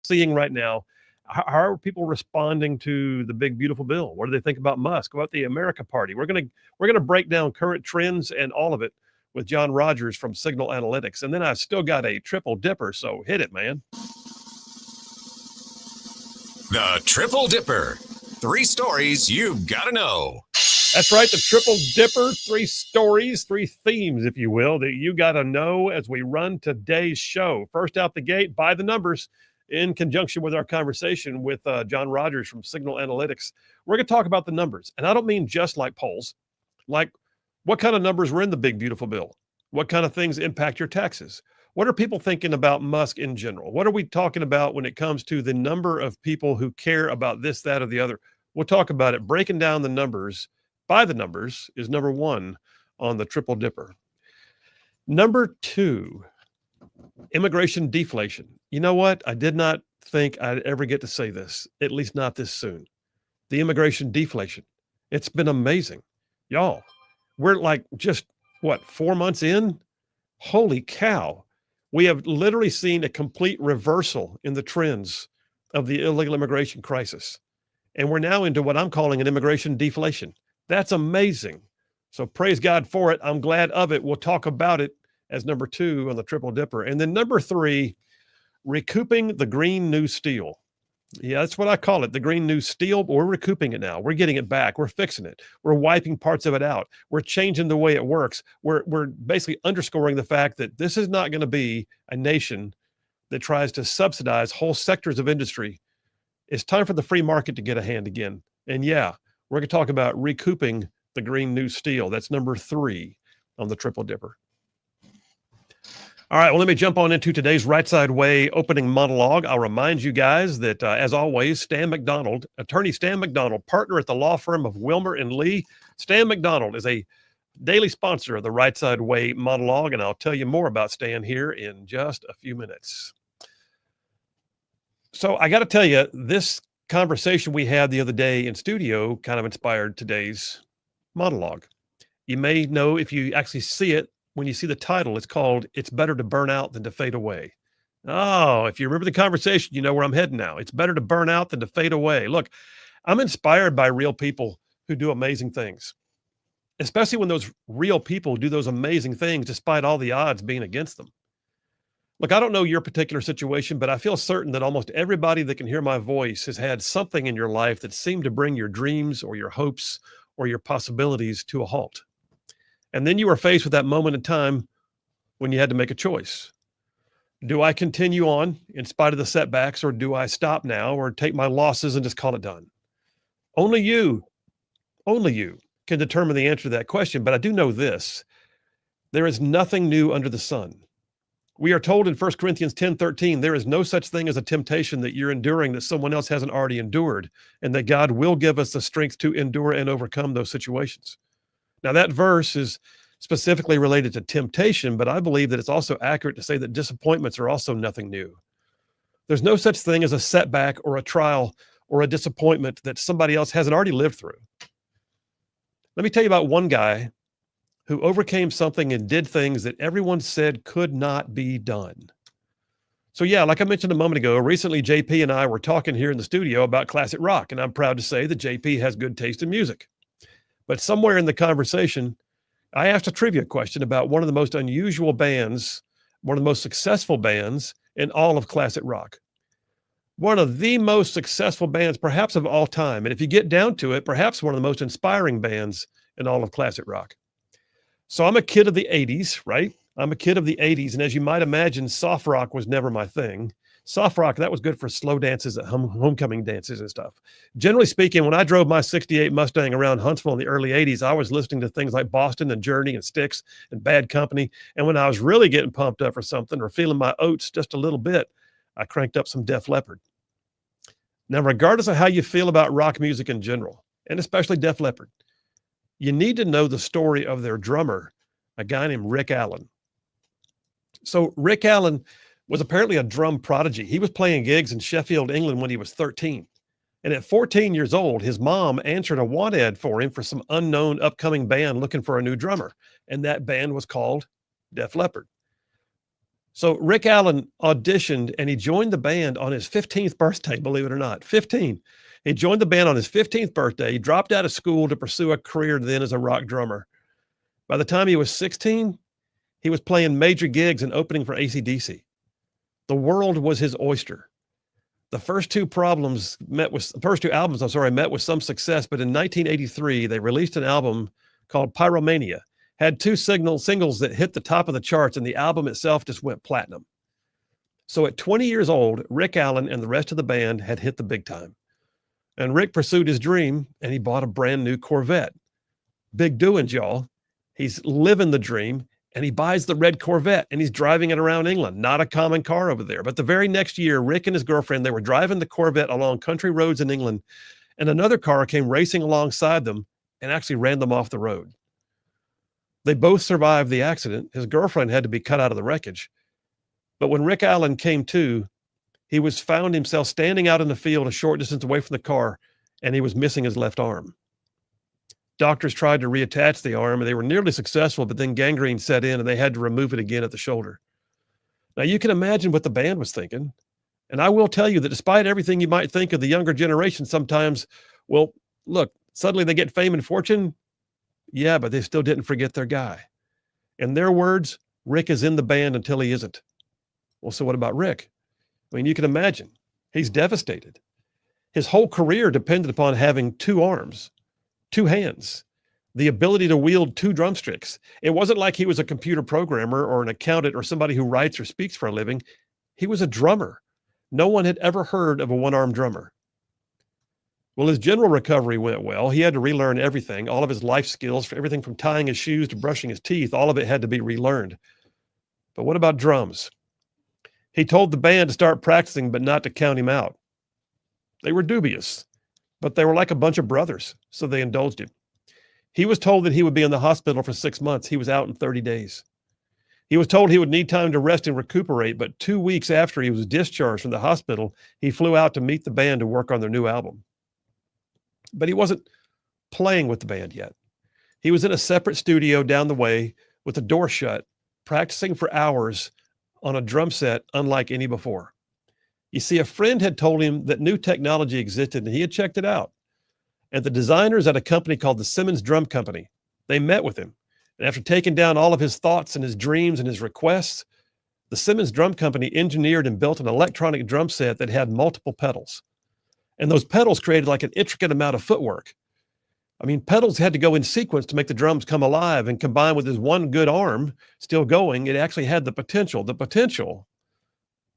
seeing right now? How are people responding to the big beautiful bill? What do they think about Musk? About the America Party? We're gonna break down current trends and all of it with John Rogers from Signal Analytics. And then I still got a triple dipper, so hit it, man. The Triple Dipper. 3 stories you've got to know. That's right, the Triple Dipper, 3 stories, 3 themes, if you will, that you got to know as we run today's show. First out the gate, by the numbers, in conjunction with our conversation with John Rogers from Signal Analytics. We're going to talk about the numbers. And I don't mean just like polls, like what kind of numbers were in the big beautiful bill? What kind of things impact your taxes? What are people thinking about Musk in general? What are we talking about when it comes to the number of people who care about this, that, or the other? We'll talk about it. Breaking down the numbers by the numbers is number 1 on the Triple Dipper. Number 2, immigration deflation. You know what? I did not think I'd ever get to say this, at least not this soon. The immigration deflation. It's been amazing. Y'all, we're like just, 4 months in? Holy cow. We have literally seen a complete reversal in the trends of the illegal immigration crisis. And we're now into what I'm calling an immigration deflation. That's amazing. So praise God for it. I'm glad of it. We'll talk about it as number 2 on the Triple Dipper. And then number 3, recouping the green new steel. Yeah, that's what I call it, the green new steel. We're recouping it now. We're getting it back. We're fixing it. We're wiping parts of it out. We're changing the way it works. We're basically underscoring the fact that this is not going to be a nation that tries to subsidize whole sectors of industry. It's time for the free market to get a hand again. And yeah, we're going to talk about recouping the green new steel. That's number 3 on the Triple Dipper. All right, well, let me jump on into today's Rightside Way opening monologue. I'll remind you guys that, as always, attorney Stan McDonald, partner at the law firm of Wilmer and Lee. Stan McDonald is a daily sponsor of the Rightside Way monologue, and I'll tell you more about Stan here in just a few minutes. So I got to tell you, this conversation we had the other day in studio kind of inspired today's monologue. You may know, if you actually see it, when you see the title, it's called "It's Better to Burn Out Than to Fade Away." Oh, if you remember the conversation, you know where I'm heading now. It's better to burn out than to fade away. Look, I'm inspired by real people who do amazing things, especially when those real people do those amazing things despite all the odds being against them. Look, I don't know your particular situation, but I feel certain that almost everybody that can hear my voice has had something in your life that seemed to bring your dreams or your hopes or your possibilities to a halt. And then you were faced with that moment in time when you had to make a choice. Do I continue on in spite of the setbacks, or do I stop now or take my losses and just call it done? Only you can determine the answer to that question. But I do know this: there is nothing new under the sun. We are told in 1 Corinthians 10:13, there is no such thing as a temptation that you're enduring that someone else hasn't already endured, and that God will give us the strength to endure and overcome those situations. Now, that verse is specifically related to temptation, but I believe that it's also accurate to say that disappointments are also nothing new. There's no such thing as a setback or a trial or a disappointment that somebody else hasn't already lived through. Let me tell you about one guy who overcame something and did things that everyone said could not be done. So yeah, like I mentioned a moment ago, recently JP and I were talking here in the studio about classic rock, and I'm proud to say that JP has good taste in music. But somewhere in the conversation, I asked a trivia question about one of the most unusual bands, one of the most successful bands in all of classic rock. One of the most successful bands, perhaps of all time. And if you get down to it, perhaps one of the most inspiring bands in all of classic rock. So I'm a kid of the 80s, right? I'm a kid of the 80s. And as you might imagine, soft rock was never my thing. Soft rock, that was good for slow dances at homecoming dances and stuff. Generally speaking, when I drove my 68 Mustang around Huntsville in the early 80s, I was listening to things like Boston and Journey and Styx and Bad Company. And when I was really getting pumped up for something or feeling my oats just a little bit, I cranked up some Def Leppard. Now, regardless of how you feel about rock music in general, and especially Def Leppard, you need to know the story of their drummer, a guy named Rick Allen. So Rick Allen was apparently a drum prodigy. He was playing gigs in Sheffield, England when he was 13. And at 14 years old, his mom answered a want ad for him for some unknown upcoming band looking for a new drummer. And that band was called Def Leppard. So Rick Allen auditioned and he joined the band on his 15th birthday, believe it or not. 15. He joined the band on his 15th birthday. He dropped out of school to pursue a career then as a rock drummer. By the time he was 16, he was playing major gigs and opening for AC/DC. The world was his oyster. The first two albums, met with some success, but in 1983, they released an album called Pyromania. Had two singles that hit the top of the charts, and the album itself just went platinum. So at 20 years old, Rick Allen and the rest of the band had hit the big time. And Rick pursued his dream, and he bought a brand new Corvette. Big doings, y'all. He's living the dream, and he buys the red Corvette, and he's driving it around England. Not a common car over there. But the very next year, Rick and his girlfriend, they were driving the Corvette along country roads in England, and another car came racing alongside them and actually ran them off the road. They both survived the accident. His girlfriend had to be cut out of the wreckage. But when Rick Allen came to, he found himself standing out in the field a short distance away from the car, and he was missing his left arm. Doctors tried to reattach the arm, and they were nearly successful, but then gangrene set in, and they had to remove it again at the shoulder. Now, you can imagine what the band was thinking. And I will tell you that despite everything you might think of the younger generation sometimes, well, look, suddenly they get fame and fortune. Yeah, but they still didn't forget their guy. In their words, Rick is in the band until he isn't. Well, so what about Rick? I mean, you can imagine. He's devastated. His whole career depended upon having two arms, two hands, the ability to wield two drumsticks. It wasn't like he was a computer programmer or an accountant or somebody who writes or speaks for a living. He was a drummer. No one had ever heard of a one-armed drummer. Well, his general recovery went well. He had to relearn everything, all of his life skills, for everything from tying his shoes to brushing his teeth. All of it had to be relearned. But what about drums? He told the band to start practicing, but not to count him out. They were dubious, but they were like a bunch of brothers, so they indulged him. He was told that he would be in the hospital for 6 months. He was out in 30 days. He was told he would need time to rest and recuperate, but 2 weeks after he was discharged from the hospital, he flew out to meet the band to work on their new album. But he wasn't playing with the band yet. He was in a separate studio down the way with the door shut, practicing for hours on a drum set unlike any before. You see, a friend had told him that new technology existed, and he had checked it out. And the designers at a company called the Simmons Drum Company, they met with him. And after taking down all of his thoughts and his dreams and his requests, the Simmons Drum Company engineered and built an electronic drum set that had multiple pedals. And those pedals created like an intricate amount of footwork. I mean, pedals had to go in sequence to make the drums come alive, and combined with his one good arm still going, it actually had the potential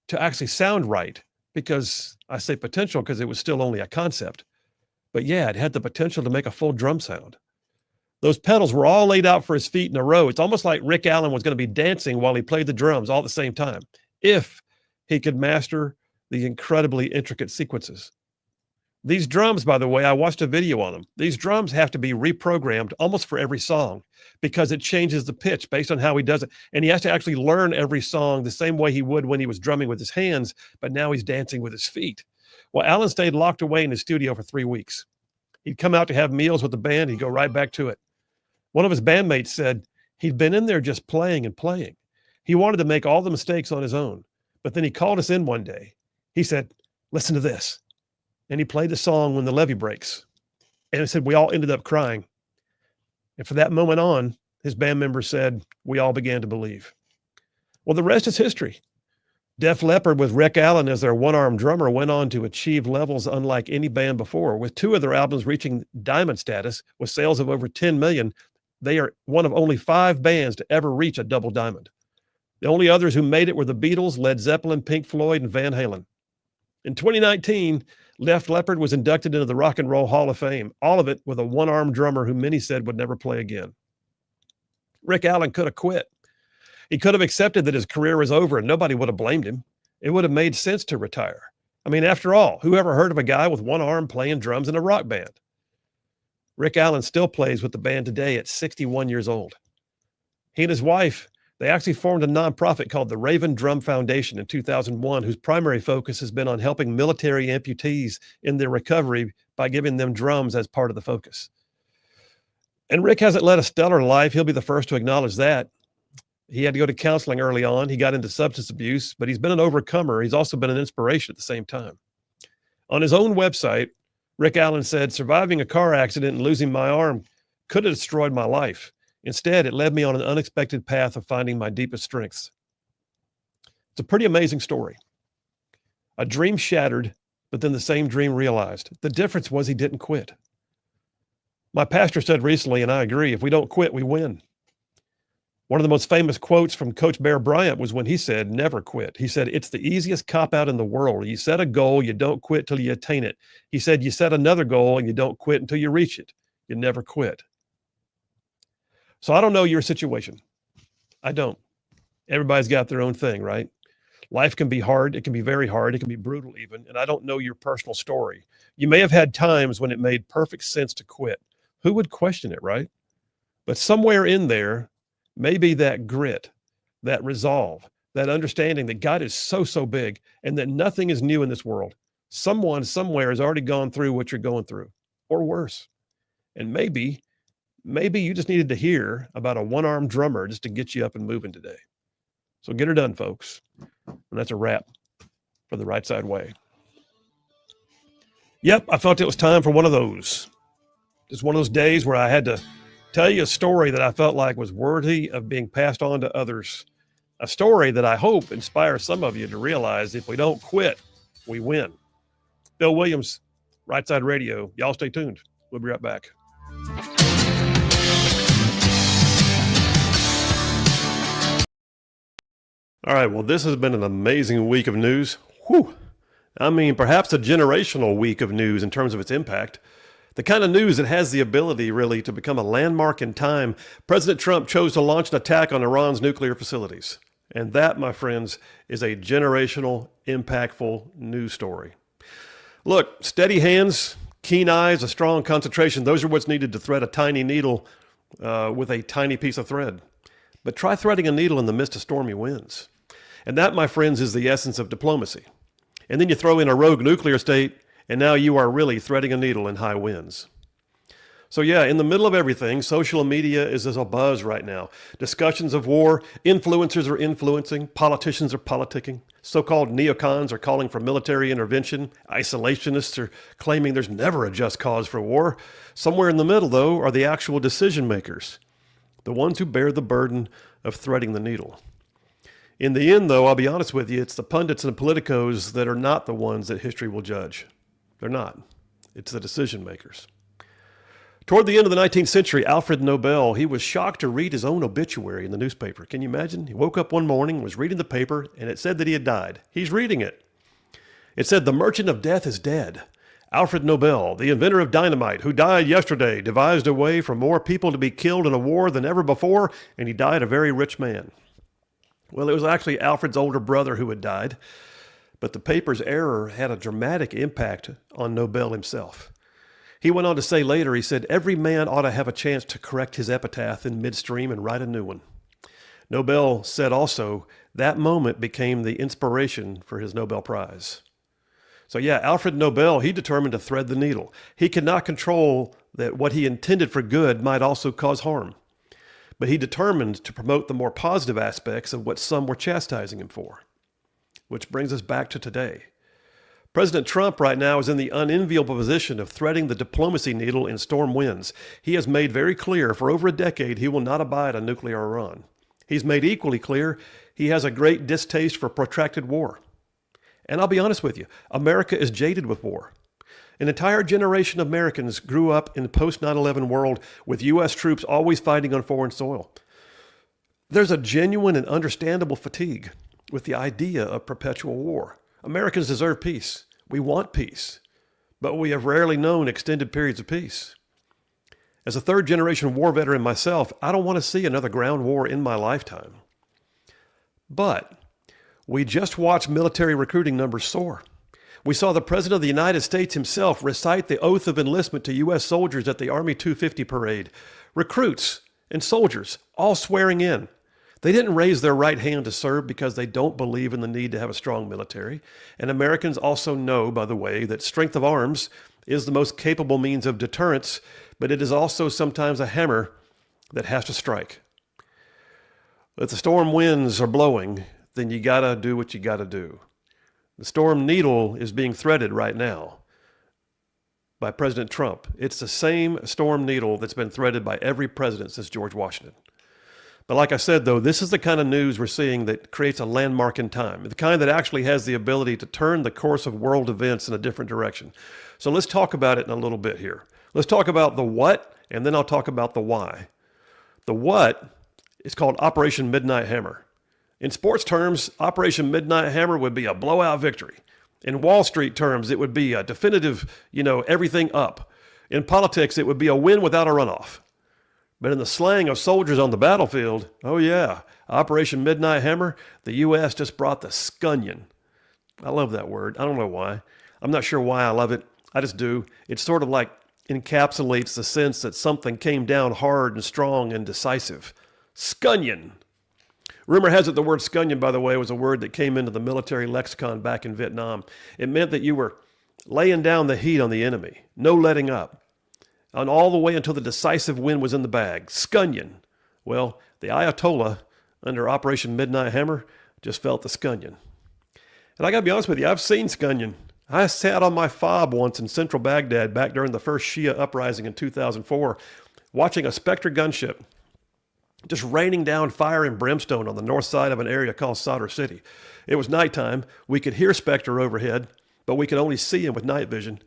to actually sound right. Because I say potential because it was still only a concept. But yeah, it had the potential to make a full drum sound. Those pedals were all laid out for his feet in a row. It's almost like Rick Allen was going to be dancing while he played the drums all at the same time, if he could master the incredibly intricate sequences. These drums, by the way, I watched a video on them. These drums have to be reprogrammed almost for every song because it changes the pitch based on how he does it. And he has to actually learn every song the same way he would when he was drumming with his hands, but now he's dancing with his feet. Well, Allen stayed locked away in his studio for 3 weeks. He'd come out to have meals with the band. He'd go right back to it. One of his bandmates said he'd been in there just playing and playing. He wanted to make all the mistakes on his own. But then he called us in one day. He said, "Listen to this." And he played the song "When the Levee Breaks." And he said, we all ended up crying. And from that moment on, his band members said, we all began to believe. Well, the rest is history. Def Leppard, with Rick Allen as their one-armed drummer, went on to achieve levels unlike any band before. With 2 of their albums reaching diamond status with sales of over 10 million, they are one of only 5 bands to ever reach a double diamond. The only others who made it were the Beatles, Led Zeppelin, Pink Floyd, and Van Halen. In 2019, Def Leppard was inducted into the Rock and Roll Hall of Fame, all of it with a one-armed drummer who many said would never play again. Rick Allen could have quit. He could have accepted that his career was over and nobody would have blamed him. It would have made sense to retire. I mean, after all, who ever heard of a guy with one arm playing drums in a rock band? Rick Allen still plays with the band today at 61 years old. He and his wife, they actually formed a nonprofit called the Raven Drum Foundation in 2001, whose primary focus has been on helping military amputees in their recovery by giving them drums as part of the focus. And Rick hasn't led a stellar life. He'll be the first to acknowledge that. He had to go to counseling early on. He got into substance abuse, but he's been an overcomer. He's also been an inspiration at the same time. On his own website, Rick Allen said, surviving a car accident and losing my arm could have destroyed my life. Instead, it led me on an unexpected path of finding my deepest strengths. It's a pretty amazing story. A dream shattered, but then the same dream realized. The difference was he didn't quit. My pastor said recently, and I agree, if we don't quit, we win. One of the most famous quotes from Coach Bear Bryant was when he said, never quit. He said, it's the easiest cop-out in the world. You set a goal, you don't quit till you attain it. He said, you set another goal and you don't quit until you reach it. You never quit. So I don't know your situation. I don't. Everybody's got their own thing, right? Life can be hard. It can be very hard. It can be brutal even. And I don't know your personal story. You may have had times when it made perfect sense to quit. Who would question it, right? But somewhere in there, maybe that grit, that resolve, that understanding that God is so, so big and that nothing is new in this world. Someone somewhere has already gone through what you're going through or worse. And maybe you just needed to hear about a one-armed drummer just to get you up and moving today. So get her done, folks. And that's a wrap for the Right Side Way. Yep, I felt it was time for one of those. Just one of those days where I had to tell you a story that I felt like was worthy of being passed on to others. A story that I hope inspires some of you to realize if we don't quit, we win. Bill Williams, Right Side Radio. Y'all stay tuned. We'll be right back. All right, well, this has been an amazing week of news. Whew. I mean, perhaps a generational week of news in terms of its impact. The kind of news that has the ability, really, to become a landmark in time. President Trump chose to launch an attack on Iran's nuclear facilities. And that, my friends, is a generational, impactful news story. Look, steady hands, keen eyes, a strong concentration, those are what's needed to thread a tiny needle with a tiny piece of thread. But try threading a needle in the midst of stormy winds. And that, my friends, is the essence of diplomacy. And then you throw in a rogue nuclear state, and now you are really threading a needle in high winds. So yeah, in the middle of everything, social media is as a buzz right now. Discussions of war, influencers are influencing, politicians are politicking, so-called neocons are calling for military intervention, isolationists are claiming there's never a just cause for war. Somewhere in the middle, though, are the actual decision makers, the ones who bear the burden of threading the needle. In the end, though, I'll be honest with you, it's the pundits and politicos that are not the ones that history will judge. They're not. It's the decision makers. Toward the end of the 19th century, Alfred Nobel, he was shocked to read his own obituary in the newspaper. Can you imagine? He woke up one morning, was reading the paper, and it said that he had died. He's reading it. It said, "The merchant of death is dead. Alfred Nobel, the inventor of dynamite, who died yesterday, devised a way for more people to be killed in a war than ever before, and he died a very rich man." Well, it was actually Alfred's older brother who had died, but the paper's error had a dramatic impact on Nobel himself. He went on to say later, he said, "Every man ought to have a chance to correct his epitaph in midstream and write a new one." Nobel said also, that moment became the inspiration for his Nobel Prize. So yeah, Alfred Nobel, he determined to thread the needle. He could not control that what he intended for good might also cause harm. But he determined to promote the more positive aspects of what some were chastising him for. Which brings us back to today. President Trump right now is in the unenviable position of threading the diplomacy needle in storm winds. He has made very clear for over a decade he will not abide a nuclear Iran. He's made equally clear he has a great distaste for protracted war. And I'll be honest with you, America is jaded with war. An entire generation of Americans grew up in the post-9/11 world with U.S. troops always fighting on foreign soil. There's a genuine and understandable fatigue with the idea of perpetual war. Americans deserve peace. We want peace, but we have rarely known extended periods of peace. As a third-generation war veteran myself, I don't want to see another ground war in my lifetime. But we just watched military recruiting numbers soar. We saw the President of the United States himself recite the oath of enlistment to U.S. soldiers at the Army 250 parade. Recruits and soldiers all swearing in. They didn't raise their right hand to serve because they don't believe in the need to have a strong military. And Americans also know, by the way, that strength of arms is the most capable means of deterrence, but it is also sometimes a hammer that has to strike. If the storm winds are blowing, then you got to do what you got to do. The storm needle is being threaded right now by President Trump. It's the same storm needle that's been threaded by every president since George Washington. But like I said, though, this is the kind of news we're seeing that creates a landmark in time, the kind that actually has the ability to turn the course of world events in a different direction. So let's talk about it in a little bit here. Let's talk about the what, and then I'll talk about the why. The what is called Operation Midnight Hammer. In sports terms, Operation Midnight Hammer would be a blowout victory. In Wall Street terms, it would be a definitive, everything up. In politics, it would be a win without a runoff. But in the slang of soldiers on the battlefield, oh yeah, Operation Midnight Hammer, the U.S. just brought the scunion. I love that word. I don't know why. I'm not sure why I love it. I just do. It sort of like encapsulates the sense that something came down hard and strong and decisive. Scunion. Rumor has it the word scunion, by the way, was a word that came into the military lexicon back in Vietnam. It meant that you were laying down the heat on the enemy, no letting up, and all the way until the decisive win was in the bag. Scunion. Well, the Ayatollah, under Operation Midnight Hammer, just felt the scunion. And I got to be honest with you, I've seen scunion. I sat on my fob once in central Baghdad back during the first Shia uprising in 2004, watching a Spectre gunship just raining down fire and brimstone on the north side of an area called Sadr City. It was nighttime. We could hear Spectre overhead, but we could only see him with night vision.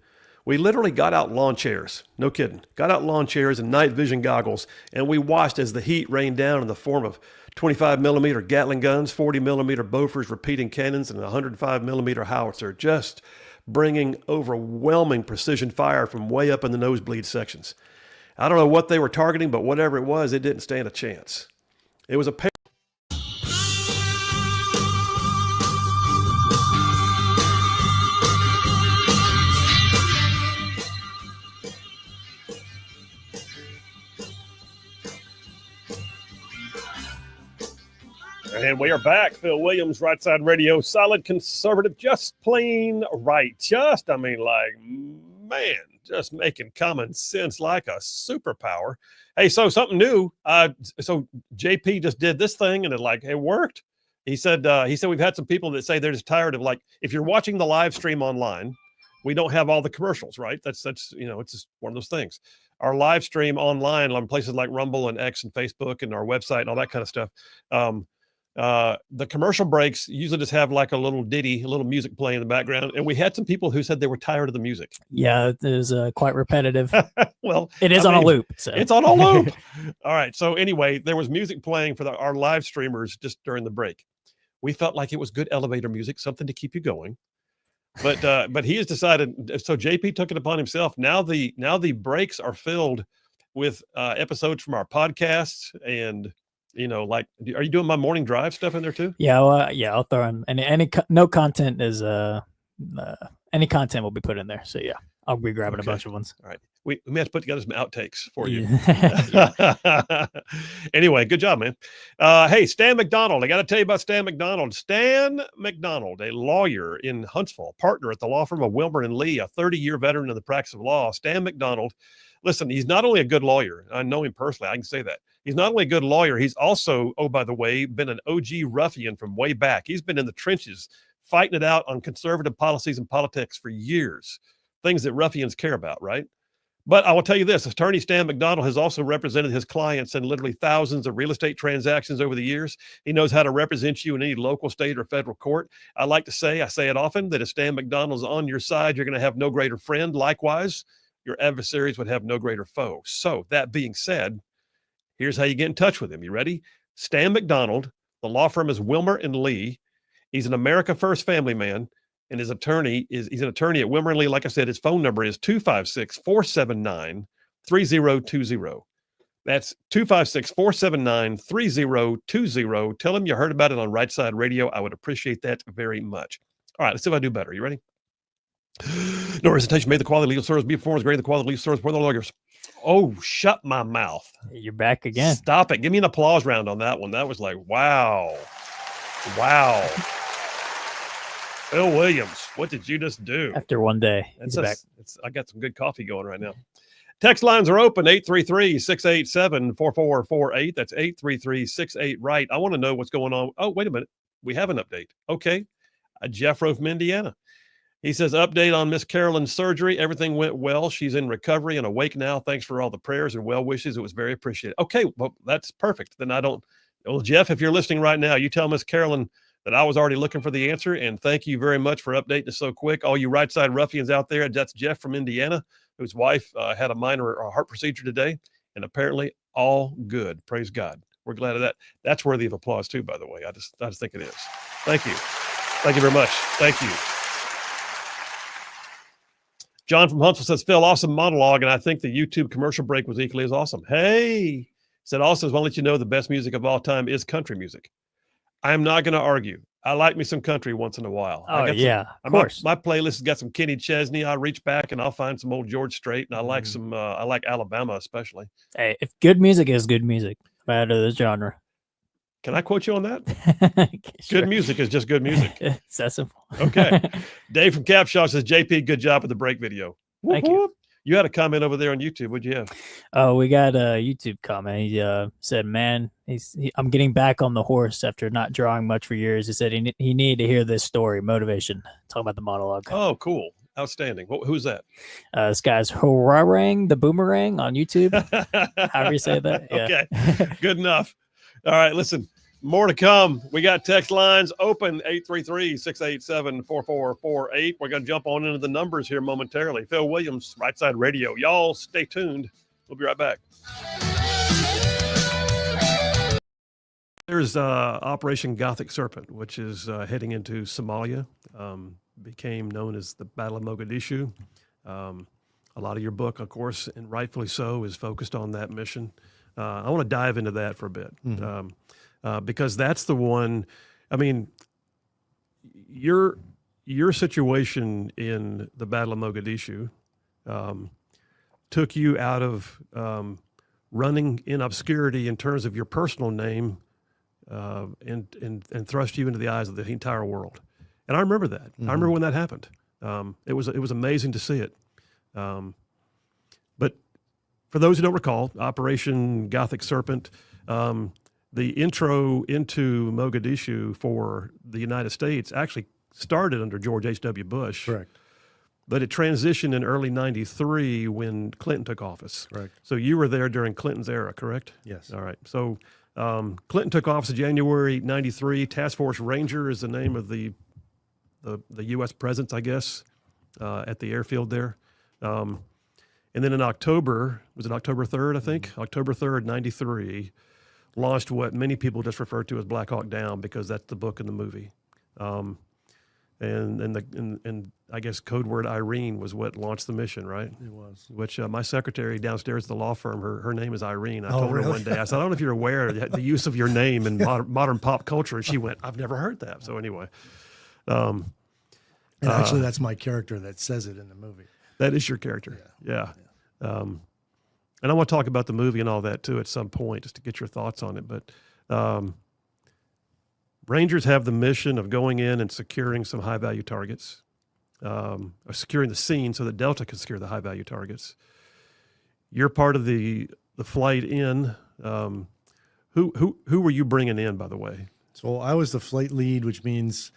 We literally got out lawn chairs, no kidding, got out lawn chairs and night vision goggles, and we watched as the heat rained down in the form of 25 millimeter Gatling guns, 40 millimeter Bofors repeating cannons, and a 105 millimeter howitzer, just bringing overwhelming precision fire from way up in the nosebleed sections. I don't know what they were targeting, but whatever it was, it didn't stand a chance. It was a And we are back. Phil Williams, Rightside Radio, solid conservative, just plain right. Just making common sense like a superpower. Hey, so something new. So JP just did this thing and it worked. He said we've had some people that say they're just tired of if you're watching the live stream online, we don't have all the commercials, right? That's it's just one of those things. Our live stream online on places like Rumble and X and Facebook and our website and all that kind of stuff. The commercial breaks usually just have a little ditty, a little music playing in the background. And we had some people who said they were tired of the music. Yeah, it is quite repetitive. Well, it is on a loop. So. It's on a loop. All right. So anyway, there was music playing for our live streamers just during the break. We felt like it was good elevator music, something to keep you going. But he has decided. So JP took it upon himself. Now the breaks are filled with episodes from our podcasts and. Are you doing my morning drive stuff in there too? Yeah, I'll throw in no content is any content will be put in there. So yeah, I'll be grabbing a bunch of ones. All right, we may have to put together some outtakes for you. Anyway, good job, man. Hey, Stan McDonald, I got to tell you about Stan McDonald. Stan McDonald, a lawyer in Huntsville, partner at the law firm of Wilmer and Lee, a 30-year veteran in the practice of law. Stan McDonald. Listen, he's not only a good lawyer. I know him personally. I can say that. He's not only a good lawyer, he's also, oh, by the way, been an OG ruffian from way back. He's been in the trenches fighting it out on conservative policies and politics for years, things that ruffians care about, right? But I will tell you this, attorney Stan McDonald has also represented his clients in literally thousands of real estate transactions over the years. He knows how to represent you in any local, state, or federal court. I say it often, that if Stan McDonald's on your side, you're going to have no greater friend. Likewise, your adversaries would have no greater foe. So that being said, here's how you get in touch with him. You ready? Stan McDonald. The law firm is Wilmer and Lee. He's an America First family man, and he's an attorney at Wilmer and Lee. Like I said, his phone number is 256-479-3020. That's 256-479-3020. Tell him you heard about it on Rightside Radio. I would appreciate that very much. All right, let's see if I do better. You ready? No representation made the quality legal service be performed as great the quality legal service for the lawyers. Oh, shut my mouth. You're back again. Stop it. Give me an applause round on that one. That was wow. Phil Williams, what did you just do? After one day, he's back. I got some good coffee going right now. Text lines are open, 833-687-4448. That's 833-68-RIGHT. I want to know what's going on. Oh, wait a minute. We have an update. Okay. Jeff wrote from Indiana. He says, update on Miss Carolyn's surgery. Everything went well. She's in recovery and awake now. Thanks for all the prayers and well wishes. It was very appreciated. Okay, well, that's perfect. Then well, Jeff, if you're listening right now, you tell Miss Carolyn that I was already looking for the answer. And thank you very much for updating us so quick. All you right side ruffians out there, that's Jeff from Indiana, whose wife had a minor heart procedure today, and apparently all good. Praise God. We're glad of that. That's worthy of applause too, by the way. I just think it is. Thank you. Thank you very much. Thank you. John from Huntsville says, Phil, awesome monologue, and I think the YouTube commercial break was equally as awesome. Hey, said also, I want to let you know the best music of all time is country music. I'm not going to argue. I like me some country once in a while. Oh, yeah, of course. My playlist has got some Kenny Chesney. I reach back and I'll find some old George Strait, and I like I like Alabama especially. Hey, if good music is good music, no matter the genre. Can I quote you on that? Sure. Good music is just good music. It's that simple. Okay. Dave from Capshaw says, JP, good job with the break video. Thank you. You had a comment over there on YouTube. What'd you have? Oh, we got a YouTube comment. He said, man, I'm getting back on the horse after not drawing much for years. He said he needed to hear this story, motivation. Talk about the monologue. Oh, cool. Outstanding. Who's that? This guy's Horarang the Boomerang on YouTube. However you say that. Yeah. Okay. Good enough. All right. Listen, more to come. We got text lines open, 833-687-4448. We're going to jump on into the numbers here momentarily. Phil Williams, Right Side Radio. Y'all stay tuned. We'll be right back. There's Operation Gothic Serpent, which is heading into Somalia. Became known as the Battle of Mogadishu. A lot of your book, of course, and rightfully so, is focused on that mission. I want to dive into that for a bit. Because that's the one. I mean, your situation in the Battle of Mogadishu took you out of running in obscurity in terms of your personal name, and thrust you into the eyes of the entire world. And I remember that. I remember when that happened. It was amazing to see it. But for those who don't recall, Operation Gothic Serpent. The intro into Mogadishu for the United States actually started under George H.W. Bush. Correct. But it transitioned in early 93 when Clinton took office. Correct. So you were there during Clinton's era, correct? Yes. All right. So Clinton took office in January 93. Task Force Ranger is the name of the U.S. presence, I guess, at the airfield there. And then in October, was it October 3rd, I think? October 3rd, 93. Launched what many people just refer to as Black Hawk Down, because that's the book and the movie, and I guess code word Irene was what launched the mission, right? It was. Which my secretary downstairs at the law firm, her name is Irene. I Oh, told her really? one day, I said, I don't know if you're aware of the use of your name in modern pop culture, and she went, I've never heard that. So anyway, And actually, that's my character that says it in the movie. that is your character, yeah. And I want to talk about the movie and all that too at some point, just to get your thoughts on it. But Rangers have the mission of going in and securing some high-value targets, or securing the scene so that Delta can secure the high-value targets. You're part of the flight in. Who were you bringing in, by the way? So I was the flight lead, which means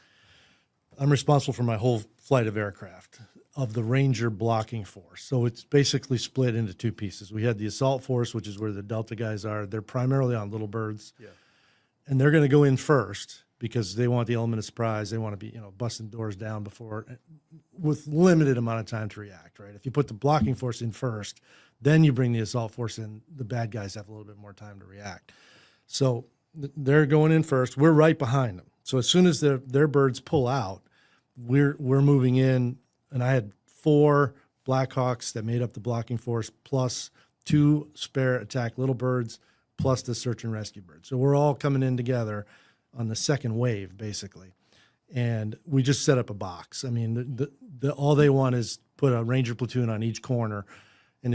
I'm responsible for my whole flight of aircraft of the Ranger blocking force. So it's basically split into two pieces. We had the assault force, which is where the Delta guys are. They're primarily on little birds. Yeah. And they're going to go in first because they want the element of surprise. They want to be, busting doors down before, with limited amount of time to react, right? If you put the blocking force in first, then you bring the assault force in, the bad guys have a little bit more time to react. So they're going in first. We're right behind them. So as soon as their birds pull out, we're moving in. And I had 4 Blackhawks that made up the blocking force, plus 2 spare attack little birds, plus the search and rescue birds. So we're all coming in together on the second wave, basically. And we just set up a box. I mean, all they want is put a Ranger platoon on each corner, and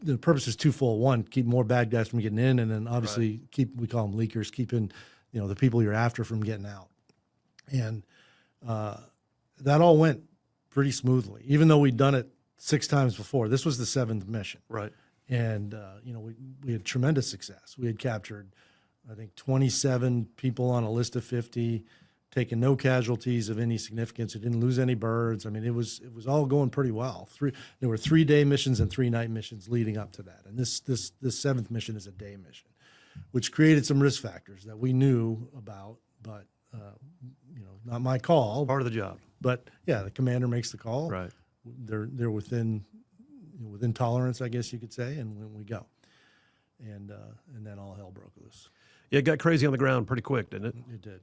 the purpose is twofold. One, keep more bad guys from getting in, and then obviously we call them leakers, keeping the people you're after from getting out. And that all went pretty smoothly, even though we'd done it 6 times before. This was the 7th mission. Right. And, we had tremendous success. We had captured, I think, 27 people on a list of 50, taken no casualties of any significance. It didn't lose any birds. I mean, it was all going pretty well. There were 3-day missions and 3-night missions leading up to that. And this 7th mission is a day mission, which created some risk factors that we knew about, but, not my call. Part of the job. But yeah, the commander makes the call. Right. They're within tolerance, I guess you could say, and when we go, and then all hell broke loose. Yeah, it got crazy on the ground pretty quick, didn't it? It did.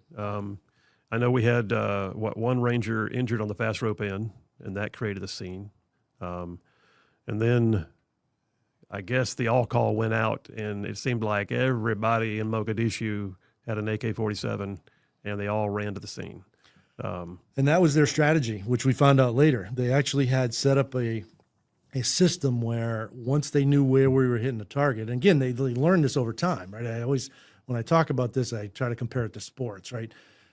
I know we had one ranger injured on the fast rope end, and that created a scene. And then I guess the all call went out, and it seemed like everybody in Mogadishu had an AK-47, and they all ran to the scene. And that was their strategy, which we found out later. They actually had set up a system where once they knew where we were hitting the target, and again, they learned this over time, right? When I talk about this, I try to compare it to sports, right?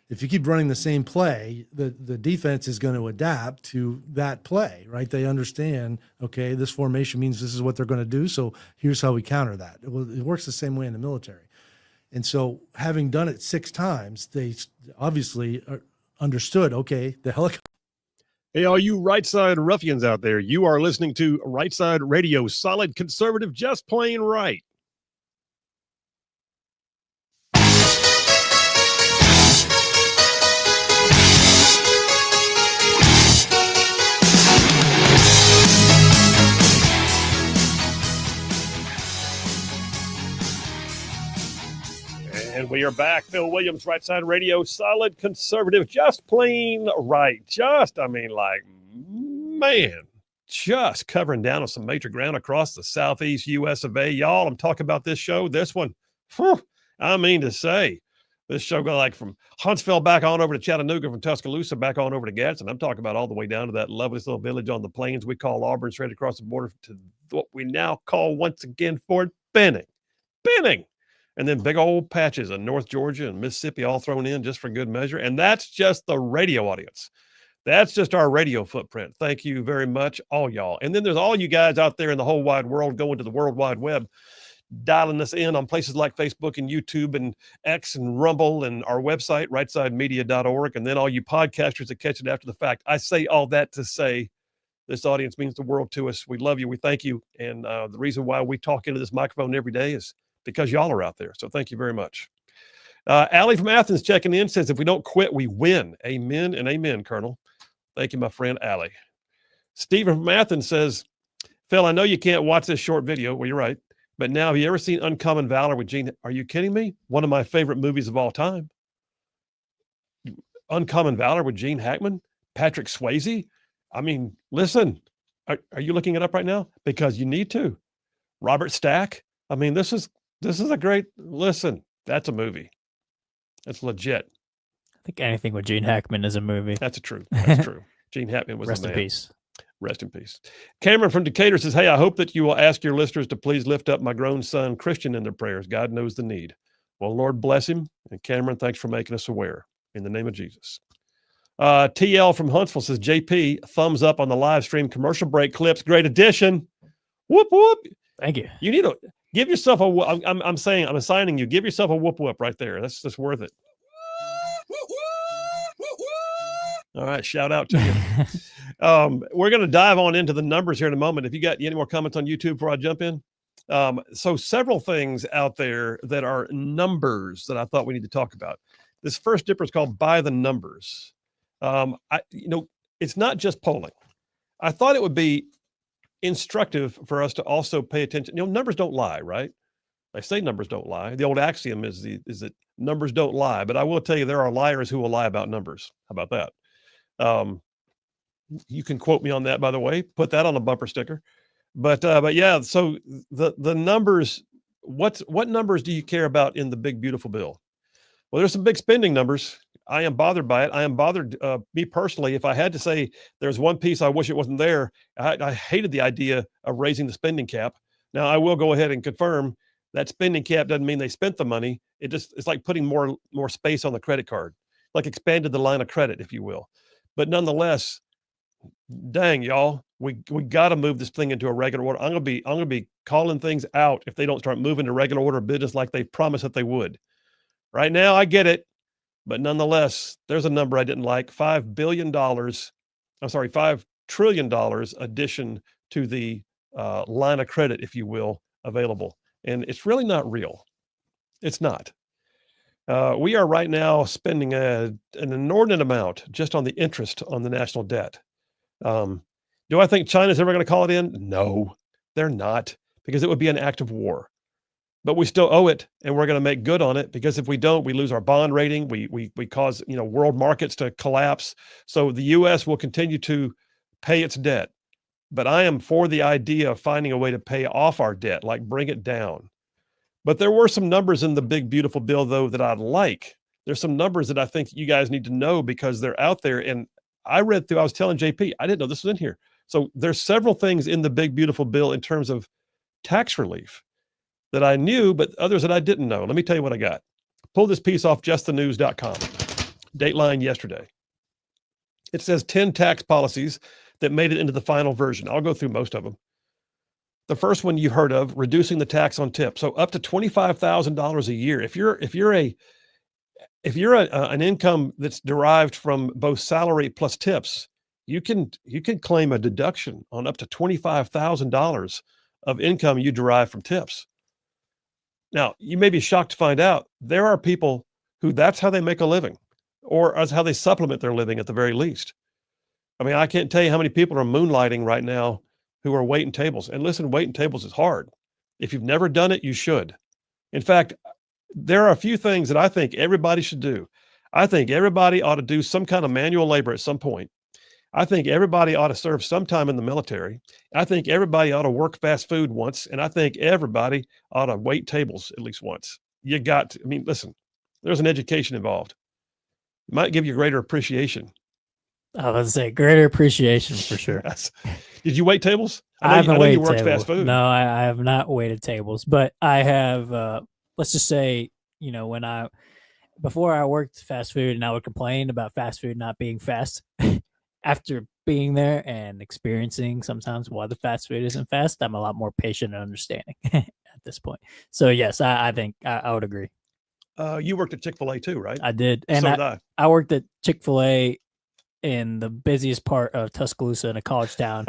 If you keep running the same play, the defense is going to adapt to that play, right? They understand, okay, this formation means this is what they're going to do, so here's how we counter that. It works the same way in the military. And so having done it 6 times, they obviously understood, okay, the helicopter. Hey, all you Rightside ruffians out there, you are listening to Rightside Radio, solid conservative, just plain right. And we are back. Phil Williams, Rightside Radio, solid conservative, just plain right. Just covering down on some major ground across the southeast U.S. of A. Y'all, I'm talking about this show. This one, I mean to say, this show go like from Huntsville back on over to Chattanooga, from Tuscaloosa back on over to Gadsden. I'm talking about all the way down to that lovely little village on the plains we call Auburn, straight across the border to what we now call once again Fort Benning. And then big old patches of North Georgia and Mississippi all thrown in just for good measure. And that's just the radio audience. That's just our radio footprint. Thank you very much, all y'all. And then there's all you guys out there in the whole wide world going to the World Wide Web, dialing us in on places like Facebook and YouTube and X and Rumble and our website, rightsidemedia.org. And then all you podcasters that catch it after the fact. I say all that to say this audience means the world to us. We love you. We thank you. And the reason why we talk into this microphone every day is because y'all are out there. So thank you very much. Allie from Athens checking in says, if we don't quit, we win. Amen and amen, Colonel. Thank you, my friend, Allie. Stephen from Athens says, Phil, I know you can't watch this short video. Well, you're right. But now, have you ever seen Uncommon Valor with Gene? Are you kidding me? One of my favorite movies of all time. Uncommon Valor with Gene Hackman, Patrick Swayze. I mean, listen, are you looking it up right now? Because you need to. Robert Stack. I mean, this is a great, listen, that's a movie. That's legit. I think anything with Gene Hackman is a movie. That's true. That's true. Gene Hackman was Rest the in man. peace. Rest in peace. Cameron from Decatur says, hey, I hope that you will ask your listeners to please lift up my grown son, Christian, in their prayers. God knows the need. Well, Lord bless him. And Cameron, thanks for making us aware. In the name of Jesus. TL from Huntsville says, JP, thumbs up on the live stream commercial break clips. Great addition. Whoop, whoop. Thank you. You need to give yourself I'm assigning you. Give yourself a whoop whoop right there. That's just worth it. All right, shout out to you. We're going to dive on into the numbers here in a moment. If you got any more comments on YouTube before I jump in. So several things out there that are numbers that I thought we need to talk about. This first dipper is called By the Numbers. It's not just polling. I thought it would be instructive for us to also pay attention. Numbers don't lie, right? I say numbers don't lie. The old axiom is that numbers don't lie, but I will tell you there are liars who will lie about numbers. How about that? You can quote me on that, by the way, put that on a bumper sticker, but yeah, so the numbers, what numbers do you care about in the big, beautiful bill? Well, there's some big spending numbers. I am bothered by it. I am bothered, me personally, if I had to say there's one piece I wish it wasn't there, I hated the idea of raising the spending cap. Now, I will go ahead and confirm that spending cap doesn't mean they spent the money. It's like putting more space on the credit card, like expanded the line of credit, if you will. But nonetheless, dang, y'all, We got to move this thing into a regular order. I'm gonna be calling things out if they don't start moving to regular order of business like they promised that they would. Right now, I get it, but nonetheless, there's a number I didn't like: $5 billion. I'm sorry, $5 trillion addition to the line of credit, if you will, available, and it's really not real. It's not. We are right now spending an inordinate amount just on the interest on the national debt. Do I think China's ever going to call it in? No, they're not, because it would be an act of war. But we still owe it, and we're going to make good on it, because if we don't, we lose our bond rating. We cause world markets to collapse. So the U.S. will continue to pay its debt. But I am for the idea of finding a way to pay off our debt, like bring it down. But there were some numbers in the big, beautiful bill, though, that I'd like. There's some numbers that I think you guys need to know, because they're out there. And I read through, I was telling JP, I didn't know this was in here. So there's several things in the big, beautiful bill in terms of tax relief that I knew, but others that I didn't know. Let me tell you what I got. Pull this piece off justthenews.com. Dateline yesterday. It says 10 tax policies that made it into the final version. I'll go through most of them. The first one you've heard of, reducing the tax on tips. So up to $25,000 a year. If you're an income that's derived from both salary plus tips, you can claim a deduction on up to $25,000 of income you derive from tips. Now, you may be shocked to find out there are people who that's how they make a living, or that's how they supplement their living at the very least. I mean, I can't tell you how many people are moonlighting right now who are waiting tables. And listen, waiting tables is hard. If you've never done it, you should. In fact, there are a few things that I think everybody should do. I think everybody ought to do some kind of manual labor at some point. I think everybody ought to serve some time in the military. I think everybody ought to work fast food once. And I think everybody ought to wait tables at least once. You got to, I mean, listen, there's an education involved. It might give you greater appreciation. I was going to say greater appreciation for sure. Yes. Did you wait tables? I know you worked tables. fast food. No, I have not waited tables, but I have, let's just say, before I worked fast food and I would complain about fast food not being fast, after being there and experiencing sometimes why the fast food isn't fast, I'm a lot more patient and understanding at this point. So yes, I think I would agree. You worked at Chick-fil-A too, right? I did. And so did I. I worked at Chick-fil-A in the busiest part of Tuscaloosa in a college town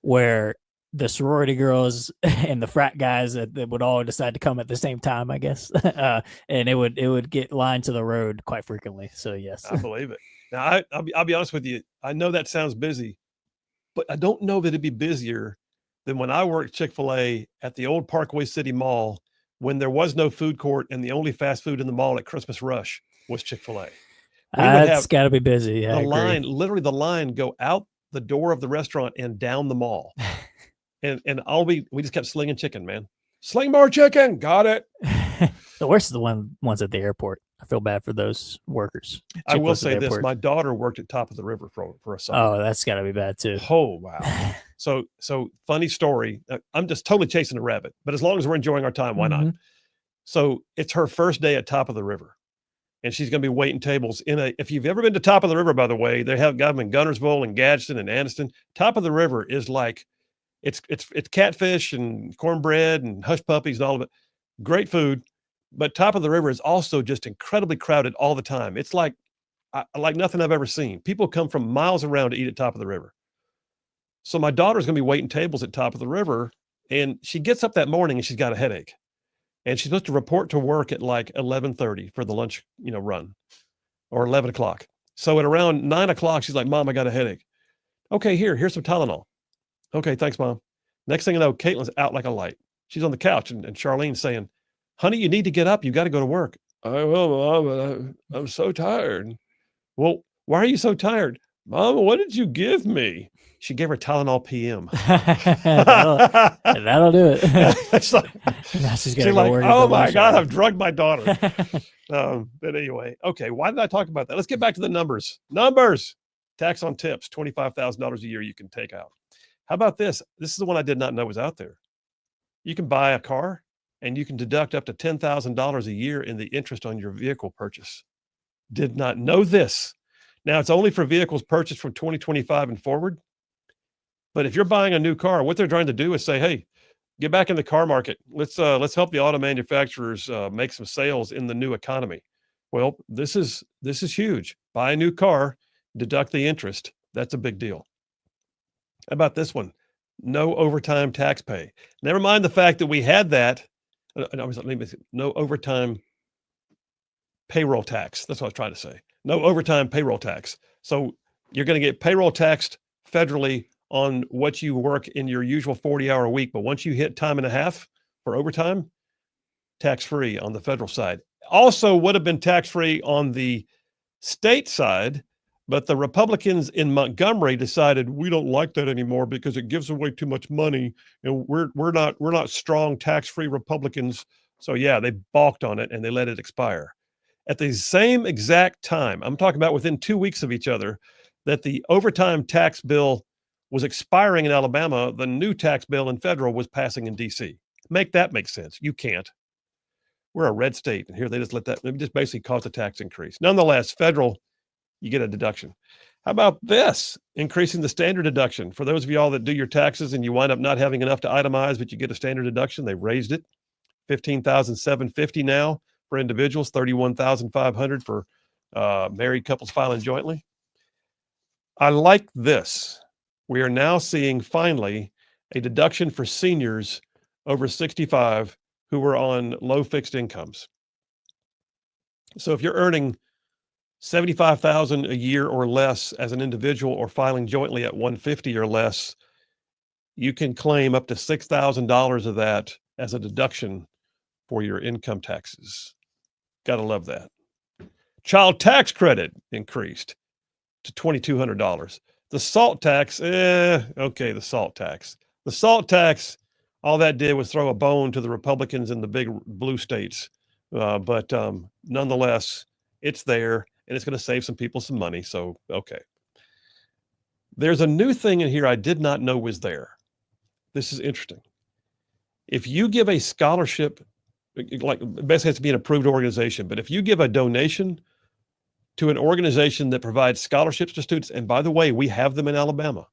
where the sorority girls and the frat guys that would all decide to come at the same time, I guess. And it would get lined to the road quite frequently. So yes. I believe it. Now I'll be honest with you. I know that sounds busy, but I don't know that it'd be busier than when I worked Chick-fil-A at the old Parkway City Mall, when there was no food court and the only fast food in the mall at Christmas rush was Chick-fil-A. It's got to be busy. Yeah, the line go out the door of the restaurant and down the mall. and we just kept slinging chicken, man. Sling more chicken. Got it. The worst are the ones at the airport. I feel bad for those workers. I will say this. My daughter worked at Top of the River for a summer. Oh, that's got to be bad too. Oh, wow. So funny story. I'm just totally chasing a rabbit, but as long as we're enjoying our time, why not? So it's her first day at Top of the River. And she's going to be waiting tables if you've ever been to Top of the River, by the way, they have got them in Gunnersville and Gadsden and Anniston. Top of the River is like, it's catfish and cornbread and hush puppies and all of it. Great food. But Top of the River is also just incredibly crowded all the time. It's like nothing I've ever seen. People come from miles around to eat at Top of the River. So my daughter's going to be waiting tables at Top of the River, and she gets up that morning and she's got a headache. And she's supposed to report to work at like 11:30 for the lunch, run, or 11 o'clock. So at around 9 o'clock, she's like, "Mom, I got a headache." Okay, here's some Tylenol. Okay, thanks, Mom. Next thing you know, Caitlin's out like a light. She's on the couch, and Charlene's saying, "Honey, you need to get up. You got to go to work." "I will, Mom, but I'm so tired." "Well, why are you so tired?" "Mom, what did you give me?" She gave her Tylenol PM. that'll do it. It's like, now she's like, oh my God, I've drugged my daughter. But anyway, okay. Why did I talk about that? Let's get back to the numbers. Numbers. Tax on tips, $25,000 a year you can take out. How about this? This is the one I did not know was out there. You can buy a car and you can deduct up to $10,000 a year in the interest on your vehicle purchase. Did not know this. Now, it's only for vehicles purchased from 2025 and forward. But if you're buying a new car, what they're trying to do is say, hey, get back in the car market. Let's help the auto manufacturers make some sales in the new economy. Well, this is huge. Buy a new car, deduct the interest. That's a big deal. How about this one? No overtime tax pay. Never mind the fact that we had that. No overtime payroll tax. That's what I was trying to say. No overtime payroll tax. So you're going to get payroll taxed federally on what you work in your usual 40-hour week. But once you hit time and a half for overtime, tax-free on the federal side. Also would have been tax-free on the state side, but the Republicans in Montgomery decided we don't like that anymore because it gives away too much money, and we're not strong tax-free Republicans. So yeah, they balked on it and they let it expire. At the same exact time, I'm talking about within 2 weeks of each other, that the overtime tax bill was expiring in Alabama, the new tax bill in federal was passing in DC. Make that make sense. You can't. We're a red state, and here they just let that just basically cause a tax increase. Nonetheless, federal, you get a deduction. How about this? Increasing the standard deduction. For those of y'all that do your taxes and you wind up not having enough to itemize, but you get a standard deduction, they raised it. $15,750 now for individuals, $31,500 for married couples filing jointly. I like this. We are now seeing finally a deduction for seniors over 65 who were on low fixed incomes. So if you're earning $75,000 a year or less as an individual or filing jointly at $150 or less, you can claim up to $6,000 of that as a deduction for your income taxes. Gotta love that. Child tax credit increased to $2,200. The SALT tax, okay, the SALT tax. The SALT tax, all that did was throw a bone to the Republicans in the big blue states. But nonetheless, it's there, and it's going to save some people some money. So, okay. There's a new thing in here I did not know was there. This is interesting. If you give a scholarship, like it basically has to be an approved organization, but if you give a donation to an organization that provides scholarships to students, and by the way, we have them in Alabama.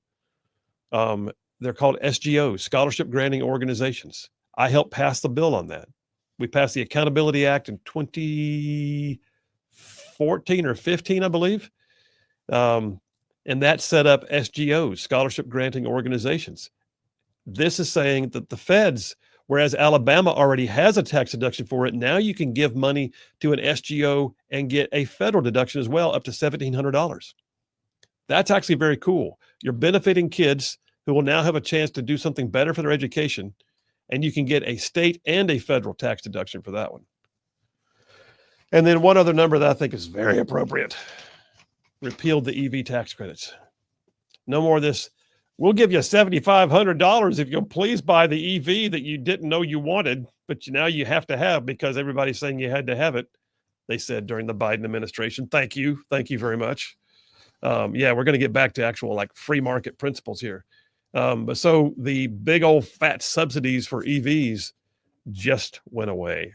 They're called SGOs, Scholarship Granting Organizations. I helped pass the bill on that. We passed the Accountability Act in 2014 or 15, I believe. And that set up SGOs, Scholarship Granting Organizations. This is saying that the feds, whereas Alabama already has a tax deduction for it, now you can give money to an SGO and get a federal deduction as well, up to $1,700. That's actually very cool. You're benefiting kids who will now have a chance to do something better for their education, and you can get a state and a federal tax deduction for that one. And then one other number that I think is very appropriate. Repealed the EV tax credits. No more of this. We'll give you $7,500 if you'll please buy the EV that you didn't know you wanted, but now you have to have because everybody's saying you had to have it, they said during the Biden administration. Thank you. Thank you very much. Yeah, we're going to get back to actual like free market principles here. But so the big old fat subsidies for EVs just went away.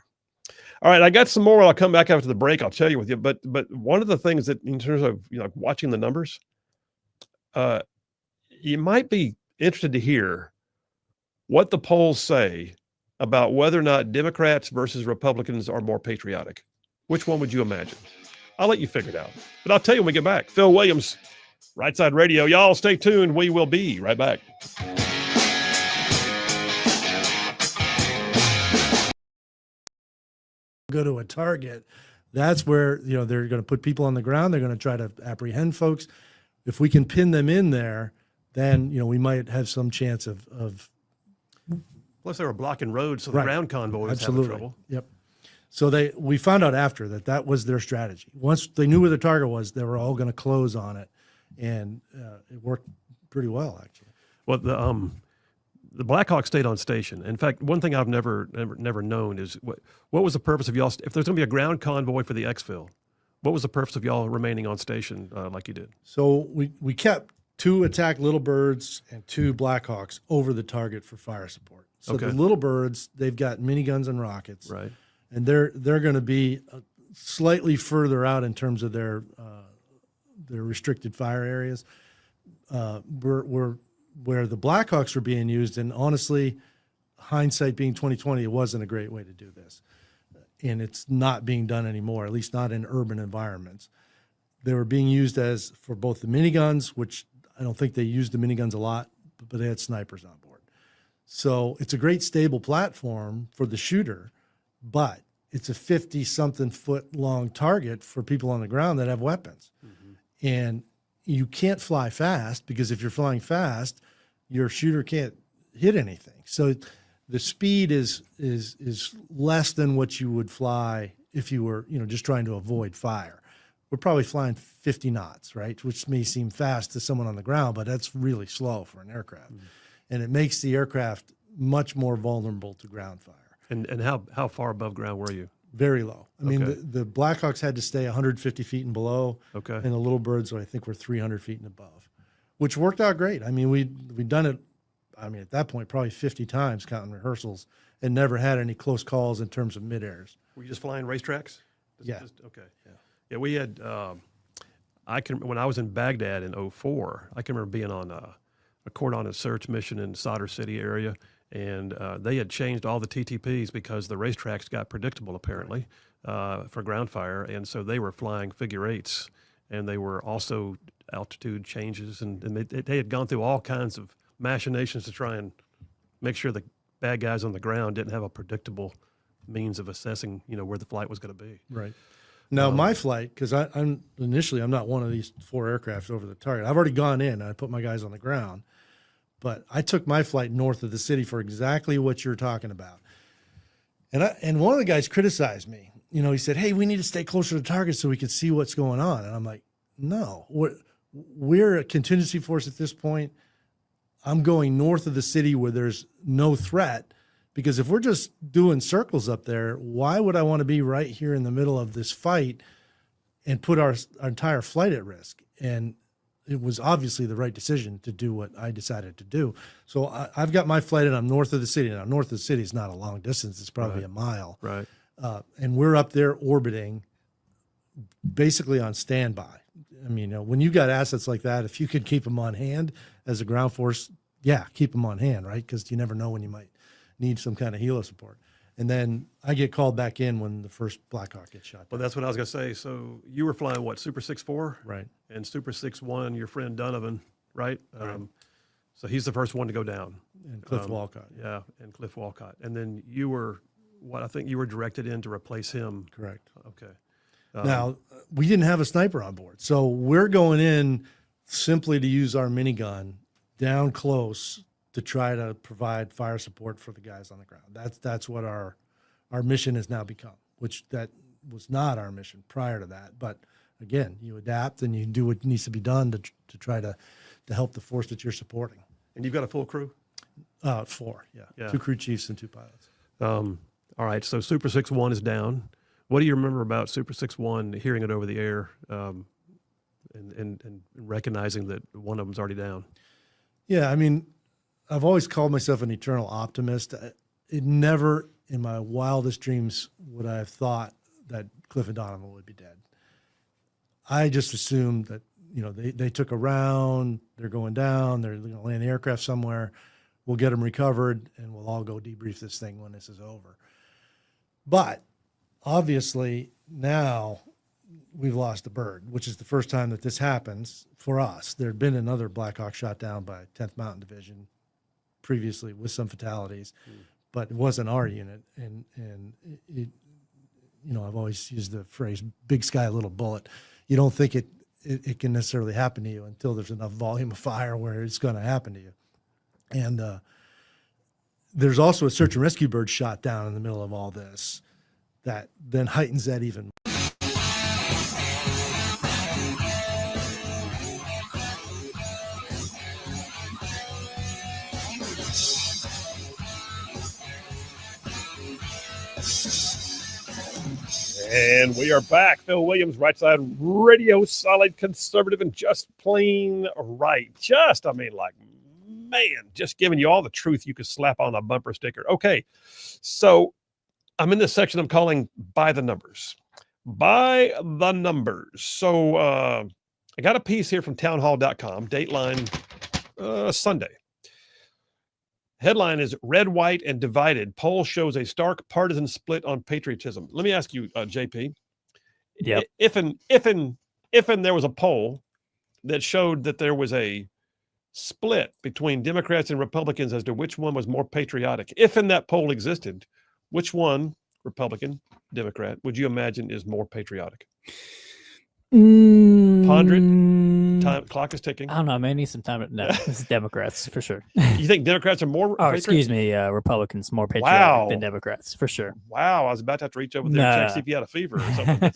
All right, I got some more. I'll come back after the break. I'll tell you with you. But one of the things that in terms of watching the numbers, you might be interested to hear what the polls say about whether or not Democrats versus Republicans are more patriotic. Which one would you imagine? I'll let you figure it out. But I'll tell you when we get back. Phil Williams, Rightside Radio. Y'all stay tuned. We will be right back. Go to a target. That's where, they're going to put people on the ground. They're going to try to apprehend folks. If we can pin them in there, then, we might have some chance of. Plus they were blocking roads, so the ground convoy was having trouble. Yep. So we found out after that was their strategy. Once they knew where the target was, they were all going to close on it, and it worked pretty well, actually. Well, the Blackhawks stayed on station. In fact, one thing I've never known is what was the purpose of y'all? If there's going to be a ground convoy for the exfil, what was the purpose of y'all remaining on station like you did? So we kept 2 attack Little Birds and 2 Blackhawks over the target for fire support. So the Little Birds, they've got miniguns and rockets, right? And they're going to be slightly further out in terms of their restricted fire areas. We're where the Blackhawks were being used. And honestly, hindsight being 2020, it wasn't a great way to do this. And it's not being done anymore, at least not in urban environments. They were being used as for both the miniguns, which I don't think they used the miniguns a lot, but they had snipers on board. So it's a great stable platform for the shooter, but it's a 50-something foot long target for people on the ground that have weapons. Mm-hmm. And you can't fly fast, because if you're flying fast, your shooter can't hit anything. So the speed is less than what you would fly if you were, just trying to avoid fire. We're probably flying 50 knots, right? Which may seem fast to someone on the ground, but that's really slow for an aircraft. Mm-hmm. And it makes the aircraft much more vulnerable to ground fire. And how far above ground were you? Very low. I mean, the Blackhawks had to stay 150 feet and below. Okay. And the Little Birds, I think, were 300 feet and above, which worked out great. I mean, we'd done it, at that point, probably 50 times counting rehearsals, and never had any close calls in terms of mid-airs. Were you just flying racetracks? Yeah. Okay. Yeah, we had, when I was in Baghdad in 2004, I can remember being on a cordon and search mission in Sadr City area, and they had changed all the TTPs because the racetracks got predictable, apparently, for ground fire, and so they were flying figure eights, and they were also altitude changes, and they had gone through all kinds of machinations to try and make sure the bad guys on the ground didn't have a predictable means of assessing, where the flight was going to be. Right. Now, my flight, because I'm not one of these 4 aircraft over the target. I've already gone in, and I put my guys on the ground. But I took my flight north of the city for exactly what you're talking about. And one of the guys criticized me. He said, "Hey, we need to stay closer to the target so we can see what's going on." And I'm like, no, we're a contingency force at this point. I'm going north of the city where there's no threat, because if we're just doing circles up there, why would I want to be right here in the middle of this fight and put our entire flight at risk? And it was obviously the right decision to do what I decided to do. So I've got my flight, and I'm north of the city. Now, north of the city is not a long distance. It's probably a mile. Right. And we're up there orbiting, basically on standby. I mean, when you got assets like that, if you could keep them on hand as a ground force, keep them on hand, right? Because you never know when you might need some kind of helo support. And then I get called back in when the first Blackhawk gets shot down. Well, that's what I was going to say. So you were flying what, Super 6-4? Right. And Super 6-1, your friend Donovan, right? Right. So he's the first one to go down. And Cliff Walcott. Yeah, and Cliff Walcott. And then you were, I think you were directed in to replace him. Correct. Okay. Now, we didn't have a sniper on board. So we're going in simply to use our minigun down close to try to provide fire support for the guys on the ground. That's what our mission has now become, which that was not our mission prior to that. But again, you adapt and you do what needs to be done to try to help the force that you're supporting. And you've got a full crew? 4, yeah. 2 crew chiefs and 2 pilots. All right, so Super 6-1 is down. What do you remember about Super 6-1, hearing it over the air, and recognizing that one of them's already down? Yeah, I mean, I've always called myself an eternal optimist. It never in my wildest dreams would I have thought that Cliff and Donovan would be dead. I just assumed that, they took a round, they're going down, they're going to land the aircraft somewhere, we'll get them recovered, and we'll all go debrief this thing when this is over. But obviously now we've lost a bird, which is the first time that this happens for us. There had been another Blackhawk shot down by 10th Mountain Division previously with some fatalities, but it wasn't our unit. And it, I've always used the phrase "big sky, little bullet." You don't think it can necessarily happen to you until there's enough volume of fire where it's going to happen to you. And there's also a search and rescue bird shot down in the middle of all this that then heightens that even more. And we are back. Phil Williams, Rightside Radio, solid, conservative, and just plain right. Just giving you all the truth you could slap on a bumper sticker. Okay, so I'm in this section I'm calling By the Numbers. By the Numbers. So I got a piece here from townhall.com, Dateline Sunday. Headline is Red, White, and Divided. Poll shows a stark partisan split on patriotism. Let me ask you, JP. Yep. If there was a poll that showed that there was a split between Democrats and Republicans as to which one was more patriotic, if in that poll existed, which one, Republican, Democrat, would you imagine is more patriotic? Ponder it. Time clock is ticking. I don't know. I may need some time. No, it's Democrats for sure. You think Democrats are more? Oh, excuse me. Republicans more patriotic than Democrats for sure. Wow, I was about to have to reach over there and check see if you had a fever or something.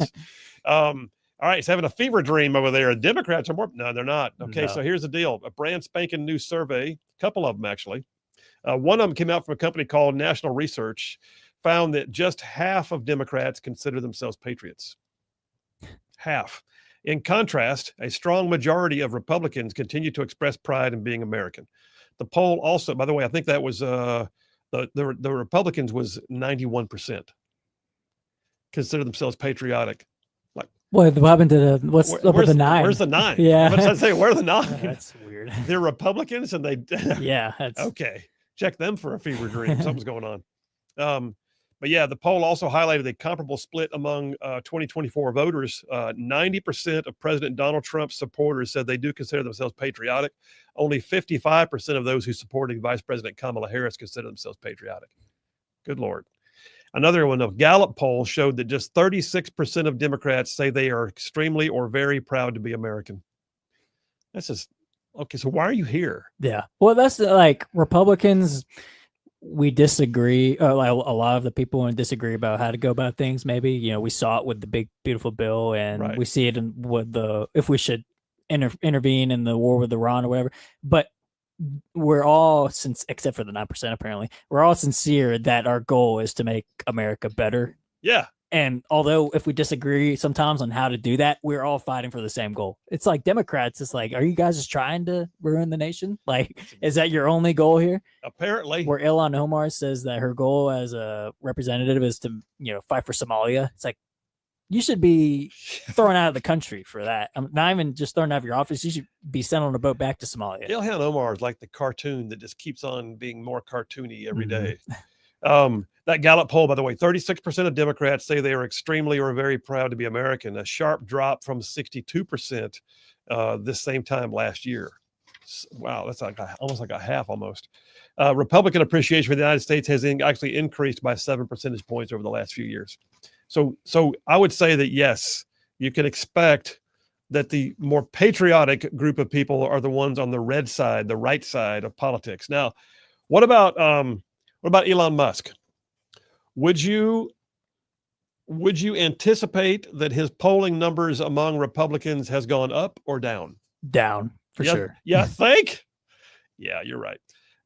All right, it's having a fever dream over there. Democrats are more. No, they're not. Okay, so here's the deal: a brand spanking new survey, a couple of them actually. One of them came out from a company called National Research, found that just half of Democrats consider themselves patriots. Half. In contrast, a strong majority of Republicans continue to express pride in being American. The poll also, by the way, I think that was the Republicans was 91% consider themselves patriotic. Like, what happened to what's up with the 9? Where's the 9? Yeah, I say, where are the 9? That's weird. They're Republicans, and they yeah, that's okay. Check them for a fever dream. Something's going on. But yeah, the poll also highlighted a comparable split among 2024 voters. 90% of President Donald Trump's supporters said they do consider themselves patriotic. Only 55% of those who supported Vice President Kamala Harris consider themselves patriotic. Good Lord. Another one, a Gallup poll showed that just 36% of Democrats say they are extremely or very proud to be American. That's just, okay, so why are you here? Yeah. Well, that's like Republicans, we disagree. Like a lot of the people want to disagree about how to go about things. Maybe, we saw it with the big, beautiful bill, and we see it in with if we should intervene in the war with Iran or whatever. But we're all, except for the 9%, apparently, we're all sincere that our goal is to make America better. Yeah. And although if we disagree sometimes on how to do that, we're all fighting for the same goal. It's like Democrats. It's like, are you guys just trying to ruin the nation? Like, is that your only goal here? Apparently. Where Ilhan Omar says that her goal as a representative is to, fight for Somalia. It's like, you should be thrown out of the country for that. I'm not even just thrown out of your office. You should be sent on a boat back to Somalia. Ilhan Omar is like the cartoon that just keeps on being more cartoony every day. That Gallup poll, by the way, 36% of Democrats say they are extremely or very proud to be American, a sharp drop from 62% this same time last year. Wow, that's like almost like a half almost. Republican appreciation for the United States has actually increased by 7 percentage points over the last few years. So I would say that, yes, you can expect that the more patriotic group of people are the ones on the red side, the right side of politics. Now, what about Elon Musk? Would you anticipate that his polling numbers among Republicans has gone up or down? Down, for sure. Yeah, I think? Yeah, you're right.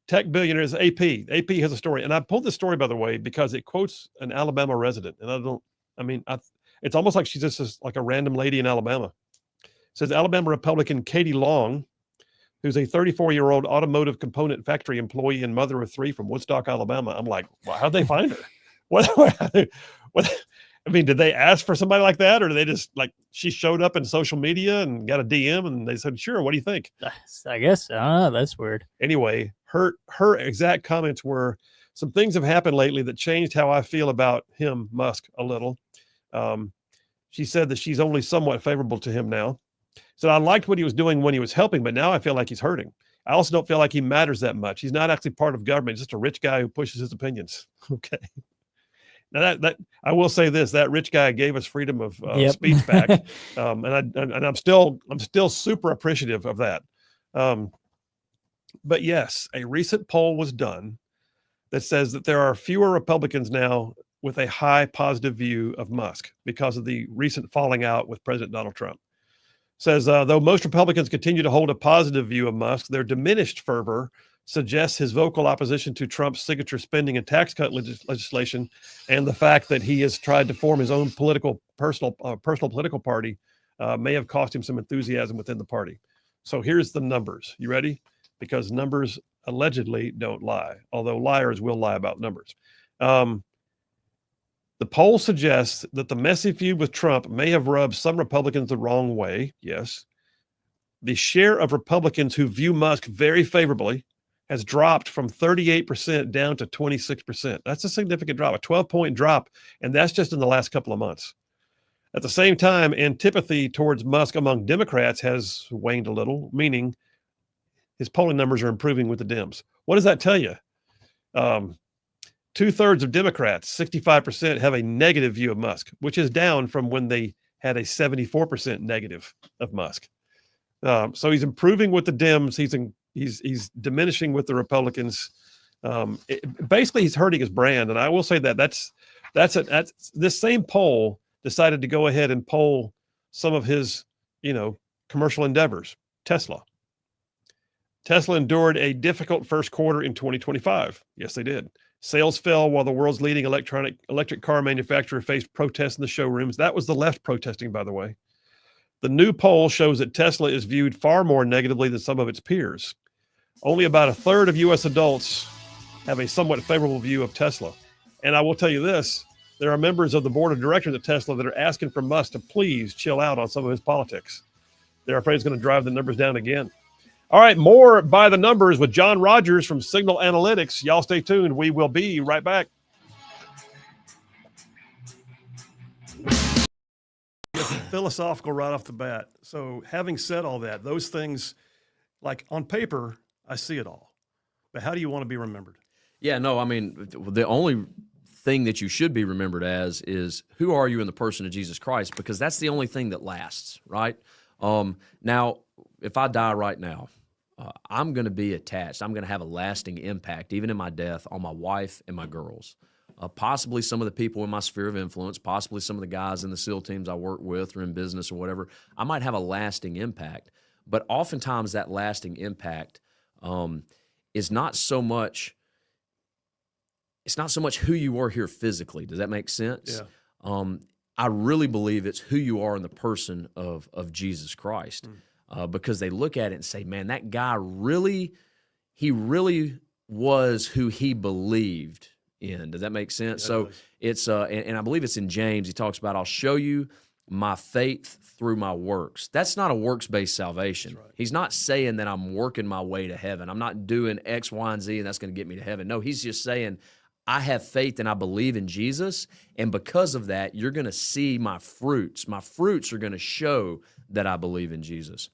Tech billionaires, AP has a story. And I pulled this story, by the way, because it quotes an Alabama resident. And it's almost like she's just like a random lady in Alabama. It says Alabama Republican Katie Long, who's a 34-year-old automotive component factory employee and mother of 3 from Woodstock, Alabama. I'm like, well, how'd they find her? What? I mean, did they ask for somebody like that, or did they just she showed up in social media and got a DM and they said, sure, what do you think? I guess, I don't know, that's weird. Anyway, her exact comments were, some things have happened lately that changed how I feel about him, Musk, a little. She said that she's only somewhat favorable to him now. Said, I liked what he was doing when he was helping, but now I feel like he's hurting. I also don't feel like he matters that much. He's not actually part of government. He's just a rich guy who pushes his opinions. Okay. Now that I will say this, that rich guy gave us freedom of speech back. And I'm still super appreciative of that. But yes, a recent poll was done that says that there are fewer Republicans now with a high positive view of Musk because of the recent falling out with President Donald Trump. Says, though most Republicans continue to hold a positive view of Musk, their diminished fervor suggests his vocal opposition to Trump's signature spending and tax cut legislation, and the fact that he has tried to form his own personal political party may have cost him some enthusiasm within the party. So here's the numbers. You ready? Because numbers allegedly don't lie, although liars will lie about numbers. The poll suggests that the messy feud with Trump may have rubbed some Republicans the wrong way. Yes. The share of Republicans who view Musk very favorably has dropped from 38% down to 26%. That's a significant drop, a 12-point drop, and that's just in the last couple of months. At the same time, antipathy towards Musk among Democrats has waned a little, meaning his polling numbers are improving with the Dems. What does that tell you? 2/3 of Democrats, 65%, have a negative view of Musk, which is down from when they had a 74% negative of Musk. So he's improving with the Dems. He's diminishing with the Republicans. Basically, he's hurting his brand. And I will say that's this same poll decided to go ahead and poll some of his, commercial endeavors. Tesla endured a difficult first quarter in 2025. Yes, they did. Sales fell while the world's leading electric car manufacturer faced protests in the showrooms. That was the left protesting, by the way. The new poll shows that Tesla is viewed far more negatively than some of its peers. Only about 1/3 of U.S. adults have a somewhat favorable view of Tesla. And I will tell you this, there are members of the board of directors at Tesla that are asking for Musk to please chill out on some of his politics. They're afraid it's going to drive the numbers down again. All right, more By the Numbers with John Rogers from Signal Analytics. Y'all stay tuned. We will be right back. Philosophical right off the bat. So having said all that, those things, like on paper, I see it all. But how do you want to be remembered? Yeah, no, I mean, the only thing that you should be remembered as is who are you in the person of Jesus Christ, because that's the only thing that lasts, right? Now, if I die right now, I'm going to be attached. I'm going to have a lasting impact, even in my death, on my wife and my girls. Possibly some of the people in my sphere of influence, possibly some of the guys in the SEAL teams I work with or in business or whatever. I might have a lasting impact. But oftentimes that lasting impact is not so much, it's not so much who you are here physically. Does that make sense? Yeah. I really believe it's who you are in the person of Jesus Christ. Because they look at it and say, man, that guy really was who he believed in. Does that make sense? Yeah, it's, and I believe it's in James, he talks about, I'll show you my faith through my works. That's not a works-based salvation. Right. He's not saying that I'm working my way to heaven. I'm not doing X, Y, and Z, and that's going to get me to heaven. No, he's just saying, I have faith and I believe in Jesus, and because of that, you're going to see my fruits. My fruits are going to show that I believe in Jesus.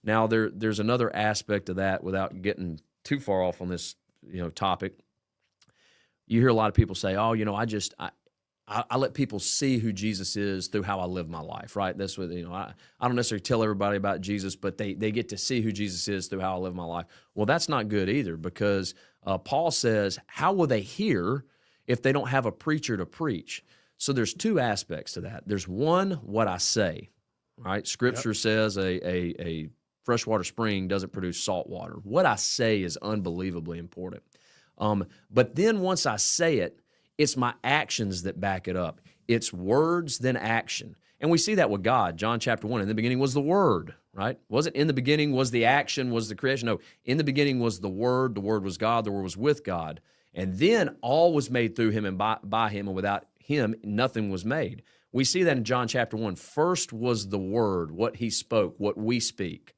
Now, there's another aspect of that without getting too far off on this, topic. You hear a lot of people say, oh, I let people see who Jesus is through how I live my life, right? That's what, I don't necessarily tell everybody about Jesus, but they get to see who Jesus is through how I live my life. Well, that's not good either, because Paul says, how will they hear if they don't have a preacher to preach? So there's two aspects to that. There's one, what I say, right? Scripture says a freshwater spring doesn't produce salt water. What I say is unbelievably important. But then once I say it, it's my actions that back it up. It's words, then action. And we see that with God. John chapter 1, in the beginning was the Word, right? Wasn't in the beginning was the action, was the creation. No, in the beginning was the Word was God, the Word was with God. And then all was made through him and by him, and without him, nothing was made. We see that in John chapter 1. First was the Word, what he spoke, what we speak.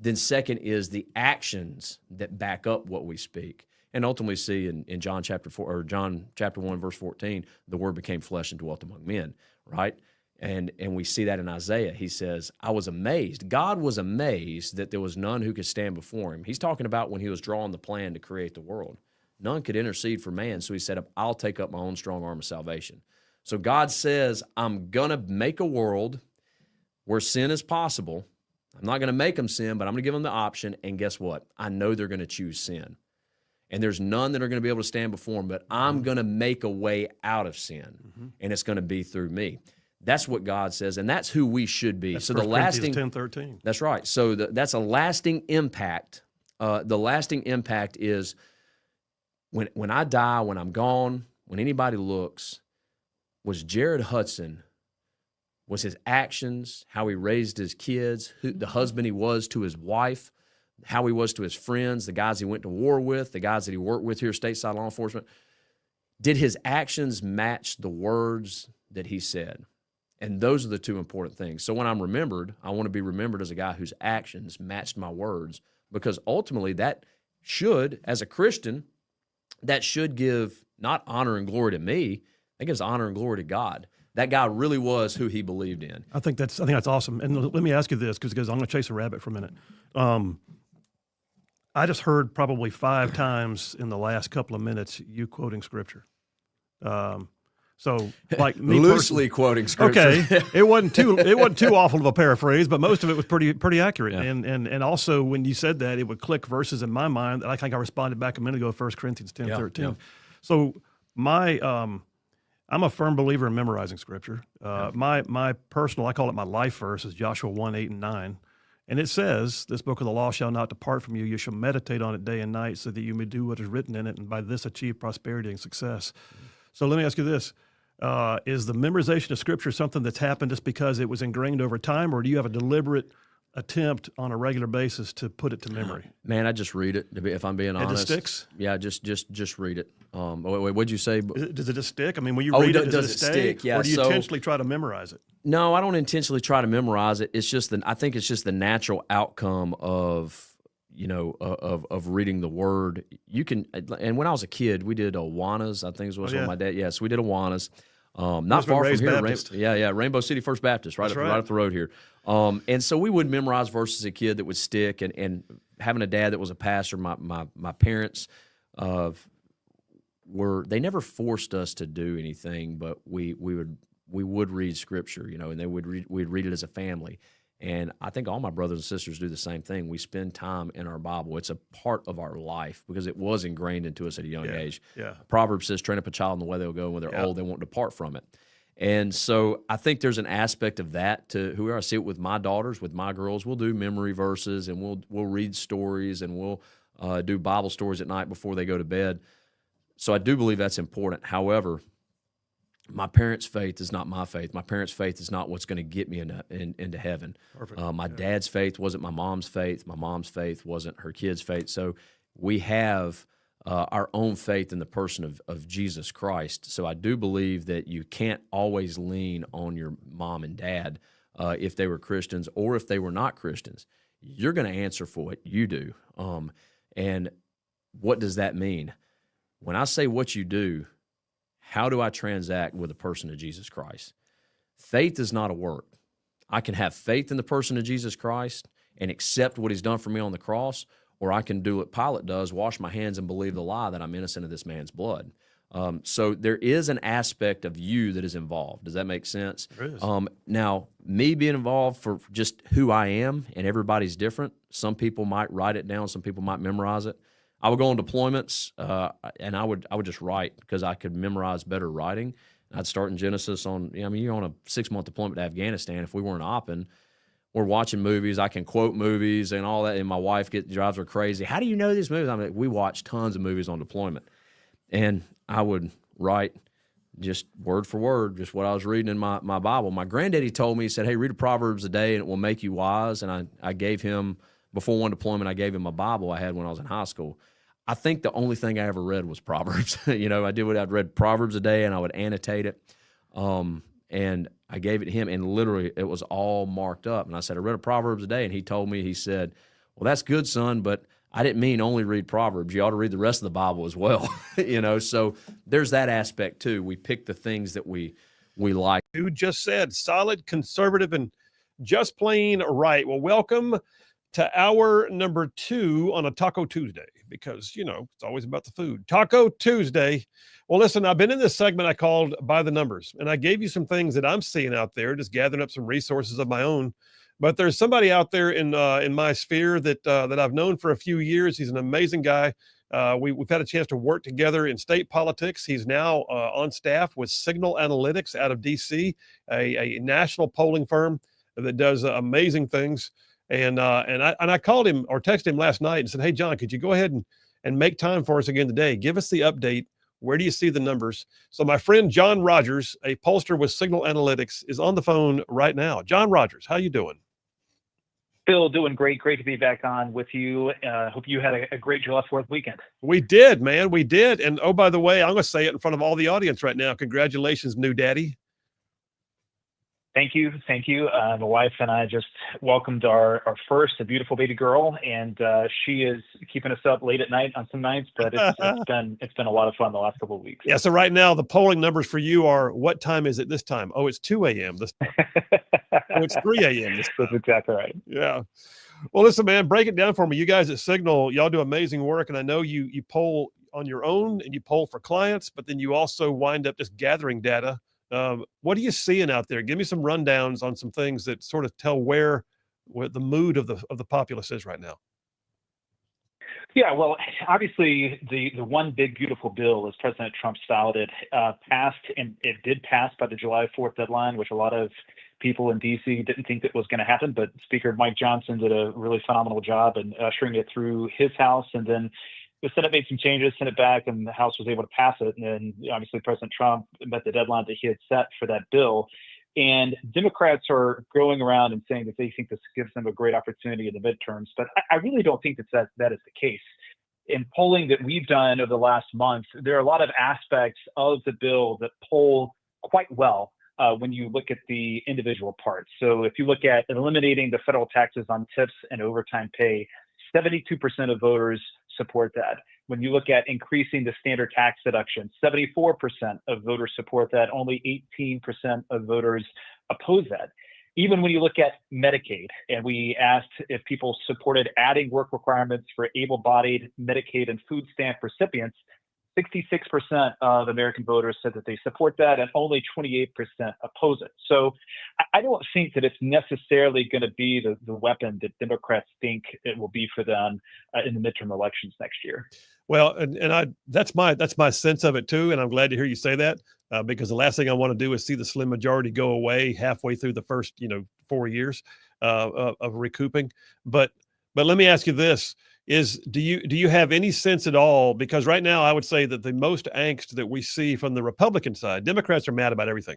Then second is the actions that back up what we speak. And ultimately see in John chapter 4 or John chapter 1 verse 14, the Word became flesh and dwelt among men, right? And we see that in Isaiah. He says, I was amazed. God was amazed that there was none who could stand before him. He's talking about when he was drawing the plan to create the world. None could intercede for man, so he said, I'll take up my own strong arm of salvation. So God says, I'm going to make a world where sin is possible. I'm not going to make them sin, but I'm going to give them the option. And guess what? I know they're going to choose sin. And there's none that are going to be able to stand before him, but I'm going to make a way out of sin, and it's going to be through me. That's what God says, and that's who we should be. That's so 1 the lasting 10:13. That's right. So that's a lasting impact. The lasting impact is when I die, when I'm gone, when anybody looks, was Jared Hudson, was his actions, how he raised his kids, the husband he was to his wife, how he was to his friends, the guys he went to war with, the guys that he worked with here, stateside law enforcement. Did his actions match the words that he said? And those are the two important things. So when I'm remembered, I want to be remembered as a guy whose actions matched my words, because ultimately that should, as a Christian, that should give not honor and glory to me, that gives honor and glory to God. That guy really was who he believed in. I think that's awesome. And let me ask you this, because I'm going to chase a rabbit for a minute. I just heard probably 5 times in the last couple of minutes you quoting scripture. So like me Loosely quoting scripture. Okay, it wasn't too awful of a paraphrase, but most of it was pretty accurate. Yeah. And also when you said that, it would click verses in my mind that I think I responded back a minute ago, 1 Corinthians 10:13. Yeah. So I'm a firm believer in memorizing scripture. My personal, I call it my life verse, is Joshua 1:8-9. And it says, "This book of the law shall not depart from you. You shall meditate on it day and night, so that you may do what is written in it, and by this achieve prosperity and success." So let me ask you this. Is the memorization of scripture something that's happened just because it was ingrained over time, or do you have a deliberate attempt on a regular basis to put it to memory? Man, I just read it, if I'm being honest. And it sticks? Yeah, just read it. What'd you say? Does it just stick? I mean, when you read it, does it stay? stick? Yeah, or do you intentionally try to memorize it? No, I don't intentionally try to memorize it. It's just I think it's just the natural outcome of of reading the word. You can, and when I was a kid, we did Awanas. I think it was with my dad. Yes, we did Awanas. Not far from here. Rainbow City First Baptist, right up the road here. And so we would memorize verses as a kid that would stick. And having a dad that was a pastor, my parents they never forced us to do anything, but we would read scripture, and we'd read it as a family. And I think all my brothers and sisters do the same thing. We spend time in our Bible. It's a part of our life because it was ingrained into us at a young age. Yeah. Proverbs says, train up a child in the way they'll go, and when they're old, they won't depart from it. And so I think there's an aspect of that to whoever I see it with my daughters, with my girls. We'll do memory verses, and we'll read stories, and we'll do Bible stories at night before they go to bed. So I do believe that's important. However, my parents' faith is not my faith. My parents' faith is not what's going to get me into heaven. Perfect. My dad's faith wasn't my mom's faith. My mom's faith wasn't her kid's faith. So we have our own faith in the person of Jesus Christ. So I do believe that you can't always lean on your mom and dad if they were Christians or if they were not Christians. You're going to answer for what you do. And what does that mean? When I say what you do, how do I transact with the person of Jesus Christ? Faith is not a work. I can have faith in the person of Jesus Christ and accept what he's done for me on the cross, or I can do what Pilate does, wash my hands and believe the lie that I'm innocent of this man's blood. So there is an aspect of you that is involved. Does that make sense? There is. Now, me being involved for just who I am, and everybody's different. Some people might write it down. Some people might memorize it. I would go on deployments, and I would just write because I could memorize better writing. I'd start in Genesis you're on a 6-month deployment to Afghanistan. If we weren't opping, we're watching movies. I can quote movies and all that, and my wife drives her crazy. How do you know these movies? I mean, we watch tons of movies on deployment. And I would write just word for word, just what I was reading in my Bible. My granddaddy told me, he said, hey, read a Proverbs a day and it will make you wise. And I gave him, before one deployment, I gave him a Bible I had when I was in high school. I think the only thing I ever read was Proverbs. I'd read Proverbs a day and I would annotate it. And I gave it to him, and literally it was all marked up. And I said, I read a Proverbs a day. And he told me, he said, well, that's good, son, but I didn't mean only read Proverbs. You ought to read the rest of the Bible as well. So there's that aspect too. We pick the things that we like. Who just said solid, conservative, and just plain right. Well, welcome to hour number 2 on a Taco Tuesday, because, it's always about the food. Taco Tuesday. Well, listen, I've been in this segment I called By the Numbers, and I gave you some things that I'm seeing out there, just gathering up some resources of my own. But there's somebody out there in my sphere that I've known for a few years. He's an amazing guy. We've had a chance to work together in state politics. He's now on staff with Signal Analytics out of D.C., a national polling firm that does amazing things. And I called him or texted him last night and said, hey, John, could you go ahead and make time for us again today? Give us the update. Where do you see the numbers? So my friend John Rogers, a pollster with Signal Analytics, is on the phone right now. John Rogers, how you doing? Phil, doing great. Great to be back on with you. Hope you had a great July 4th weekend. We did, man. We did. And oh, by the way, I'm going to say it in front of all the audience right now. Congratulations, new daddy. Thank you. Thank you. My wife and I just welcomed our first, a beautiful baby girl, and she is keeping us up late at night on some nights, but it's been a lot of fun the last couple of weeks. Yeah. So right now the polling numbers for you are, what time is it this time? Oh, it's 2 a.m. this time. Oh, it's 3 a.m. this time. That's exactly right. Yeah. Well, listen, man, break it down for me. You guys at Signal, y'all do amazing work. And I know you poll on your own and you poll for clients, but then you also wind up just gathering data. What are you seeing out there? Give me some rundowns on some things that sort of tell where the mood of the populace is right now. Yeah, well, obviously, the one big beautiful bill, as President Trump styled it, passed, and it did pass by the July 4th deadline, which a lot of people in D.C. didn't think that was going to happen. But Speaker Mike Johnson did a really phenomenal job in ushering it through his House, and then the Senate made some changes, sent it back, and the House was able to pass it. And then obviously President Trump met the deadline that he had set for that bill. And Democrats are going around and saying that they think this gives them a great opportunity in the midterms. But I really don't think that is the case. In polling that we've done over the last month, there are a lot of aspects of the bill that poll quite well when you look at the individual parts. So if you look at eliminating the federal taxes on tips and overtime pay, 72% of voters support that. When you look at increasing the standard tax deduction, 74% of voters support that. Only 18% of voters oppose that. Even when you look at Medicaid, and we asked if people supported adding work requirements for able-bodied Medicaid and food stamp recipients, 66% of American voters said that they support that, and only 28% oppose it. So I don't think that it's necessarily going to be the weapon that Democrats think it will be for them in the midterm elections next year. Well, and that's my sense of it too, and I'm glad to hear you say that because the last thing I want to do is see the slim majority go away halfway through the first 4 years of recouping. But let me ask you this: do you have any sense at all? Because right now I would say that the most angst that we see from the Republican side, Democrats are mad about everything,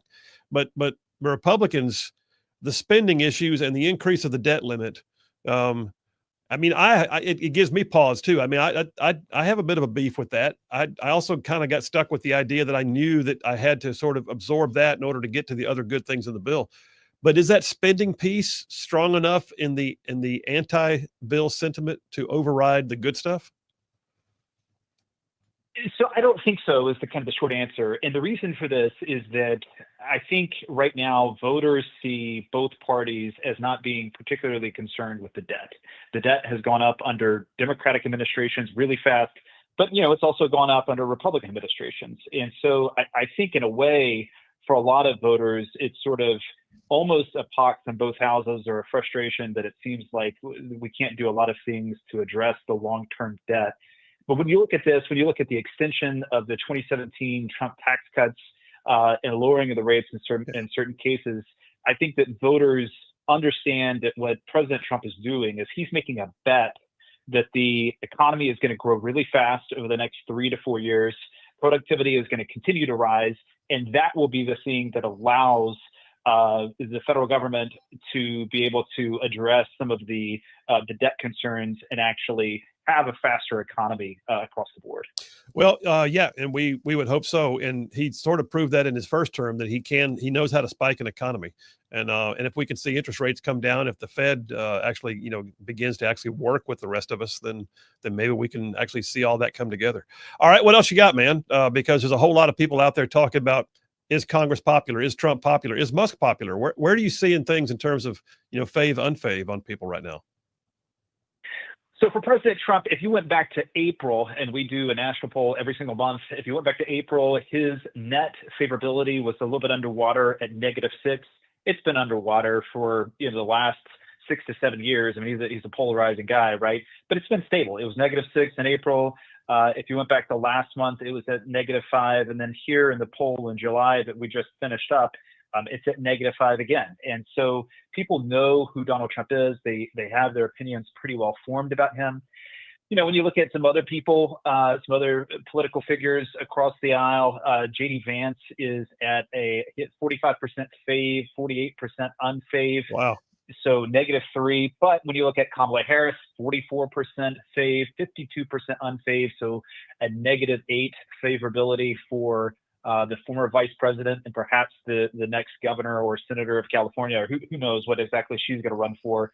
but the Republicans, the spending issues and the increase of the debt limit. I mean, it gives me pause too. I mean, I have a bit of a beef with that. I also kind of got stuck with the idea that I knew that I had to sort of absorb that in order to get to the other good things in the bill. But is that spending piece strong enough in the anti-bill sentiment to override the good stuff? So I don't think so is the kind of the short answer. And the reason for this is that I think right now voters see both parties as not being particularly concerned with the debt. The debt has gone up under Democratic administrations really fast, but it's also gone up under Republican administrations. And so I think in a way, for a lot of voters, it's sort of almost a pox in both houses, or a frustration that it seems like we can't do a lot of things to address the long-term debt. But when you look at this, when you look at the extension of the 2017 Trump tax cuts and lowering of the rates in certain cases, I think that voters understand that what President Trump is doing is he's making a bet that the economy is going to grow really fast over the next 3 to 4 years. Productivity is going to continue to rise, and that will be the thing that allows the federal government to be able to address some of the debt concerns and actually have a faster economy across the board. Well, yeah, and we would hope so. And he sort of proved that in his first term that he knows how to spike an economy. And if we can see interest rates come down, if the Fed actually begins to actually work with the rest of us, then maybe we can actually see all that come together. All right, what else you got, man? Because there's a whole lot of people out there talking about, is Congress popular? Is Trump popular? Is Musk popular? Where do you see in things in terms of fave, unfave on people right now? So for President Trump, if you went back to April, and we do a national poll every single month, if you went back to April, his net favorability was a little bit underwater at -6. It's been underwater for the last 6 to 7 years. I mean, he's a polarizing guy, right? But it's been stable. It was -6 in April. If you went back to last month, it was at -5. And then here in the poll in July that we just finished up, it's at -5 again. And so people know who Donald Trump is. They have their opinions pretty well formed about him. When you look at some other people, some other political figures across the aisle, J.D. Vance is at 45% fave, 48% unfave. Wow. So -3. But when you look at Kamala Harris, 44% fave, 52% unfave. So a -8 favorability for the former vice president, and perhaps the next governor or senator of California, or who knows what exactly she's going to run for.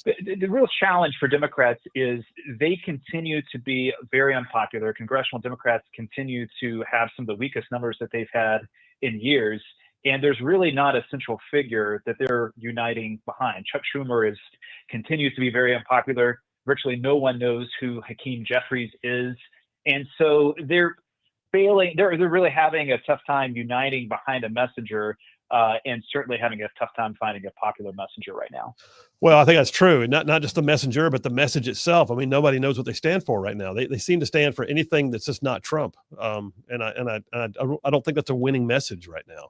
The real challenge for Democrats is they continue to be very unpopular. Congressional Democrats continue to have some of the weakest numbers that they've had in years. And there's really not a central figure that they're uniting behind. Chuck Schumer continues to be very unpopular. Virtually no one knows who Hakeem Jeffries is. And so they're failing. They're really having a tough time uniting behind a messenger, and certainly having a tough time finding a popular messenger right now. Well, I think that's true. Not just the messenger, but the message itself. I mean, nobody knows what they stand for right now. They seem to stand for anything that's just not Trump. And I don't think that's a winning message right now.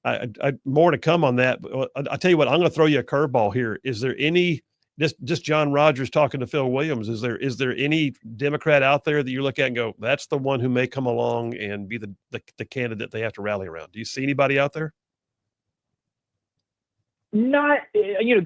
I more to come on that. But I tell you what, I'm going to throw you a curveball here. Is there any just John Rogers talking to Phil Williams? Is there any Democrat out there that you look at and go, that's the one who may come along and be the candidate they have to rally around? Do you see anybody out there? Not,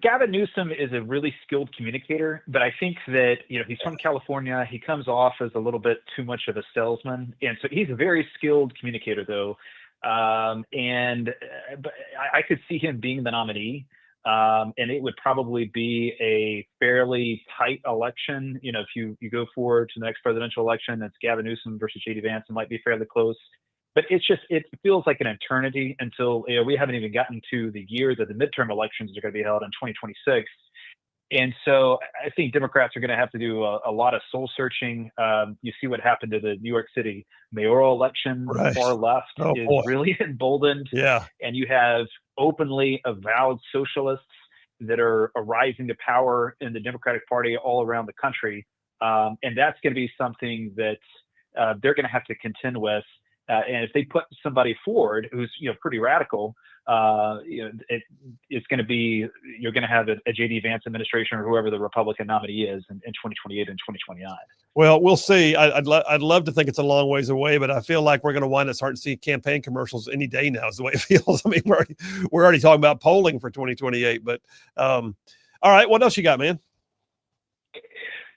Gavin Newsom is a really skilled communicator, but I think that, he's from California. He comes off as a little bit too much of a salesman. And so he's a very skilled communicator, though. But I could see him being the nominee. And it would probably be a fairly tight election. If you go forward to the next presidential election, it's Gavin Newsom versus J.D. Vance. It might be fairly close. But it feels like an eternity until we haven't even gotten to the year that the midterm elections are going to be held in 2026. And so I think Democrats are going to have to do a lot of soul searching. You see what happened to the New York City mayoral election. Right. The far left is really emboldened. Yeah. And you have openly avowed socialists that are rising to power in the Democratic Party all around the country. And that's going to be something that they're going to have to contend with. And if they put somebody forward who's pretty radical, it's going to be, you're going to have a J.D. Vance administration or whoever the Republican nominee is in 2028 and 2029. Well, we'll see. I'd love to think it's a long ways away, but I feel like we're going to wind up starting to see campaign commercials any day now. Is the way it feels. I mean, we're already talking about polling for 2028. But all right, what else you got, man?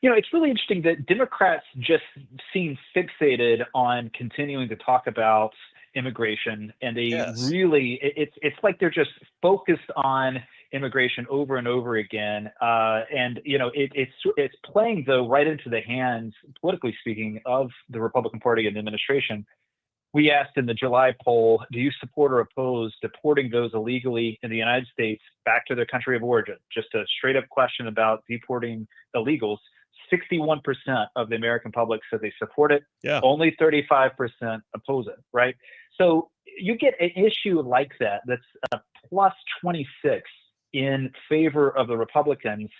It's really interesting that Democrats just seem fixated on continuing to talk about immigration, and they really, it's like they're just focused on immigration over and over again. And it's playing though right into the hands, politically speaking, of the Republican Party and the administration. We asked in the July poll, do you support or oppose deporting those illegally in the United States back to their country of origin? Just a straight up question about deporting illegals. 61% of the American public said they support it. Yeah. Only 35% oppose it, right? So you get an issue like that that's a plus 26 in favor of the Republicans,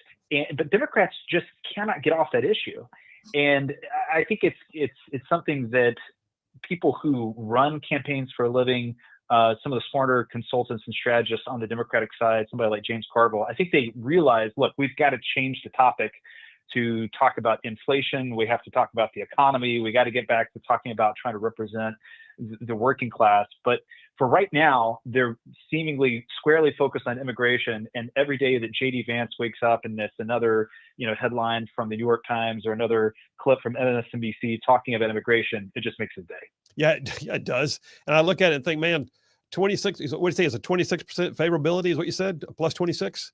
but Democrats just cannot get off that issue. And I think it's something that people who run campaigns for a living, some of the smarter consultants and strategists on the Democratic side, somebody like James Carville, I think they realize, look, we've got to change the topic to talk about inflation. We have to talk about the economy. We got to get back to talking about trying to represent the working class. But for right now, they're seemingly squarely focused on immigration. And every day that J.D. Vance wakes up and there's another, headline from the New York Times or another clip from MSNBC talking about immigration, it just makes his day. Yeah, it does. And I look at it and think, man, 26. What do you say? Is a 26% favorability? Is what you said? Plus 26.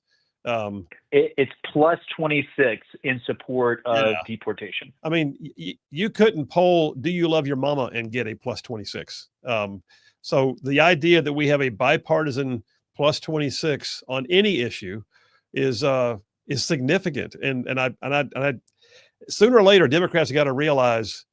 It's plus 26 in support of deportation. I mean, you couldn't poll "Do you love your mama" and get a plus 26. So the idea that we have a bipartisan plus 26 on any issue is significant. And I sooner or later, Democrats have got to realize,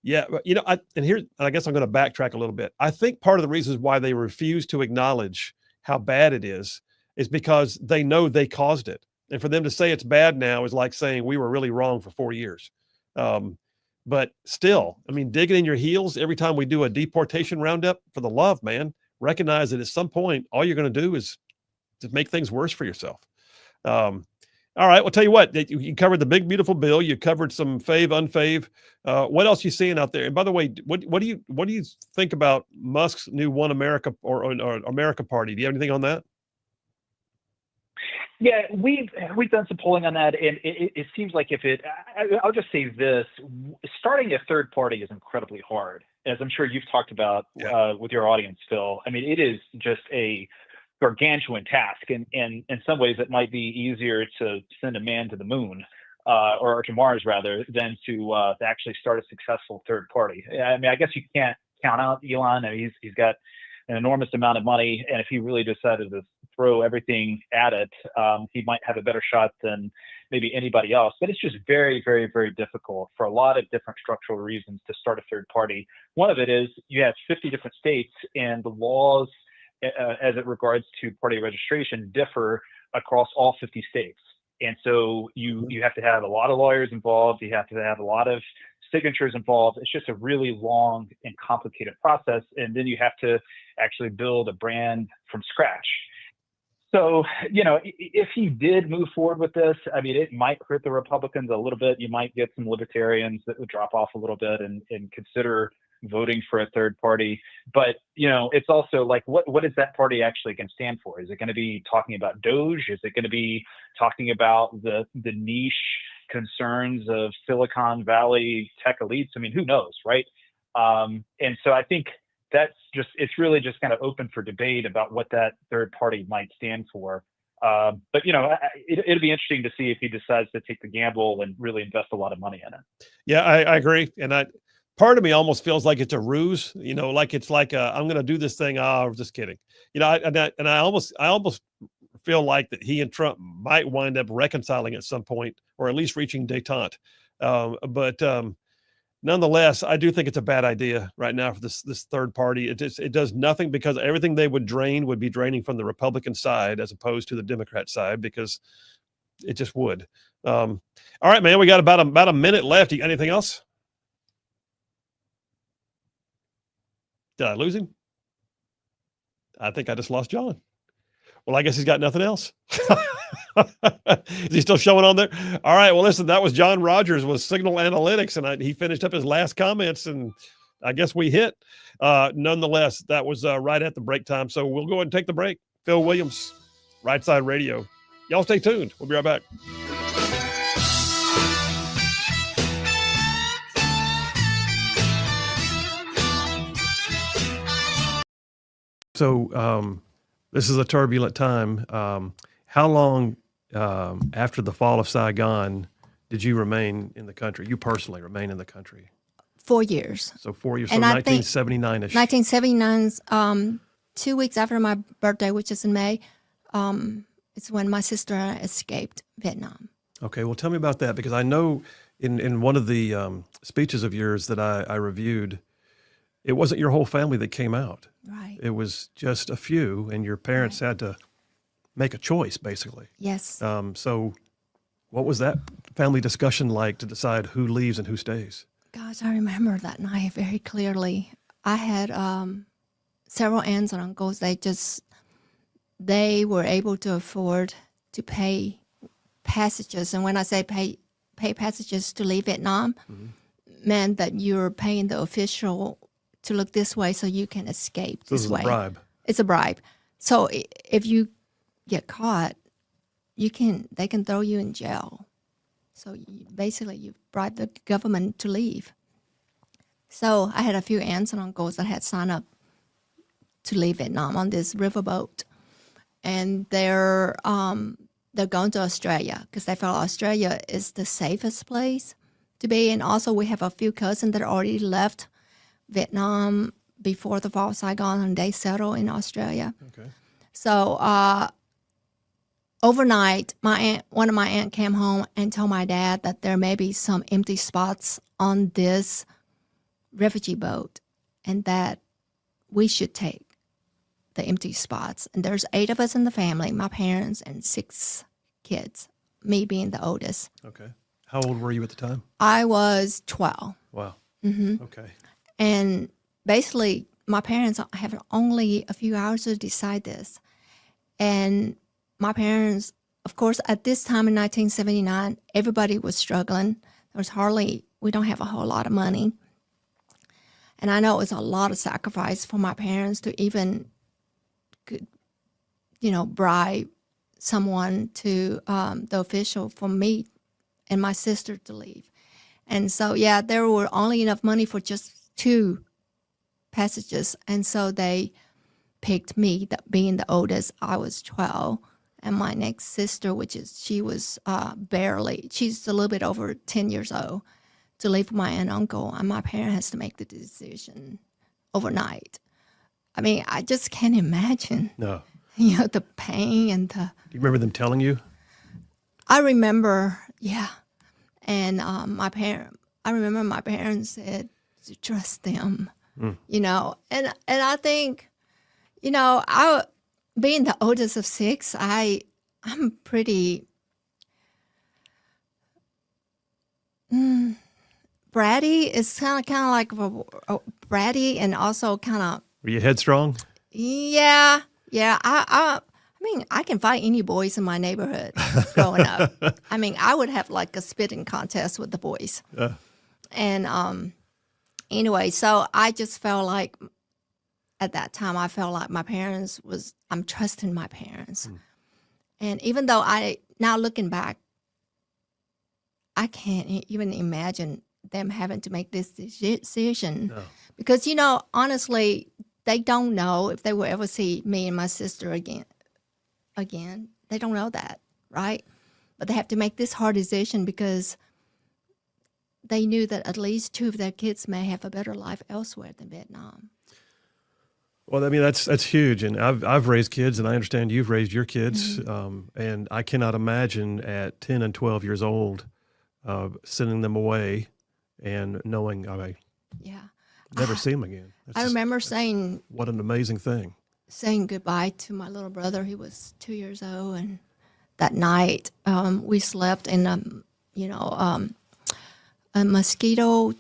I guess I'm going to backtrack a little bit. I think part of the reasons why they refuse to acknowledge how bad it is because they know they caused it. And for them to say it's bad now is like saying we were really wrong for 4 years. But still, I mean, digging in your heels every time we do a deportation roundup, for the love, man, recognize that at some point, all you're going to do is to make things worse for yourself. All right, well, tell you what, you covered the big, beautiful bill. You covered some fave, unfave. What else you seeing out there? And by the way, what do you think about Musk's new One America or America Party? Do you have anything on that? Yeah, we've done some polling on that, and it seems like I'll just say this: starting a third party is incredibly hard. as I'm sure you've talked about Yeah. with your audience, Phil, I mean, it is just a gargantuan task. And in some ways, it might be easier to send a man to the moon or to Mars rather than to actually start a successful third party. I mean, I guess you can't count out Elon. I mean, he's got an enormous amount of money, and if he really decided to throw everything at it, he might have a better shot than maybe anybody else. But it's just very, very, very difficult for a lot of different structural reasons to start a third party. One of it is you have 50 different states, and the laws as it regards to party registration differ across all 50 states. And so you have to have a lot of lawyers involved. You have to have a lot of signatures involved. It's just a really long and complicated process. And then you have to actually build a brand from scratch. So, if he did move forward with this, I mean, it might hurt the Republicans a little bit. You might get some libertarians that would drop off a little bit and consider voting for a third party. But, it's also like, what is that party actually going to stand for? Is it going to be talking about Doge? Is it going to be talking about the niche concerns of Silicon Valley tech elites? I mean, who knows, right? And so I think it's really just kind of open for debate about what that third party might stand for. But it'll be interesting to see if he decides to take the gamble and really invest a lot of money in it. Yeah, I agree. And part of me almost feels like it's a ruse, like it's like I'm going to do this thing. Oh, just kidding. I almost feel like that he and Trump might wind up reconciling at some point, or at least reaching détente. But nonetheless, I do think it's a bad idea right now for this third party. It does nothing, because everything they would drain would be draining from the Republican side as opposed to the Democrat side, because it just would. All right, man, we got about a minute left. You got anything else? Did I lose him? I think I just lost John. Well, I guess he's got nothing else. Is he still showing on there? All right. Well, listen, that was John Rogers with Signal Analytics, and he finished up his last comments, and I guess we hit. Nonetheless, that was right at the break time. So we'll go ahead and take the break. Phil Williams, Rightside Radio. Y'all stay tuned. We'll be right back. So this is a turbulent time. How long after the fall of Saigon did you remain in the country? You personally remain in the country? 4 years. So 4 years, And so I think 1979-ish. 1979's 2 weeks after my birthday, which is in May, it's when my sister and I escaped Vietnam. Okay, well, tell me about that, because I know in one of the speeches of yours that I reviewed, it wasn't your whole family that came out. Right. It was just a few, and your parents had to make a choice, basically. Yes. So what was that family discussion like to decide who leaves and who stays? Gosh, I remember that night very clearly. I had several aunts and uncles. They were able to afford to pay passages. And when I say pay passages to leave Vietnam, meant that you're paying the official to look this way so you can escape So this way. It's a bribe. It's a bribe. So if you get caught, they can throw you in jail. So basically, you bribe the government to leave. So I had a few aunts and uncles that had signed up to leave Vietnam on this riverboat, and they're going to Australia because they felt Australia is the safest place to be. And also, we have a few cousins that already left Vietnam before the fall of Saigon, and they settled in Australia. Okay. So overnight, one of my aunt came home and told my dad that there may be some empty spots on this refugee boat, and that we should take the empty spots. And there's 8 of us in the family, my parents and 6 kids, me being the oldest. Okay. How old were you at the time? I was 12. Wow. Mm-hmm. Okay. And basically, my parents have only a few hours to decide this. And my parents, of course, at this time in 1979, everybody was struggling. We don't have a whole lot of money. And I know it was a lot of sacrifice for my parents to even, bribe someone to the official for me and my sister to leave. And so, yeah, there were only enough money for just 2 passages, and so they picked me, being the oldest. I was 12, and my next sister, she was she's a little bit over 10 years old, to live with my aunt and uncle, and my parent has to make the decision overnight. I mean, I just can't imagine, No. the pain and the. Do you remember them telling you? I remember, yeah, and I remember my parents said to trust them, and I think, I, being the oldest of six, I'm pretty bratty. It's kind of like a bratty, and also kind of, Were you headstrong? yeah. I mean, I can fight any boys in my neighborhood growing up. I mean, I would have like a spitting contest with the boys. And anyway, so I just felt like at that time, I felt like I'm trusting my parents. And even though now looking back, I can't even imagine them having to make this decision. No. Because, honestly, they don't know if they will ever see me and my sister again. They don't know that, right? But they have to make this hard decision because they knew that at least two of their kids may have a better life elsewhere than Vietnam. Well, I mean, that's huge. And I've raised kids, and I understand you've raised your kids. And I cannot imagine at 10 and 12 years old sending them away and knowing I never see them again. I remember saying, what an amazing thing. Saying goodbye to my little brother. He was 2 years old, and that night we slept in a mosquito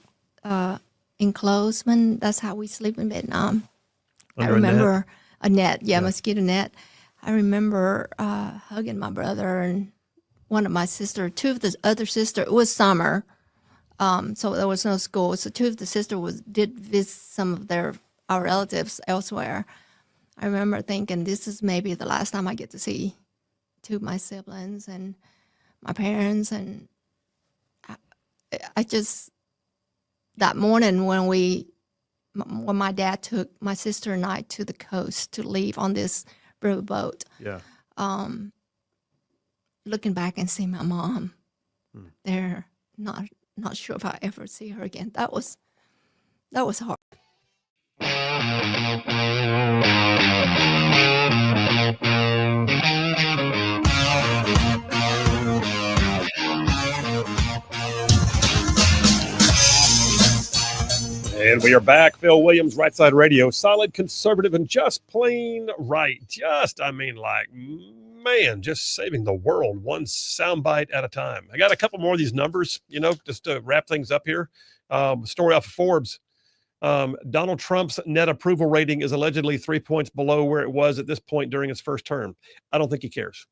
enclosement. That's how we sleep in Vietnam. Under I remember a net? Yeah, mosquito net. I remember hugging my brother and one of my sister, two of the other sister. It was summer, so there was no school. So two of the sisters did visit some of our relatives elsewhere. I remember thinking, this is maybe the last time I get to see two of my siblings and my parents. And I just, that morning when my dad took my sister and I to the coast to leave on this riverboat, looking back and seeing my mom there, not sure if I ever see her again. That was hard. And we are back. Phil Williams, Rightside Radio. Solid, conservative, and just plain right. Just saving the world one soundbite at a time. I got a couple more of these numbers, just to wrap things up here. Story off of Forbes. Donald Trump's net approval rating is allegedly 3 points below where it was at this point during his first term. I don't think he cares.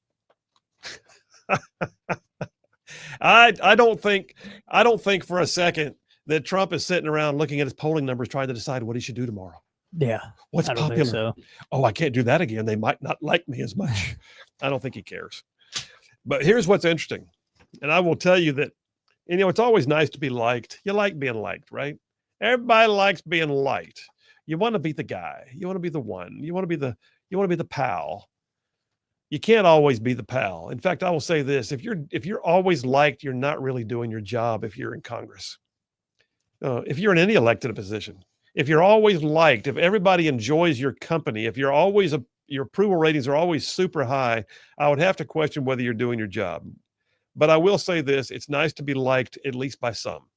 I don't think for a second that Trump is sitting around looking at his polling numbers, trying to decide what he should do tomorrow. Yeah. What's I don't popular? think so. Oh, I can't do that again. They might not like me as much. I don't think he cares. But here's what's interesting. And I will tell you that, it's always nice to be liked. You like being liked, right? Everybody likes being liked. You want to be the guy. You want to be the one. You want to be the pal. You can't always be the pal. In fact, I will say this: if you're always liked, you're not really doing your job. If you're in Congress, if you're in any elected position, if you're always liked, if everybody enjoys your company, if you're always your approval ratings are always super high, I would have to question whether you're doing your job. But I will say this: it's nice to be liked, at least by some.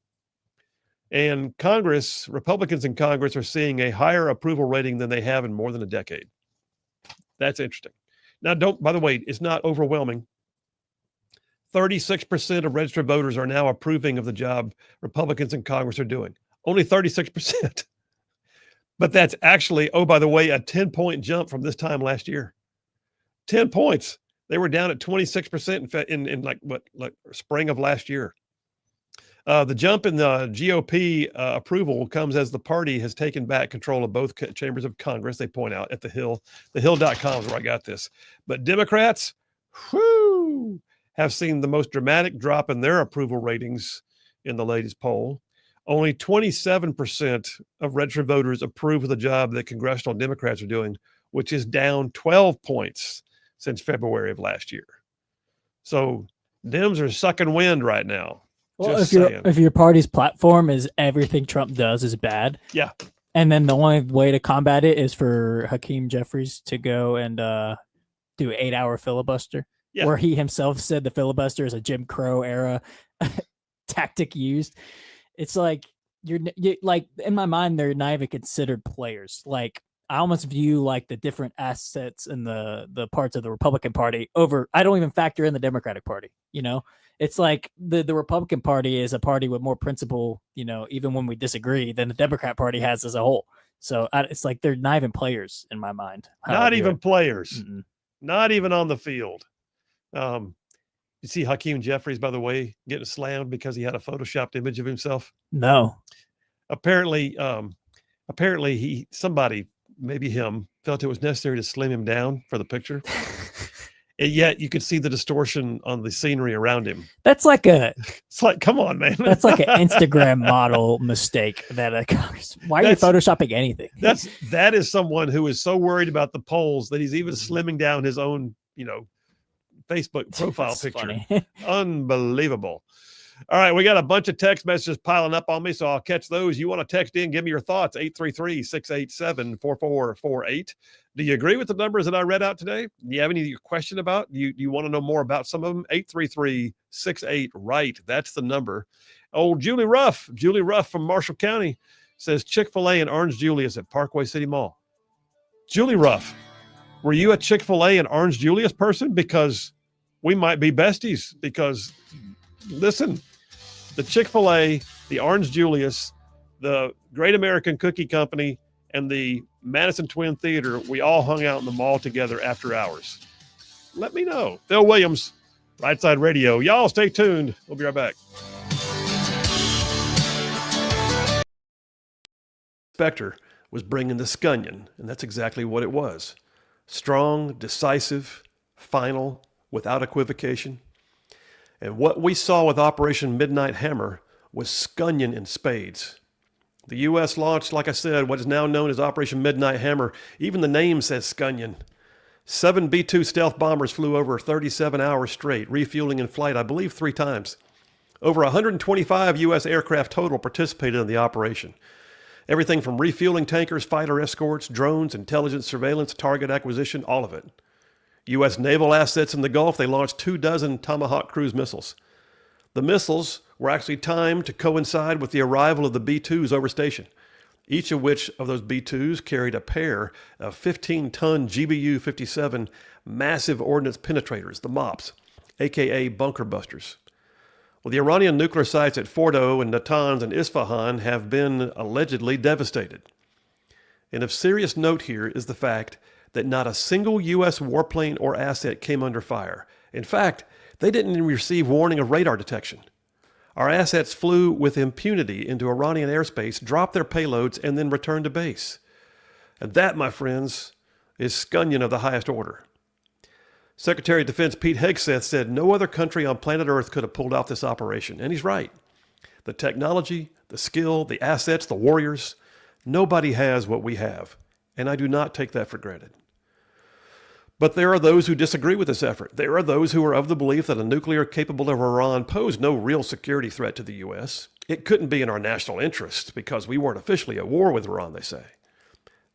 And Congress, Republicans in Congress are seeing a higher approval rating than they have in more than a decade. That's interesting. Now, by the way, it's not overwhelming. 36% of registered voters are now approving of the job Republicans in Congress are doing. Only 36%. But that's actually, oh, by the way, a 10-point jump from this time last year. 10 points. They were down at 26% in like spring of last year. The jump in the GOP approval comes as the party has taken back control of both chambers of Congress, they point out at the Hill. TheHill.com is where I got this. But Democrats, have seen the most dramatic drop in their approval ratings in the latest poll. Only 27% of registered voters approve of the job that congressional Democrats are doing, which is down 12 points since February of last year. So Dems are sucking wind right now. Well, Just if your party's platform is everything Trump does is bad, yeah, and then the only way to combat it is for Hakeem Jeffries to go and do 8-hour filibuster, Yeah. where he himself said the filibuster is a Jim Crow era tactic used. It's like you like in my mind they're not even considered players. Like I almost view like the different assets in the parts of the Republican Party over. I don't even factor in the Democratic Party. You know, it's like the Republican Party is a party with more principle. You know, even when we disagree, than the Democrat Party has as a whole. So it's like they're not even players in my mind. Not even players. Mm-mm. Not even on the field. You see Hakeem Jeffries, by the way, getting slammed because he had a photoshopped image of himself. No. Apparently somebody, maybe him, felt it was necessary to slim him down for the picture. And yet you could see the distortion on the scenery around him. That's like It's like, come on, man. That's like an Instagram model mistake. Why are you photoshopping anything? That is someone who is so worried about the polls that he's even slimming down his own, Facebook profile picture. Unbelievable. All right, we got a bunch of text messages piling up on me, so I'll catch those. You want to text in, give me your thoughts, 833-687-4448. Do you agree with the numbers that I read out today? Do you have any question about? Do you want to know more about some of them? 833-68-RIGHT. That's the number. Old Julie Ruff from Marshall County says Chick-fil-A and Orange Julius at Parkway City Mall. Julie Ruff, were you a Chick-fil-A and Orange Julius person? Because we might be besties. Because listen, the Chick-fil-A, the Orange Julius, the Great American Cookie Company, and the Madison Twin Theater, we all hung out in the mall together after hours. Let me know. Phil Williams, Rightside Radio. Y'all stay tuned. We'll be right back. Spectre was bringing the scunion, and that's exactly what it was. Strong, decisive, final, without equivocation. And what we saw with Operation Midnight Hammer was scunion in spades. The U.S. launched, like I said, what is now known as Operation Midnight Hammer. Even the name says scunion. 7 B-2 stealth bombers flew over 37 hours straight, refueling in flight, I believe, 3 times. Over 125 U.S. aircraft total participated in the operation. Everything from refueling tankers, fighter escorts, drones, intelligence, surveillance, target acquisition, all of it. U.S. naval assets in the Gulf, they launched 24 Tomahawk cruise missiles. The missiles were actually timed to coincide with the arrival of the B-2s over station, each of which of those B-2s carried a pair of 15-ton GBU-57 massive ordnance penetrators, the MOPs, a.k.a. bunker busters. Well, the Iranian nuclear sites at Fordo and Natanz and Isfahan have been allegedly devastated. And of serious note here is the fact that not a single U.S. warplane or asset came under fire. In fact, they didn't even receive warning of radar detection. Our assets flew with impunity into Iranian airspace, dropped their payloads, and then returned to base. And that, my friends, is scunion of the highest order. Secretary of Defense Pete Hegseth said no other country on planet Earth could have pulled off this operation. And he's right. The technology, the skill, the assets, the warriors, nobody has what we have. And I do not take that for granted. But there are those who disagree with this effort. There are those who are of the belief that a nuclear capable of Iran posed no real security threat to the U.S. It couldn't be in our national interest because we weren't officially at war with Iran, they say.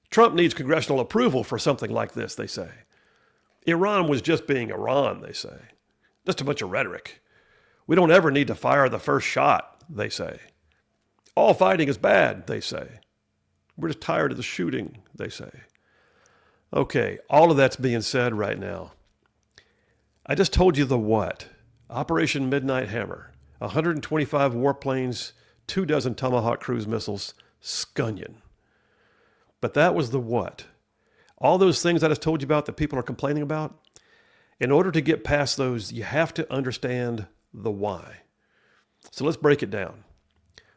Trump needs congressional approval for something like this, they say. Iran was just being Iran, they say. Just a bunch of rhetoric. We don't ever need to fire the first shot, they say. All fighting is bad, they say. We're just tired of the shooting, they say. Okay, all of that's being said right now. I just told you the what. Operation Midnight Hammer. 125 warplanes, 24 Tomahawk cruise missiles, scunion. But that was the what. All those things I just told you about that people are complaining about, in order to get past those, you have to understand the why. So let's break it down.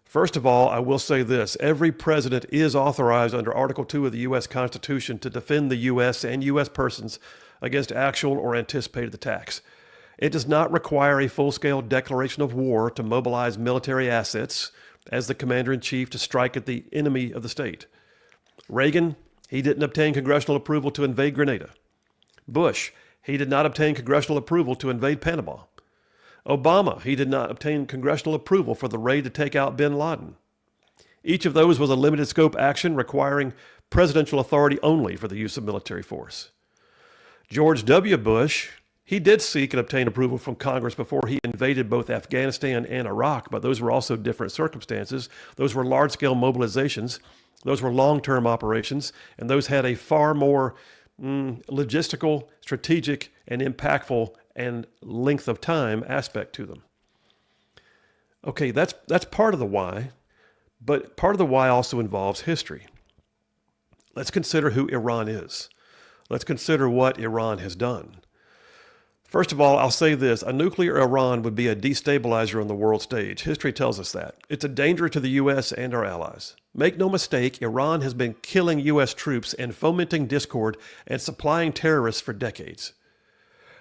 First of all, I will say this. Every president is authorized under Article 2 of the U.S. Constitution to defend the U.S. and U.S. persons against actual or anticipated attacks. It does not require a full-scale declaration of war to mobilize military assets as the commander-in-chief to strike at the enemy of the state. Reagan, he didn't obtain congressional approval to invade Grenada. Bush, he did not obtain congressional approval to invade Panama. Obama, he did not obtain congressional approval for the raid to take out bin Laden. Each of those was a limited scope action requiring presidential authority only for the use of military force. George W. Bush, he did seek and obtain approval from Congress before he invaded both Afghanistan and Iraq, but those were also different circumstances. Those were large-scale mobilizations. Those were long-term operations, and those had a far more logistical, strategic, and impactful and length of time aspect to them. Okay, that's part of the why, but part of the why also involves history. Let's consider who Iran is. Let's consider what Iran has done. First of all, I'll say this. A nuclear Iran would be a destabilizer on the world stage. History tells us that. It's a danger to the U.S. and our allies. Make no mistake, Iran has been killing U.S. troops and fomenting discord and supplying terrorists for decades.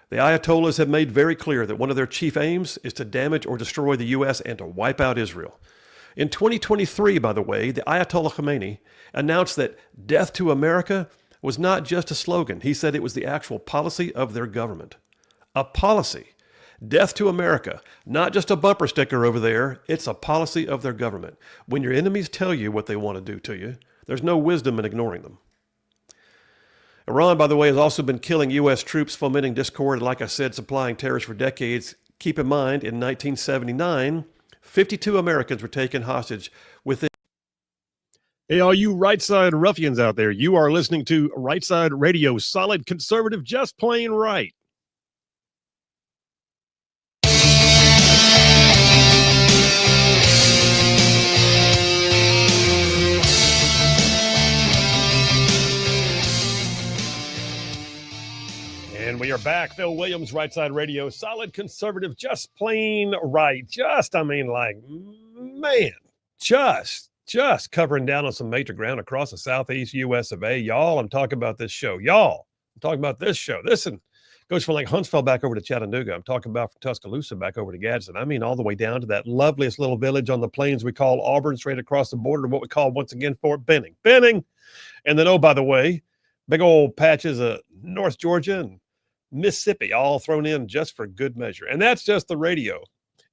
The Ayatollahs have made very clear that one of their chief aims is to damage or destroy the U.S. and to wipe out Israel. In 2023, by the way, the Ayatollah Khomeini announced that death to America was not just a slogan. He said it was the actual policy of their government. A policy. Death to America, not just a bumper sticker over there. It's a policy of their government. When your enemies tell you what they want to do to you, there's no wisdom in ignoring them. Iran, by the way, has also been killing U.S. troops, fomenting discord, and like I said, supplying terrorists for decades. Keep in mind, in 1979, 52 Americans were taken hostage within. Hey, all you Rightside ruffians out there, you are listening to Rightside Radio, solid conservative, just plain right. And we are back. Phil Williams, Rightside Radio, solid conservative, just plain right. Just covering down on some major ground across the southeast U.S. of A. Y'all, I'm talking about this show. I'm talking about this show. Listen, goes from like Huntsville back over to Chattanooga. I'm talking about from Tuscaloosa back over to Gadsden. I mean, all the way down to that loveliest little village on the plains we call Auburn, straight across the border to what we call, once again, Fort Benning. And then, oh, by the way, big old patches of North Georgia and Mississippi all thrown in just for good measure. And that's just the radio.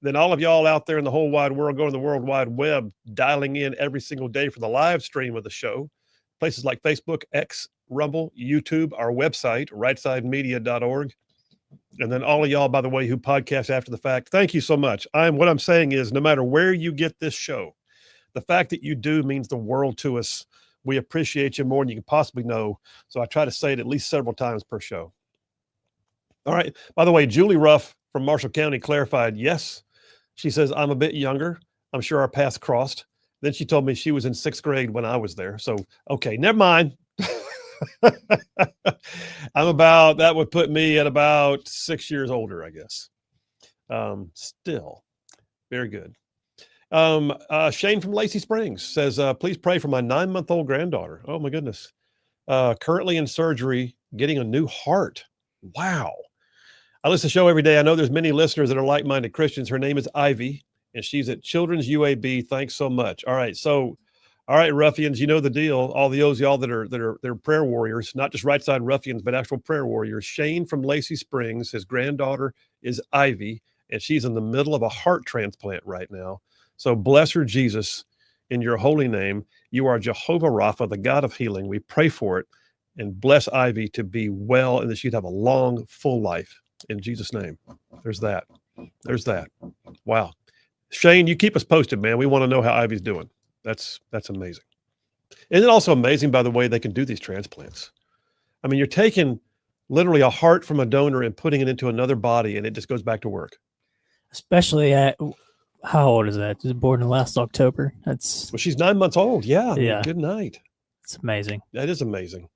Then all of y'all out there in the whole wide world, going to the World Wide Web, dialing in every single day for the live stream of the show. Places like Facebook, X, Rumble, YouTube, our website, rightsidemedia.org. And then all of y'all, by the way, who podcast after the fact, thank you so much. What I'm saying is, no matter where you get this show, the fact that you do means the world to us. We appreciate you more than you can possibly know. So I try to say it at least several times per show. All right. By the way, Julie Ruff from Marshall County clarified, yes. She says, I'm a bit younger. I'm sure our paths crossed. Then she told me she was in 6th grade when I was there. So, okay, never mind. That would put me at about 6 years older, I guess. Still, very good. Shane from Lacey Springs says, please pray for my 9-month-old granddaughter. Oh, my goodness. Currently in surgery, getting a new heart. Wow. I listen to the show every day. I know there's many listeners that are like-minded Christians. Her name is Ivy, and she's at Children's UAB. Thanks so much. All right, ruffians, you know the deal. All those y'all that are prayer warriors, not just right side ruffians, but actual prayer warriors. Shane from Lacey Springs, his granddaughter is Ivy, and she's in the middle of a heart transplant right now. So bless her, Jesus, in your holy name. You are Jehovah Rapha, the God of healing. We pray for it, and bless Ivy to be well and that she'd have a long, full life. In Jesus' name. There's that. Wow. Shane, you keep us posted, man. We want to know how Ivy's doing. That's amazing. Isn't it also amazing, by the way, they can do these transplants? I mean, you're taking literally a heart from a donor and putting it into another body, and it just goes back to work. Especially at, how old is that? She was born in last October. Well, she's 9 months old. Yeah. Yeah. Good night. It's amazing. That is amazing.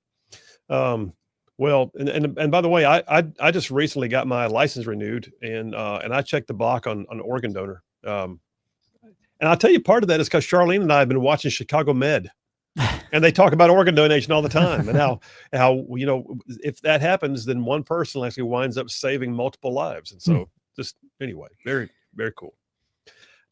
Well, and by the way, I just recently got my license renewed, and I checked the box on organ donor. And I'll tell you, part of that is because Charlene and I have been watching Chicago Med, and they talk about organ donation all the time, and how if that happens, then one person actually winds up saving multiple lives. And so, just anyway, very, very cool.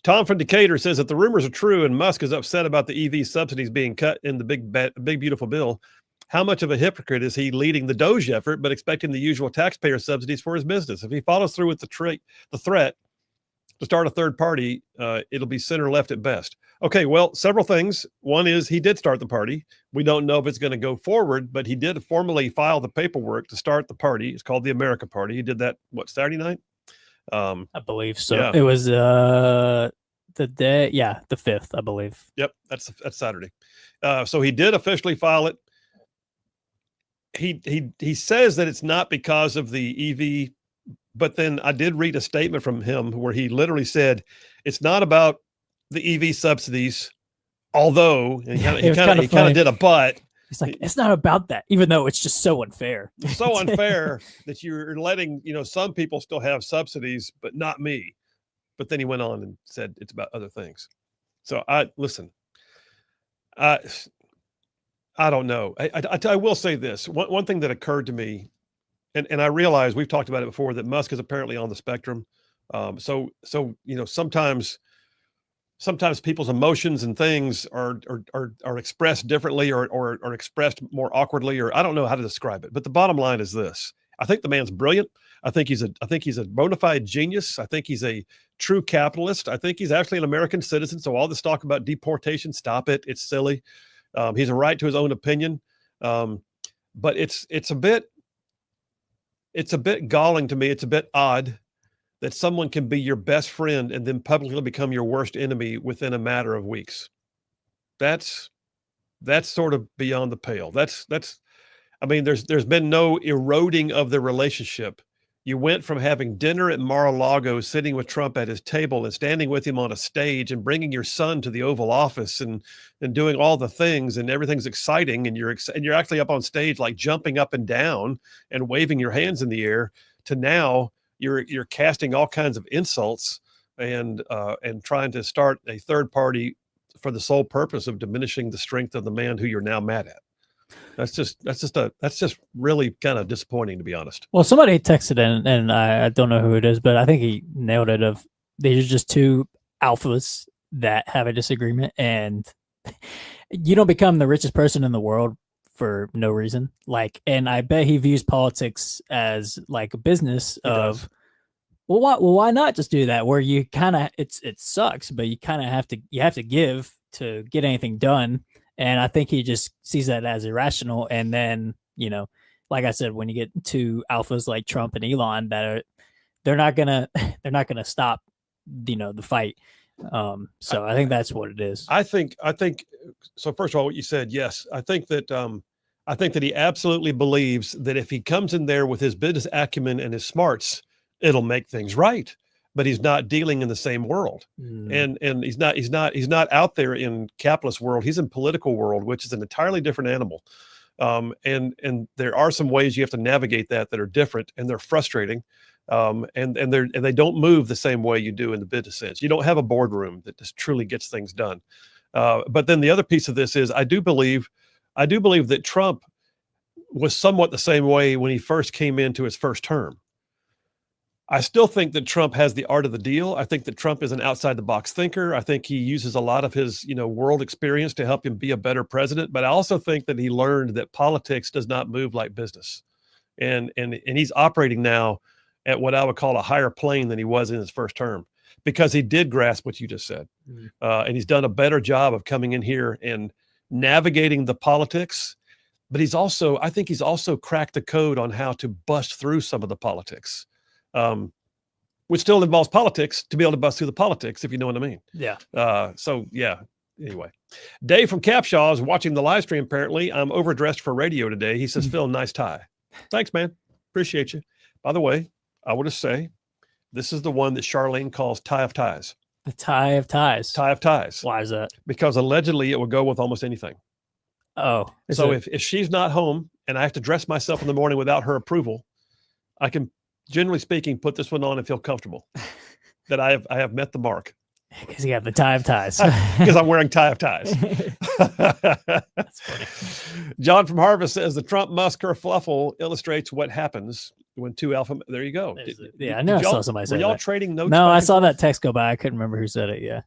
Tom from Decatur says that the rumors are true and Musk is upset about the EV subsidies being cut in the big beautiful bill. How much of a hypocrite is he leading the Doge effort, but expecting the usual taxpayer subsidies for his business? If he follows through with the threat to start a third party, it'll be center left at best. Okay, well, several things. One is he did start the party. We don't know if it's going to go forward, but he did formally file the paperwork to start the party. It's called the America Party. He did that, Saturday night? I believe so. Yeah. It was the day, the 5th, I believe. Yep, that's Saturday. So he did officially file it. He says that it's not because of the EV, but then I did read a statement from him where he literally said it's not about the EV subsidies, although and he kind of did a but. He's like, it's not about that, even though it's just so unfair. So unfair that you're letting some people still have subsidies, but not me. But then he went on and said it's about other things. So I don't know. I will say this. One thing that occurred to me, and I realize we've talked about it before, that Musk is apparently on the spectrum. So sometimes people's emotions and things are expressed differently or expressed more awkwardly, or I don't know how to describe it. But the bottom line is this. I think the man's brilliant. I think he's a bona fide genius. I think he's a true capitalist. I think he's actually an American citizen. So all this talk about deportation, stop it. It's silly. He's a right to his own opinion. But it's a bit galling to me. It's a bit odd that someone can be your best friend and then publicly become your worst enemy within a matter of weeks. That's sort of beyond the pale. There's been no eroding of the relationship. You went from having dinner at Mar-a-Lago, sitting with Trump at his table and standing with him on a stage and bringing your son to the Oval Office and doing all the things, and everything's exciting, and you're actually up on stage, like jumping up and down and waving your hands in the air, to now you're casting all kinds of insults and trying to start a third party for the sole purpose of diminishing the strength of the man who you're now mad at. That's just really kind of disappointing, to be honest. Well, somebody texted in, and I don't know who it is, but I think he nailed it. Of these are just two alphas that have a disagreement, and you don't become the richest person in the world for no reason. Like, and I bet he views politics as like a business of, well, why not just do that? Where you kind of, it sucks, but you kind of have to give to get anything done. And I think he just sees that as irrational. And then, like I said, when you get two alphas like Trump and Elon, they're not gonna stop, the fight. So I think that's what it is. I think so. First of all, what you said, yes, I think that he absolutely believes that if he comes in there with his business acumen and his smarts, it'll make things right. But he's not dealing in the same world, and he's not out there in capitalist world. He's in political world, which is an entirely different animal. And there are some ways you have to navigate that are different, and they're frustrating. And they don't move the same way you do in the business sense. You don't have a boardroom that just truly gets things done. But then the other piece of this is I do believe that Trump was somewhat the same way when he first came into his first term. I still think that Trump has the art of the deal. I think that Trump is an outside the box thinker. I think he uses a lot of his, world experience to help him be a better president. But I also think that he learned that politics does not move like business. And he's operating now at what I would call a higher plane than he was in his first term, because he did grasp what you just said. And he's done a better job of coming in here and navigating the politics. But I think he's also cracked the code on how to bust through some of the politics. Which still involves politics, to be able to bust through the politics, if you know what I mean. Yeah. Anyway, Dave from Capshaw is watching the live stream. Apparently, I'm overdressed for radio today. He says, Phil, nice tie. Thanks, man. Appreciate you. By the way, I want to say this is the one that Charlene calls tie of ties. The tie of ties. Tie of ties. Why is that? Because allegedly it will go with almost anything. Oh. So if she's not home and I have to dress myself in the morning without her approval, I can, generally speaking, put this one on and feel comfortable that I have met the mark. Because you have the tie of ties. Because I'm wearing tie of ties. That's funny. John from Harvest says the Trump-Musk kerfluffle illustrates what happens when two alpha. There you go. I know I saw somebody say that. Were y'all that. trading notes? No, I and saw forth? that text go by. I couldn't remember who said it. Yeah.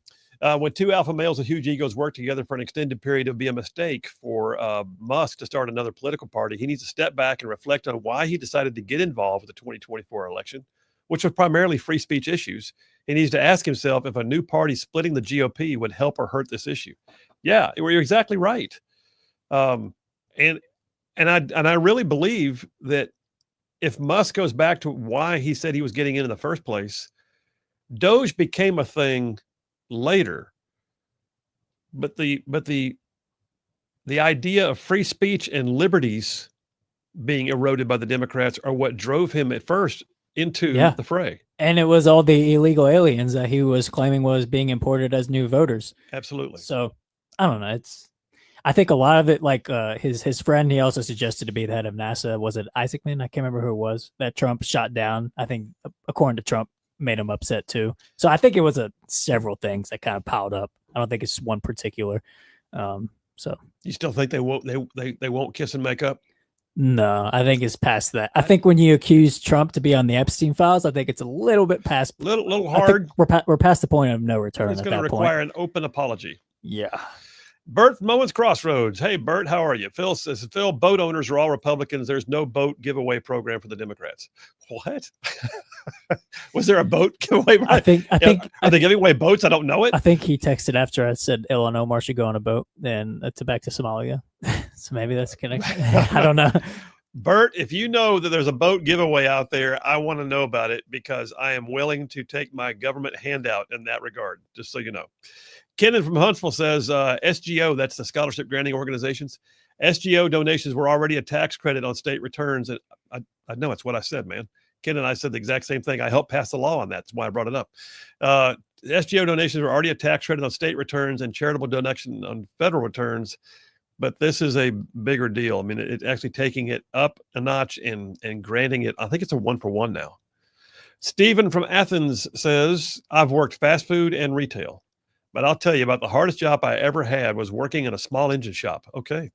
When two alpha males with huge egos work together for an extended period, it would be a mistake for Musk to start another political party. He needs to step back and reflect on why he decided to get involved with the 2024 election, which was primarily free speech issues. He needs to ask himself if a new party splitting the GOP would help or hurt this issue. Yeah, you're exactly right. And I really believe that if Musk goes back to why he said he was getting in the first place, Doge became a thing later, but the idea of free speech and liberties being eroded by the Democrats are what drove him at first into the fray. And it was all the illegal aliens that he was claiming was being imported as new voters. Absolutely. So I don't know. I think a lot of it, like his friend, he also suggested to be the head of NASA. Was it Isaacman? I can't remember who it was that Trump shot down. I think, according to Trump, made him upset too. So I think it was several things that kind of piled up. I don't think it's one particular. So you still think they won't kiss and make up? No, I think it's past that. I think when you accuse Trump to be on the Epstein files, I think it's a little bit past. Little hard. We're past the point of no return. It's going to require an open apology. Yeah. Bert, Moments Crossroads. Hey, Bert, how are you? Phil says, Phil, boat owners are all Republicans. There's no boat giveaway program for the Democrats. What? Was there a boat giveaway? I think. Are they giving away boats? I don't know it. I think he texted after I said Ill and Omar should go on a boat, then back to Somalia. So maybe that's connected. I don't know. Bert, if you know that there's a boat giveaway out there, I want to know about it because I am willing to take my government handout in that regard, just so you know. Kenan from Huntsville says, SGO, that's the scholarship granting organizations. SGO donations were already a tax credit on state returns. And I know it's what I said, man. Ken and I said the exact same thing. I helped pass the law on that. That's why I brought it up. SGO donations were already a tax credit on state returns and charitable donation on federal returns. But this is a bigger deal. I mean, it's actually taking it up a notch and granting it. I think it's a 1-for-1 now. Stephen from Athens says, I've worked fast food and retail. But I'll tell you about the hardest job I ever had was working in a small engine shop. Okay.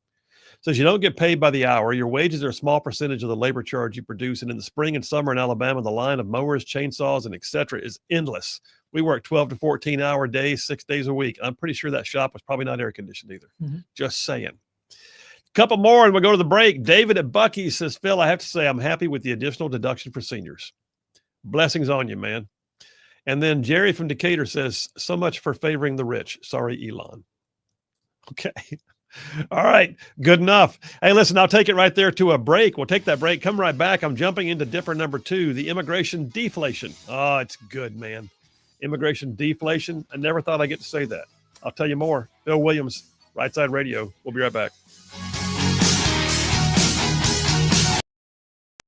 Says you don't get paid by the hour. Your wages are a small percentage of the labor charge you produce. And in the spring and summer in Alabama, the line of mowers, chainsaws, and et cetera is endless. We work 12 to 14 hour days, 6 days a week. I'm pretty sure that shop was probably not air conditioned either. Mm-hmm. Just saying. Couple more and we'll go to the break. David at Bucky says, Phil, I have to say I'm happy with the additional deduction for seniors. Blessings on you, man. And then Jerry from Decatur says, so much for favoring the rich. Sorry, Elon. Okay. All right. Good enough. Hey, listen, I'll take it right there to a break. We'll take that break. Come right back. I'm jumping into Dipper number 2, the immigration deflation. Oh, it's good, man. Immigration deflation. I never thought I'd get to say that. I'll tell you more. Bill Williams, Rightside Radio. We'll be right back.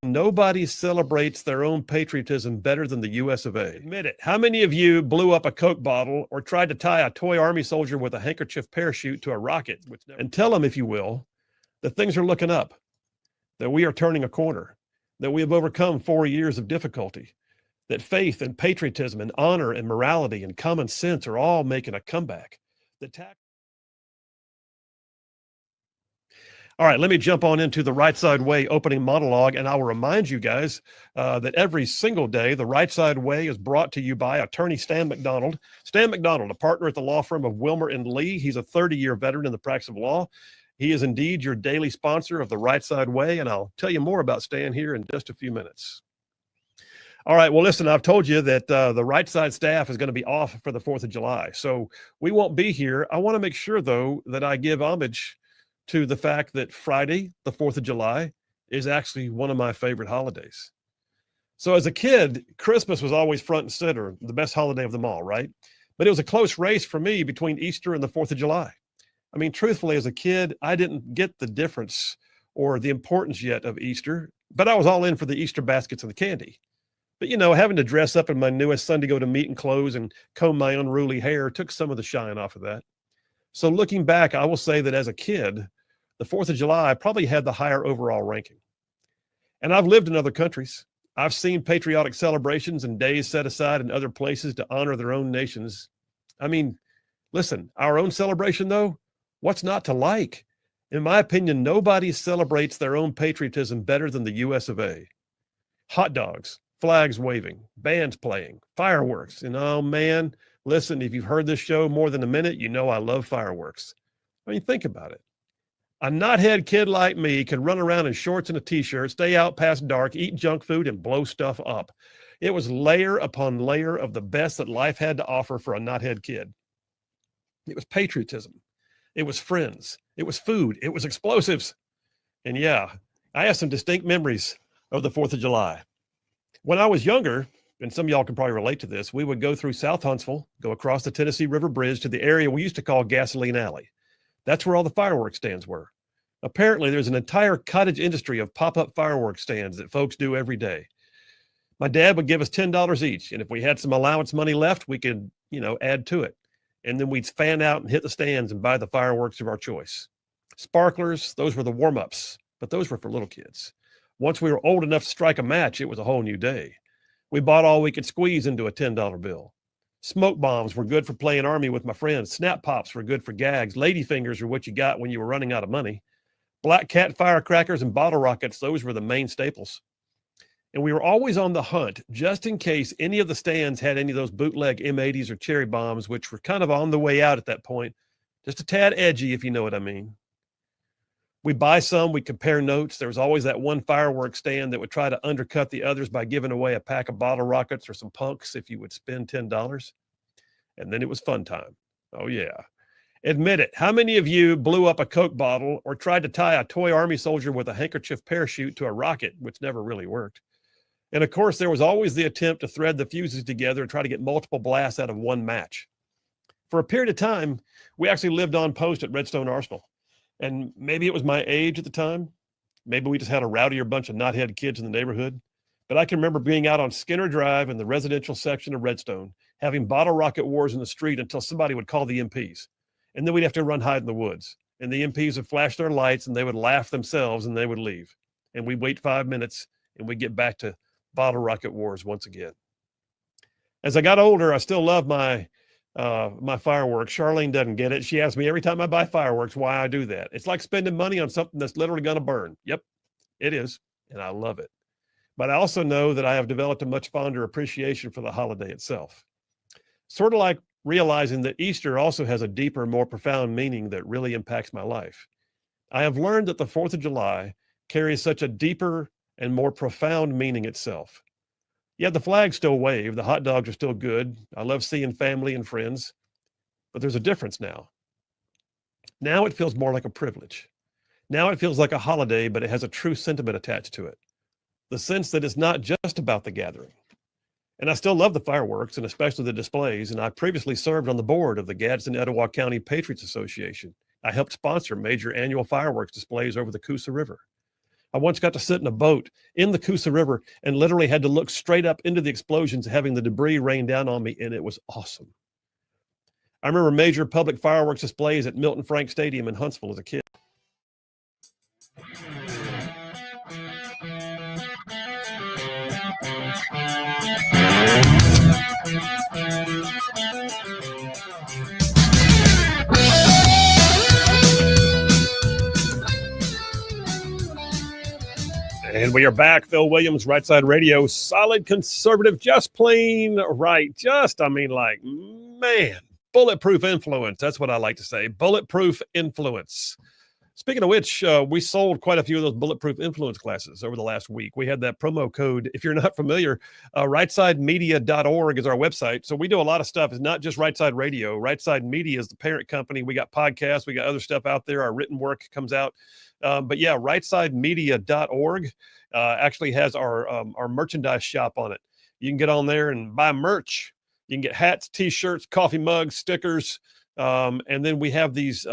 Nobody celebrates their own patriotism better than the U.S. of A. Admit it. How many of you blew up a Coke bottle or tried to tie a toy army soldier with a handkerchief parachute to a rocket? And tell them, if you will, that things are looking up, that we are turning a corner, that we have overcome 4 years of difficulty, that faith and patriotism and honor and morality and common sense are all making a comeback. All right, let me jump on into the Rightside Way opening monologue, and I will remind you guys that every single day, the Rightside Way is brought to you by attorney Stan McDonald. Stan McDonald, a partner at the law firm of Wilmer and Lee. He's a 30-year veteran in the practice of law. He is indeed your daily sponsor of the Rightside Way, and I'll tell you more about Stan here in just a few minutes. All right, well, listen, I've told you that the Rightside staff is going to be off for the 4th of July, so we won't be here. I want to make sure, though, that I give homage to the fact that Friday, the 4th of July, is actually one of my favorite holidays. So as a kid, Christmas was always front and center, the best holiday of them all, right? But it was a close race for me between Easter and the 4th of July. I mean, truthfully, as a kid, I didn't get the difference or the importance yet of Easter, but I was all in for the Easter baskets and the candy. But, you know, having to dress up in my newest Sunday go to meeting clothes and comb my unruly hair took some of the shine off of that. So looking back, I will say that as a kid, the 4th of July probably had the higher overall ranking. And I've lived in other countries. I've seen patriotic celebrations and days set aside in other places to honor their own nations. I mean, listen, our own celebration, though, what's not to like? In my opinion, nobody celebrates their own patriotism better than the U.S. of A. hot dogs, flags waving, bands playing, fireworks. And oh man, listen, if you've heard this show more than a minute, you know I love fireworks. I mean, think about it. A knothead kid like me could run around in shorts and a t-shirt, stay out past dark, eat junk food, and blow stuff up. It was layer upon layer of the best that life had to offer for a knothead kid. It was patriotism. It was friends. It was food. It was explosives. And yeah, I have some distinct memories of the 4th of July. When I was younger, and some of y'all can probably relate to this, we would go through South Huntsville, go across the Tennessee River Bridge to the area we used to call Gasoline Alley. That's where all the fireworks stands were. Apparently, there's an entire cottage industry of pop-up fireworks stands that folks do every day. My dad would give us $10 each, and if we had some allowance money left, we could, add to it. And then we'd fan out and hit the stands and buy the fireworks of our choice. Sparklers, those were the warm-ups, but those were for little kids. Once we were old enough to strike a match, it was a whole new day. We bought all we could squeeze into a $10 bill. Smoke bombs were good for playing army with my friends. Snap pops were good for gags. Lady fingers were what you got when you were running out of money. Black cat firecrackers and bottle rockets, those were the main staples. And we were always on the hunt, just in case any of the stands had any of those bootleg M80s or cherry bombs, which were kind of on the way out at that point. Just a tad edgy, if you know what I mean. We buy some, we compare notes. There was always that one fireworks stand that would try to undercut the others by giving away a pack of bottle rockets or some punks if you would spend $10. And then it was fun time. Oh, yeah. Admit it. How many of you blew up a Coke bottle or tried to tie a toy army soldier with a handkerchief parachute to a rocket, which never really worked? And of course, there was always the attempt to thread the fuses together and try to get multiple blasts out of one match. For a period of time, we actually lived on post at Redstone Arsenal. And maybe it was my age at the time. Maybe we just had a rowdier bunch of knothead kids in the neighborhood. But I can remember being out on Skinner Drive in the residential section of Redstone, having bottle rocket wars in the street until somebody would call the MPs. And then we'd have to run hide in the woods. And the MPs would flash their lights and they would laugh themselves and they would leave. And we'd wait 5 minutes and we'd get back to bottle rocket wars once again. As I got older, I still love my fireworks. Charlene doesn't get it. She asks me every time I buy fireworks why I do that. It's like spending money on something that's literally going to burn. Yep, it is. And I love it. But I also know that I have developed a much fonder appreciation for the holiday itself. Sort of like realizing that Easter also has a deeper, more profound meaning that really impacts my life. I have learned that the 4th of July carries such a deeper and more profound meaning itself. Yeah, the flags still wave. The hot dogs are still good. I love seeing family and friends. But there's a difference now. Now it feels more like a privilege. Now it feels like a holiday, but it has a true sentiment attached to it. The sense that it's not just about the gathering. And I still love the fireworks and especially the displays. And I previously served on the board of the Gadsden Etowah County Patriots Association. I helped sponsor major annual fireworks displays over the Coosa River. I once got to sit in a boat in the Coosa River and literally had to look straight up into the explosions, having the debris rain down on me, and it was awesome. I remember major public fireworks displays at Milton Frank Stadium in Huntsville as a kid. And we are back. Phil Williams, Rightside Radio, solid conservative, just plain right. Bulletproof influence. That's what I like to say. Bulletproof influence. Speaking of which, we sold quite a few of those bulletproof influence classes over the last week. We had that promo code. If you're not familiar, rightsidemedia.org is our website. So we do a lot of stuff. It's not just Rightside Radio. Rightside Media is the parent company. We got podcasts. We got other stuff out there. Our written work comes out. But yeah, rightsidemedia.org actually has our merchandise shop on it. You can get on there and buy merch. You can get hats, T-shirts, coffee mugs, stickers. And then we have these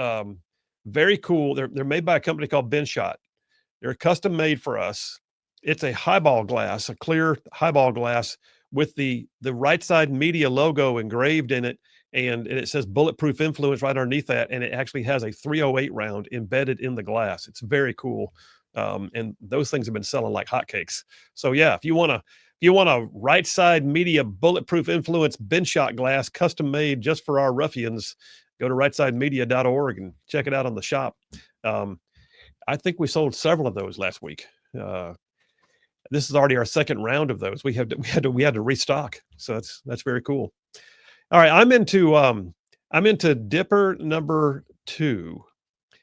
very cool. They're made by a company called Ben Shot. They're custom made for us. It's a highball glass, a clear highball glass with the Rightside Media logo engraved in it. And it says bulletproof influence right underneath that. And it actually has a 308 round embedded in the glass. It's very cool. And those things have been selling like hotcakes. So yeah, if you want a Rightside Media bulletproof influence Ben Shot glass custom made just for our ruffians, go to rightsidemedia.org and check it out on the shop. I think we sold several of those last week. This is already our second round of those. We had to restock. So that's very cool. All right, I'm into Dipper number 2.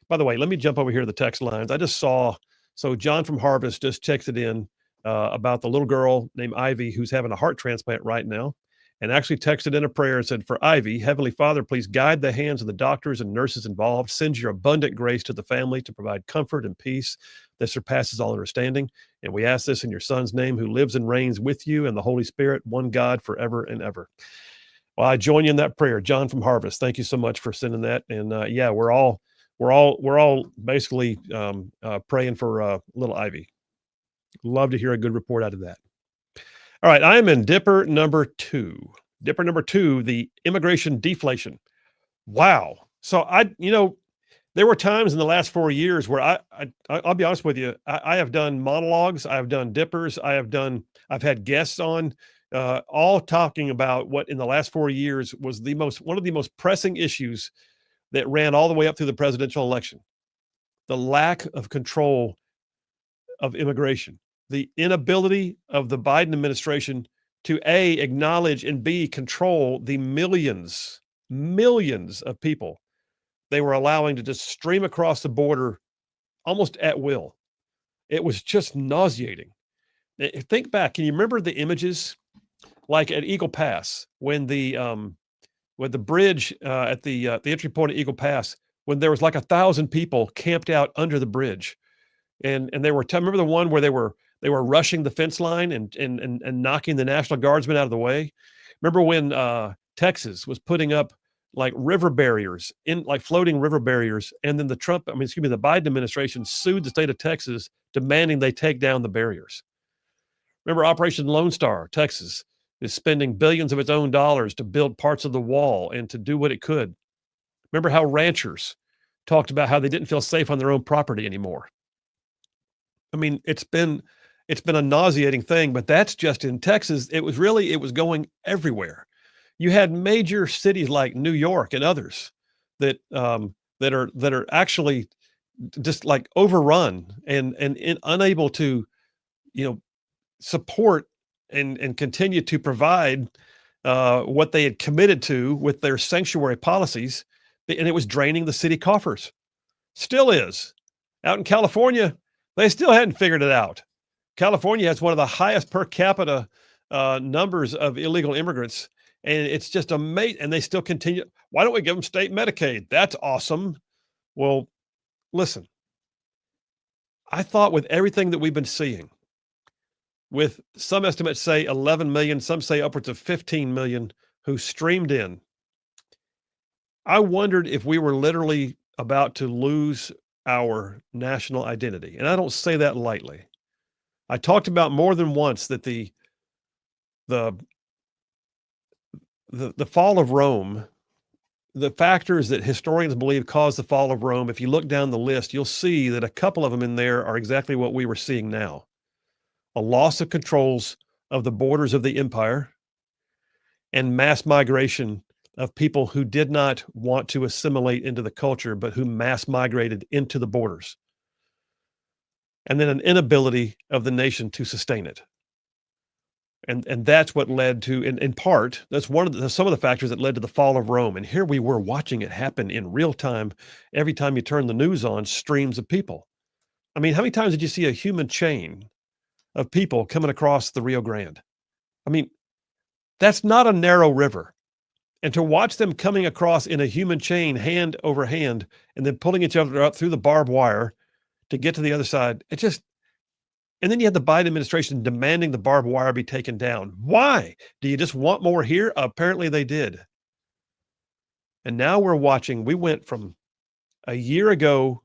By the way, let me jump over here to the text lines. I just saw, so John from Harvest just texted in about the little girl named Ivy who's having a heart transplant right now, and actually texted in a prayer and said, for Ivy, Heavenly Father, please guide the hands of the doctors and nurses involved. Send your abundant grace to the family to provide comfort and peace that surpasses all understanding. And we ask this in your Son's name, who lives and reigns with you and the Holy Spirit, one God forever and ever. Well, I join you in that prayer, John from Harvest. Thank you so much for sending that. And yeah, we're all basically praying for little Ivy. Love to hear a good report out of that. All right, I am in Dipper number 2. Dipper number 2, the immigration deflation. Wow. So there were times in the last 4 years where I'll be honest with you, I have done monologues, I've done dippers, I've had guests on, all talking about what in the last 4 years was one of the most pressing issues that ran all the way up through the presidential election. The lack of control of immigration, the inability of the Biden administration to A, acknowledge, and B, control the millions of people they were allowing to just stream across the border almost at will. It was just nauseating. Think back. Can you remember the images like at Eagle Pass when the bridge at the entry point of Eagle Pass, when there was like 1,000 people camped out under the bridge, and they were remember the one where they were rushing the fence line and knocking the National Guardsmen out of the way? Remember when Texas was putting up like river barriers, floating river barriers, and then the Biden administration sued the state of Texas demanding they take down the barriers. Remember Operation Lone Star, Texas is spending billions of its own dollars to build parts of the wall and to do what it could. Remember how ranchers talked about how they didn't feel safe on their own property anymore. I mean, it's been a nauseating thing, but that's just in Texas. It was going everywhere. You had major cities like New York and others that are actually just like overrun and unable to, support and continue to provide what they had committed to with their sanctuary policies, and it was draining the city coffers. Still is. Out in California, they still hadn't figured it out. California has one of the highest per capita numbers of illegal immigrants, and it's just amazing. And they still continue. Why don't we give them state Medicaid? That's awesome. Well, listen, I thought with everything that we've been seeing, with some estimates say 11 million, some say upwards of 15 million who streamed in, I wondered if we were literally about to lose our national identity. And I don't say that lightly. I talked about more than once that the fall of Rome, the factors that historians believe caused the fall of Rome, if you look down the list, you'll see that a couple of them in there are exactly what we were seeing now. A loss of controls of the borders of the empire and mass migration of people who did not want to assimilate into the culture, but who mass migrated into the borders. And then an inability of the nation to sustain it. And that's what led to, in part, that's some of the factors that led to the fall of Rome. And here we were watching it happen in real time. Every time you turn the news on, streams of people. I mean, how many times did you see a human chain of people coming across the Rio Grande? I mean, that's not a narrow river. And to watch them coming across in a human chain, hand over hand, and then pulling each other up through the barbed wire to get to the other side, and then you had the Biden administration demanding the barbed wire be taken down. Why? Do you just want more here? Apparently they did. And now we're watching, we went from a year ago,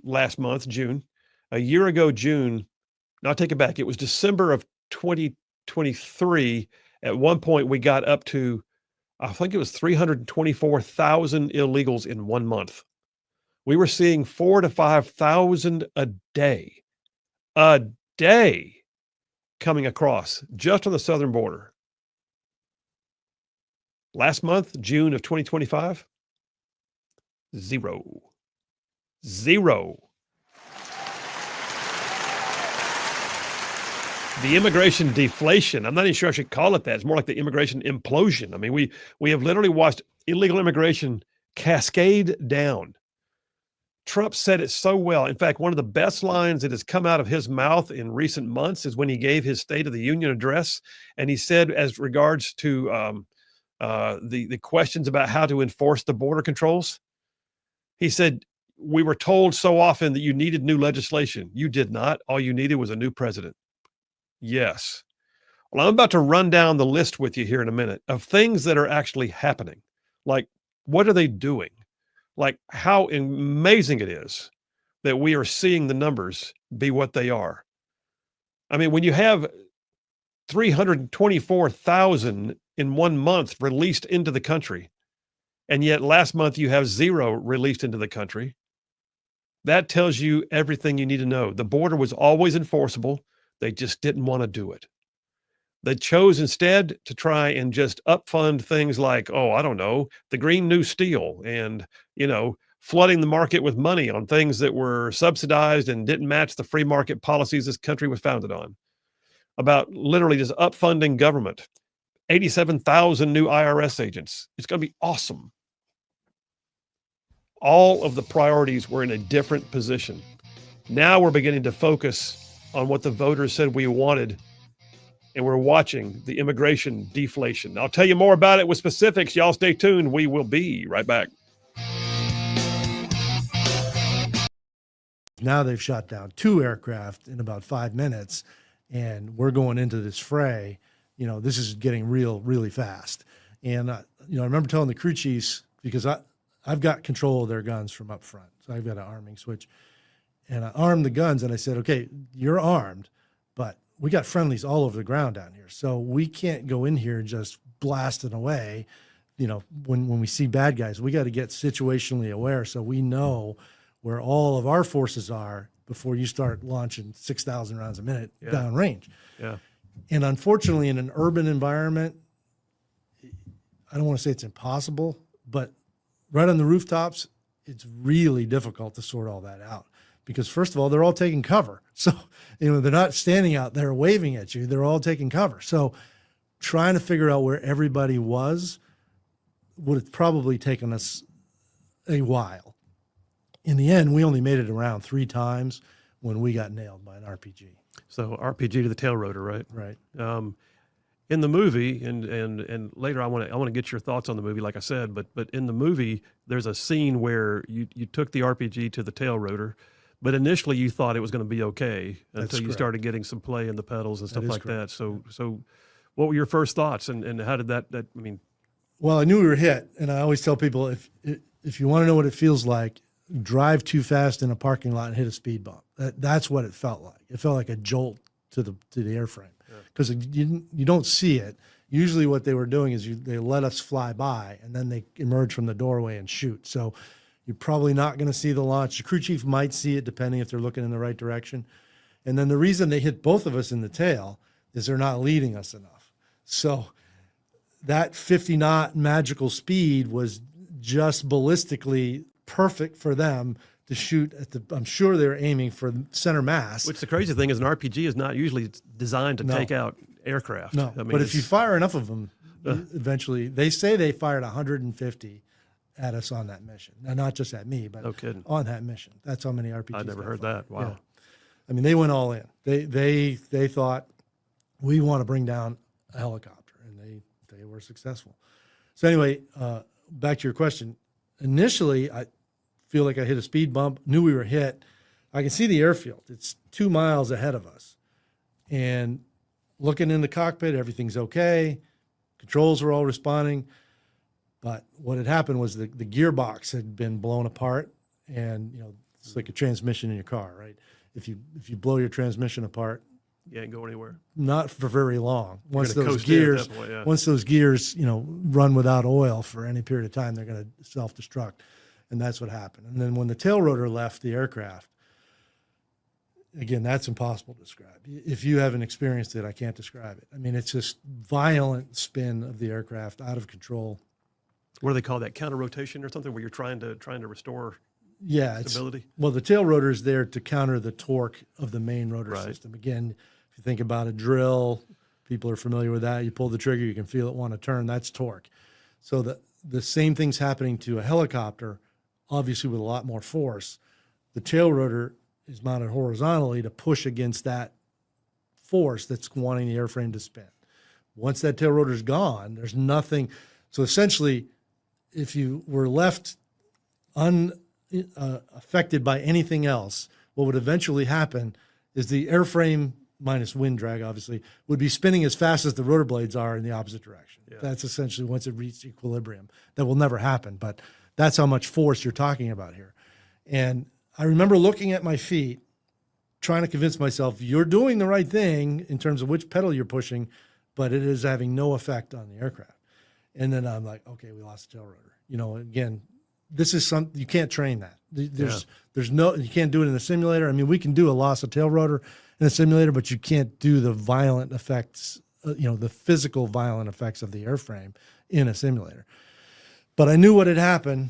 last month, June, no, I take it back. It was December of 2023. At one point, we got up to, I think it was 324,000 illegals in 1 month. We were seeing 4,000 to 5,000 a day coming across just on the southern border. Last month, June of 2025, zero. the immigration deflation. I'm not even sure I should call it that. It's more like the immigration implosion. I mean, we have literally watched illegal immigration cascade down. Trump said it so well. In fact, one of the best lines that has come out of his mouth in recent months is when he gave his State of the Union address, and he said, as regards to the questions about how to enforce the border controls, he said, "We were told so often that you needed new legislation. You did not. All you needed was a new president." Yes. Well, I'm about to run down the list with you here in a minute of things that are actually happening. Like, what are they doing? Like, how amazing it is that we are seeing the numbers be what they are. I mean, when you have 324,000 in 1 month released into the country, and yet last month you have 0 released into the country, that tells you everything you need to know. The border was always enforceable. They just didn't want to do it. They chose instead to try and just upfund things like, oh, I don't know, the Green New Steel and, flooding the market with money on things that were subsidized and didn't match the free market policies this country was founded on. About literally just upfunding government. 87,000 new IRS agents. It's going to be awesome. All of the priorities were in a different position. Now we're beginning to focus on what the voters said we wanted, and we're watching the immigration deflation. I'll tell you more about it with specifics. Y'all stay tuned. We will be right back. Now they've shot down 2 aircraft in about 5 minutes, and we're going into this fray. This is getting real, really fast. And, I remember telling the crew chiefs, because I've got control of their guns from up front. So I've got an arming switch. And I armed the guns, and I said, okay, you're armed, but we got friendlies all over the ground down here. So we can't go in here just blasting away. When we see bad guys, we got to get situationally aware so we know where all of our forces are before you start launching 6,000 rounds a minute downrange. Yeah. And unfortunately, in an urban environment, I don't want to say it's impossible, but right on the rooftops, it's really difficult to sort all that out. Because first of all, they're all taking cover. So, they're not standing out there waving at you. They're all taking cover. So trying to figure out where everybody was would have probably taken us a while. In the end, we only made it around 3 times when we got nailed by an RPG. So RPG to the tail rotor, right? Right. In the movie, and later I want to get your thoughts on the movie, like I said, but in the movie, there's a scene where you took the RPG to the tail rotor. But initially, you thought it was going to be okay until you started getting some play in the pedals and stuff like that. So, what were your first thoughts, and how did that? Well, I knew we were hit, and I always tell people if you want to know what it feels like, drive too fast in a parking lot and hit a speed bump. That's what it felt like. It felt like a jolt to the airframe because you don't see it. Usually, what they were doing is they let us fly by, and then they emerge from the doorway and shoot. So. You're probably not going to see the launch. The crew chief might see it depending if they're looking in the right direction. And then the reason they hit both of us in the tail is they're not leading us enough. So that 50-knot magical speed was just ballistically perfect for them to shoot at I'm sure they were aiming for center mass. Which the crazy thing is an RPG is not usually designed to take out aircraft. No, but if you fire enough of them, eventually, they say they fired 150 at us on that mission. Now, not just at me, but on that mission. That's how many RPGs. I never heard that. Wow. Yeah. I mean, they went all in. They thought we want to bring down a helicopter, and they were successful. So anyway, back to your question. Initially, I feel like I hit a speed bump, knew we were hit. I can see the airfield. It's 2 miles ahead of us. And looking in the cockpit, everything's okay. Controls were all responding. But what had happened was the gearbox had been blown apart, and it's like a transmission in your car, right? If you blow your transmission apart, you ain't going anywhere. Not for very long. Once those gears run without oil for any period of time, they're going to self-destruct, and that's what happened. And then when the tail rotor left the aircraft, again, that's impossible to describe. If you haven't experienced it, I can't describe it. I mean, it's just violent spin of the aircraft, out of control. What do they call that? Counter rotation or something, where you're trying to restore stability? Well, the tail rotor is there to counter the torque of the main rotor system. Again, if you you think about a drill, people are familiar with that. You pull the trigger, you can feel it want to turn. That's torque. So the same thing's happening to a helicopter, obviously with a lot more force. The tail rotor is mounted horizontally to push against that force that's wanting the airframe to spin. Once that tail rotor is gone, there's nothing. So essentially, if you were left unaffected by anything else, what would eventually happen is the airframe, minus wind drag, obviously, would be spinning as fast as the rotor blades are in the opposite direction. Yeah. That's essentially once it reached equilibrium. That will never happen, but that's how much force you're talking about here. And I remember looking at my feet, trying to convince myself, you're doing the right thing in terms of which pedal you're pushing, but it is having no effect on the aircraft. And then I'm like, okay, we lost the tail rotor. You know, again, this is you can't train that. There's no, you can't do it in a simulator. I mean, we can do a loss of tail rotor in a simulator, but you can't do the violent effects, the physical violent effects of the airframe in a simulator. But I knew what had happened.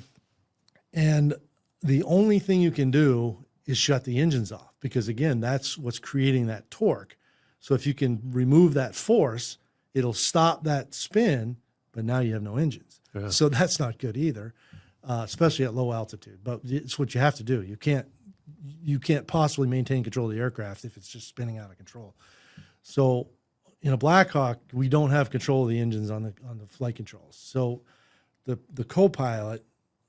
And the only thing you can do is shut the engines off, because again, that's what's creating that torque. So if you can remove that force, it'll stop that spin, but now you have no engines. Yeah. So that's not good either, especially at low altitude. But it's what you have to do. You can't possibly maintain control of the aircraft if it's just spinning out of control. So in a Black Hawk, we don't have control of the engines on the flight controls. So the co-pilot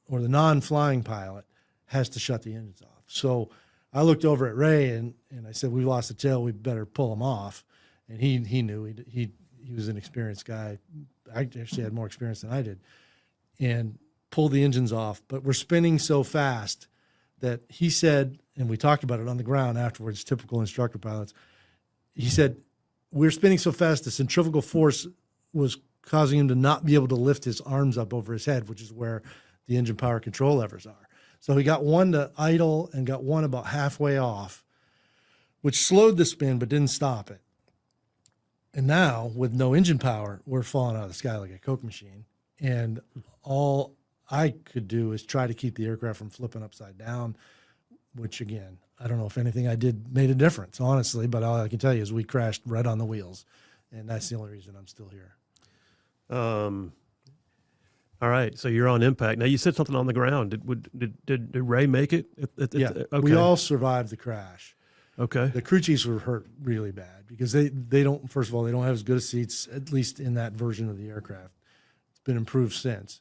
or the non-flying pilot has to shut the engines off. So I looked over at Ray and I said, we lost the tail. We better pull them off. And he knew he was an experienced guy. I actually had more experience than I did, and pulled the engines off. But we're spinning so fast that he said, and we talked about it on the ground afterwards, typical instructor pilots. He said, we're spinning so fast, the centrifugal force was causing him to not be able to lift his arms up over his head, which is where the engine power control levers are. So he got one to idle and got one about halfway off, which slowed the spin but didn't stop it. And now, with no engine power, we're falling out of the sky like a Coke machine. And all I could do is try to keep the aircraft from flipping upside down, which, again, I don't know if anything I did made a difference, honestly, but all I can tell you is we crashed right on the wheels. And that's the only reason I'm still here. All right, so you're on impact. Now, you said something on the ground. Did Ray make it? Yeah, okay. We all survived the crash. Okay. The crew chiefs were hurt really bad because they don't, first of all, they don't have as good as seats, at least in that version of the aircraft. It's been improved since.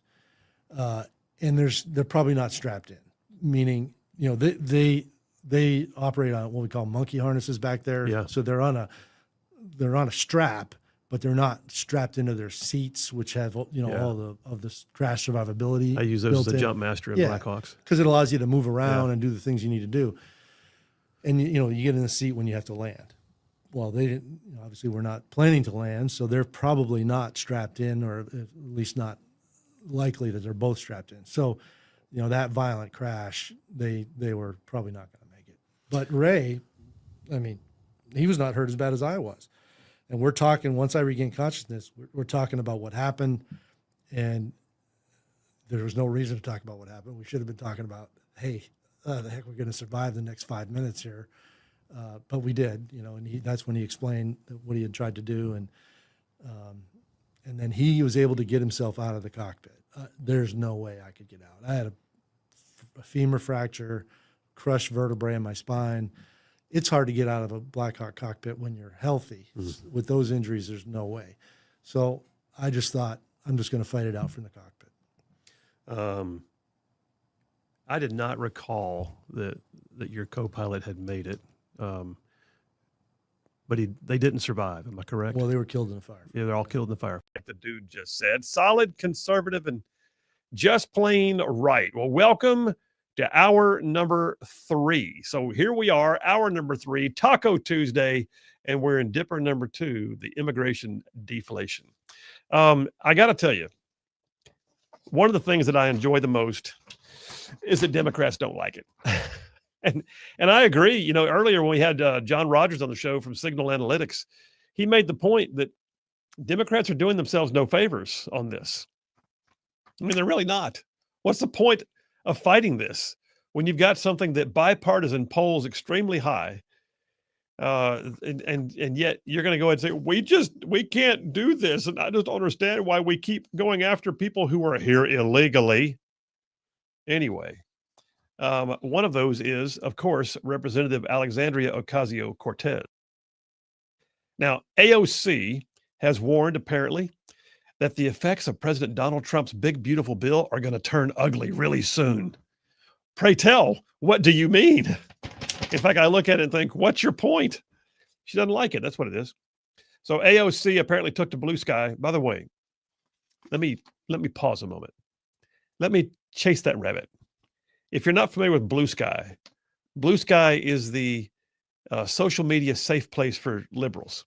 And they're probably not strapped in, meaning, they operate on what we call monkey harnesses back there. Yeah. So they're on a strap, but they're not strapped into their seats, which have, all of the crash survivability. I use those as a jump master in Blackhawks. Because it allows you to move around and do the things you need to do. And, you get in the seat when you have to land. Well, they didn't, obviously we're not planning to land, so they're probably not strapped in, or at least not likely that they're both strapped in. So, that violent crash, they were probably not going to make it. But Ray, he was not hurt as bad as I was. And we're talking, once I regained consciousness, we're talking about what happened, and there was no reason to talk about what happened. We should have been talking about, hey, the heck, we're going to survive the next 5 minutes here. But we did, and that's when he explained what he had tried to do. And then he was able to get himself out of the cockpit. There's no way I could get out. I had a femur fracture, crushed vertebrae in my spine. It's hard to get out of a Black Hawk cockpit when you're healthy. Mm-hmm. With those injuries, there's no way. So I just thought, I'm just going to fight it out from the cockpit. I did not recall that your co-pilot had made it, but they didn't survive. Am I correct? Well, they were killed in the fire. Yeah, they're all killed in the fire. Like the dude just said, solid, conservative, and just plain right. Well, welcome to hour number 3. So here we are, hour number 3, Taco Tuesday, and we're in Dipper number 2, the immigration deflation. I got to tell you, one of the things that I enjoy the most is that Democrats don't like it. And I agree. Earlier when we had John Rogers on the show from Signal Analytics, he made the point that Democrats are doing themselves no favors on this. They're really not. What's the point of fighting this when you've got something that bipartisan polls extremely high, And yet you're going to go ahead and say, we can't do this. And I just don't understand why we keep going after people who are here illegally. Anyway, one of those is, of course, Representative Alexandria Ocasio-Cortez. Now, AOC has warned, apparently, that the effects of President Donald Trump's big, beautiful bill are going to turn ugly really soon. Pray tell, what do you mean? In fact, I look at it and think, what's your point? She doesn't like it. That's what it is. So AOC apparently took to Blue Sky. By the way, let me pause a moment. Let me chase that rabbit. If you're not familiar with Blue Sky is the social media safe place for liberals.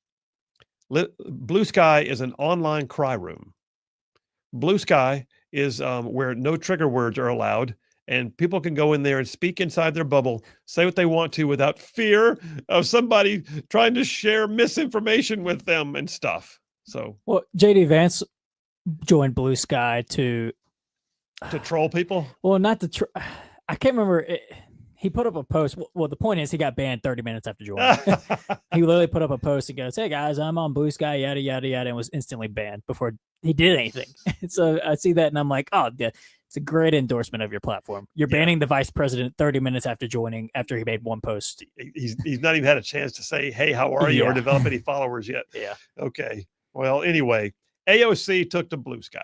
Blue Sky is an online cry room. Blue Sky is where no trigger words are allowed, and people can go in there and speak inside their bubble, say what they want to without fear of somebody trying to share misinformation with them and stuff. So, well, JD Vance joined Blue Sky to troll people. Well, not to. I can't remember. He put up a post. Well, the point is, he got banned 30 minutes after joining. He literally put up a post and goes, "Hey guys, I'm on Blue Sky, yada yada yada," and was instantly banned before he did anything. So I see that and I'm like, oh, it's a great endorsement of your platform. You're banning the vice president 30 minutes after joining, after he made one post. He's not even had a chance to say, "Hey, how are you?" or develop any followers yet. Yeah. Okay. Well, anyway, AOC took to Blue Sky,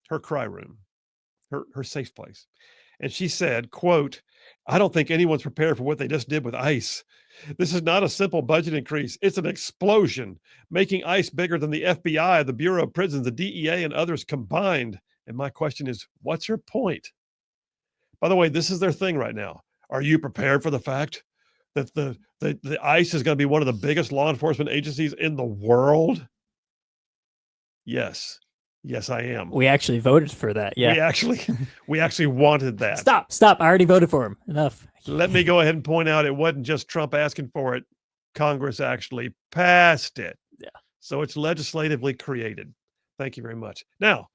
her cry room, her safe place, and she said, quote, "I don't think anyone's prepared for what they just did with ICE. This is not a simple budget increase. It's an explosion, making ICE bigger than the FBI, the Bureau of Prisons, the DEA, and others combined." And my question is, what's your point? By the way, this is their thing right now. Are you prepared for the fact that the ICE is going to be one of the biggest law enforcement agencies in the world? Yes. Yes, I am. We actually voted for that. Yeah. We actually wanted that. Stop. I already voted for him. Enough. Let me go ahead and point out it wasn't just Trump asking for it. Congress actually passed it. Yeah. So it's legislatively created. Thank you very much. Now,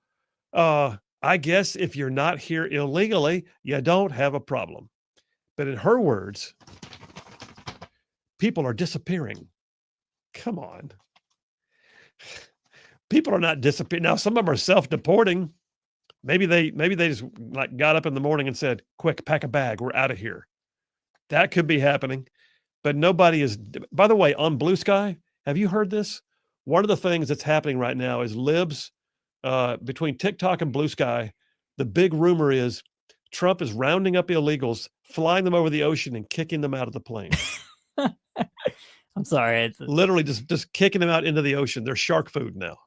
I guess if you're not here illegally, you don't have a problem. But in her words, people are disappearing. Come on. People are not disappearing. Now, some of them are self-deporting. Maybe they just like got up in the morning and said, "Quick, pack a bag. We're out of here." That could be happening. But nobody is. By the way, on Blue Sky, have you heard this? One of the things that's happening right now is libs between TikTok and Blue Sky. The big rumor is Trump is rounding up illegals, flying them over the ocean, and kicking them out of the plane. I'm sorry. Literally just kicking them out into the ocean. They're shark food now.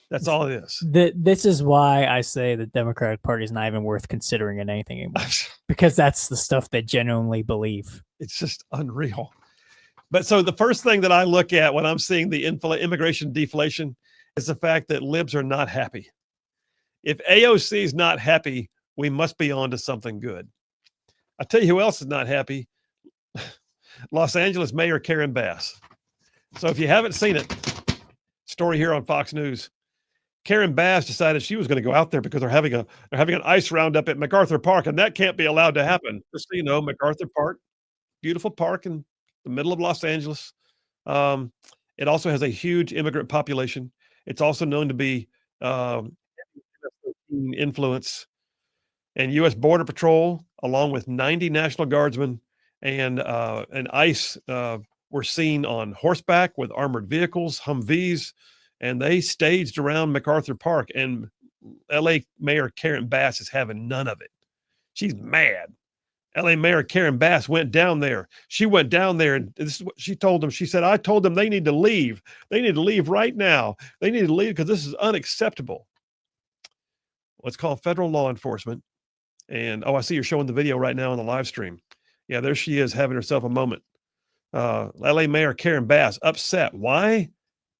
That's all it is. This is why I say the Democratic Party is not even worth considering in anything anymore. Because that's the stuff they genuinely believe. It's just unreal. But so the first thing that I look at when I'm seeing the immigration deflation is the fact that libs are not happy. If AOC is not happy, we must be on to something good. I'll tell you who else is not happy. Los Angeles Mayor Karen Bass. So if you haven't seen it, story here on Fox News. Karen Bass decided she was going to go out there because they're having an ice roundup at MacArthur Park, and that can't be allowed to happen. Just so you know, MacArthur Park, beautiful park in the middle of Los Angeles. It also has a huge immigrant population. It's also known to be influence, and U.S. Border Patrol, along with 90 National Guardsmen and ICE, were seen on horseback with armored vehicles, Humvees, and they staged around MacArthur Park. And L.A. Mayor Karen Bass is having none of it. She's mad. L.A. Mayor Karen Bass went down there. She went down there, and this is what she told them. She said, "I told them they need to leave. They need to leave right now. They need to leave because this is unacceptable." What's called federal law enforcement. And, I see you're showing the video right now on the live stream. Yeah, there she is having herself a moment. LA Mayor Karen Bass upset. Why?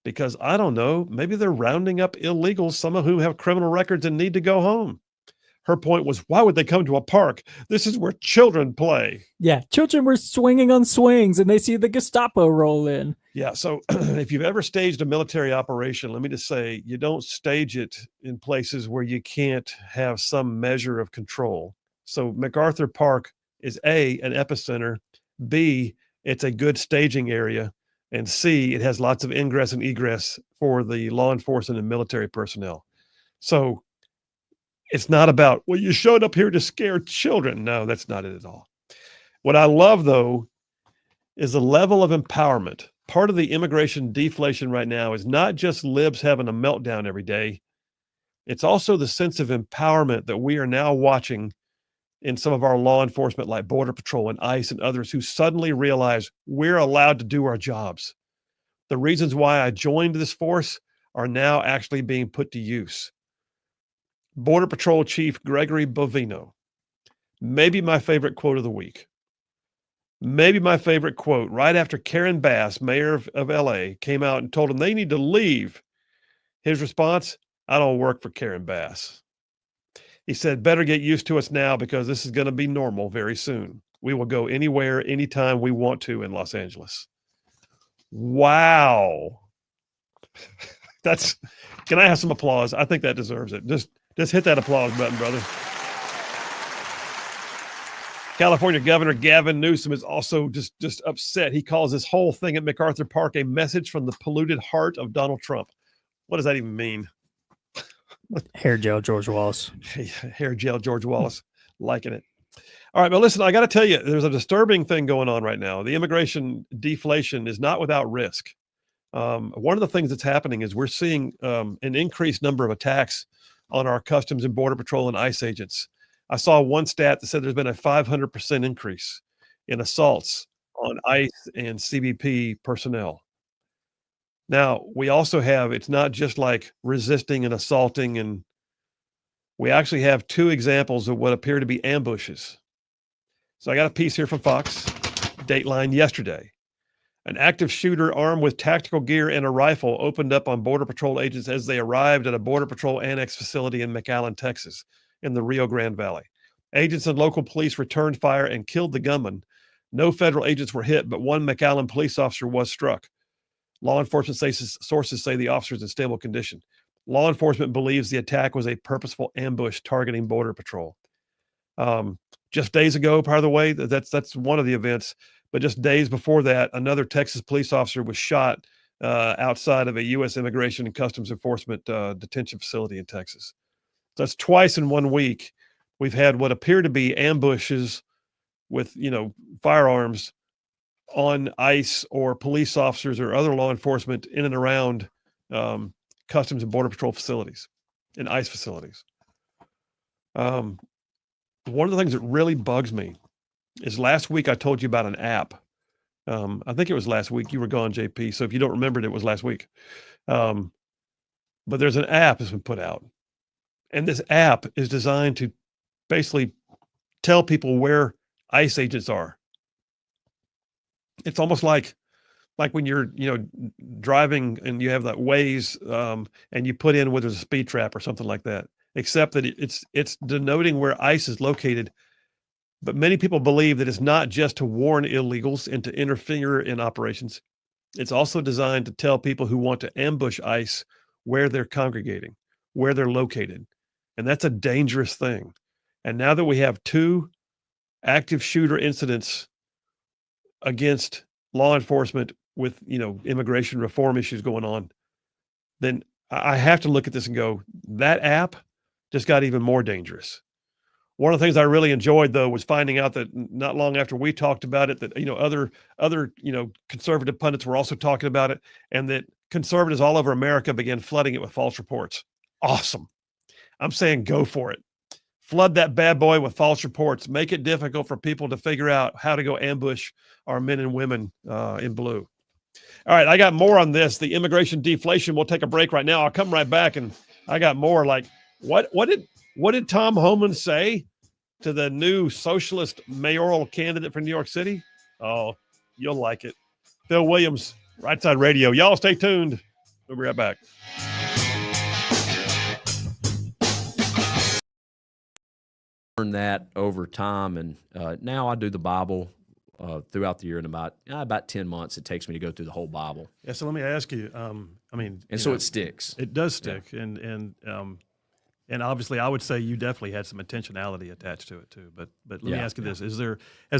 Because I don't know, maybe they're rounding up illegals, some of whom have criminal records and need to go home. Her point was, why would they come to a park? This is where children play. Yeah, children were swinging on swings and they see the Gestapo roll in. Yeah, so if you've ever staged a military operation, let me just say, you don't stage it in places where you can't have some measure of control. So MacArthur Park is A, an epicenter, B, it's a good staging area, and C, it has lots of ingress and egress for the law enforcement and military personnel. So it's not about, well, you showed up here to scare children. No, that's not it at all. What I love, though, is the level of empowerment. Part of the immigration deflation right now is not just libs having a meltdown every day. It's also the sense of empowerment that we are now watching in some of our law enforcement like Border Patrol and ICE and others who suddenly realize we're allowed to do our jobs. The reasons why I joined this force are now actually being put to use. Border Patrol Chief Gregory Bovino, maybe my favorite quote of the week. Maybe my favorite quote, right after Karen Bass, mayor of LA, came out and told him they need to leave. His response, I don't work for Karen Bass. He said, better get used to us now because this is going to be normal very soon. We will go anywhere, anytime we want to in Los Angeles. Wow. Can I have some applause? I think that deserves it. Just hit that applause button, brother. California Governor Gavin Newsom is also just upset. He calls this whole thing at MacArthur Park a message from the polluted heart of Donald Trump. What does that even mean? Hair gel, George Wallace. Hair gel, George Wallace. Liking it. All right, but listen, I got to tell you, there's a disturbing thing going on right now. The immigration deflation is not without risk. One of the things that's happening is we're seeing an increased number of attacks on our Customs and Border Patrol and ICE agents. I saw one stat that said there's been a 500% increase in assaults on ICE and CBP personnel. Now, we also have, it's not just like resisting and assaulting, and we actually have two examples of what appear to be ambushes. So I got a piece here from Fox, Dateline yesterday. An active shooter armed with tactical gear and a rifle opened up on Border Patrol agents as they arrived at a Border Patrol annex facility in McAllen, Texas, in the Rio Grande Valley. Agents and local police returned fire and killed the gunman. No federal agents were hit, but one McAllen police officer was struck. Law enforcement sources say the officer is in stable condition. Law enforcement believes the attack was a purposeful ambush targeting Border Patrol. Just days ago, by the way, that's one of the events, but just days before that, another Texas police officer was shot outside of a U.S. Immigration and Customs Enforcement detention facility in Texas. So that's twice in 1 week. We've had what appear to be ambushes with, firearms on ICE or police officers or other law enforcement in and around Customs and Border Patrol facilities and ICE facilities. One of the things that really bugs me is last week I told you about an app. I think it was last week. You were gone, JP. So if you don't remember it, it was last week. But there's an app that's been put out. And this app is designed to basically tell people where ICE agents are. It's almost like when you're, driving and you have that Waze and you put in whether there's a speed trap or something like that, except that it's denoting where ICE is located. But many people believe that it's not just to warn illegals and to interfere in operations. It's also designed to tell people who want to ambush ICE where they're congregating, where they're located. And that's a dangerous thing. And now that we have two active shooter incidents against law enforcement with, immigration reform issues going on, then I have to look at this and go, that app just got even more dangerous. One of the things I really enjoyed, though, was finding out that not long after we talked about it, that, other conservative pundits were also talking about it, and that conservatives all over America began flooding it with false reports. Awesome. I'm saying go for it. Flood that bad boy with false reports. Make it difficult for people to figure out how to go ambush our men and women in blue. All right, I got more on this, the immigration deflation. We'll take a break right now. I'll come right back, and I got more. Like, what did Tom Homan say to the new socialist mayoral candidate for New York City? Oh, you'll like it. Phil Williams, Rightside Radio. Y'all stay tuned. We'll be right back. Learned that over time, and now I do the Bible throughout the year in about 10 months. It takes me to go through the whole Bible. Yeah. So let me ask you. It sticks. It does stick, yeah. And obviously, I would say you definitely had some intentionality attached to it too. But let me ask you this: has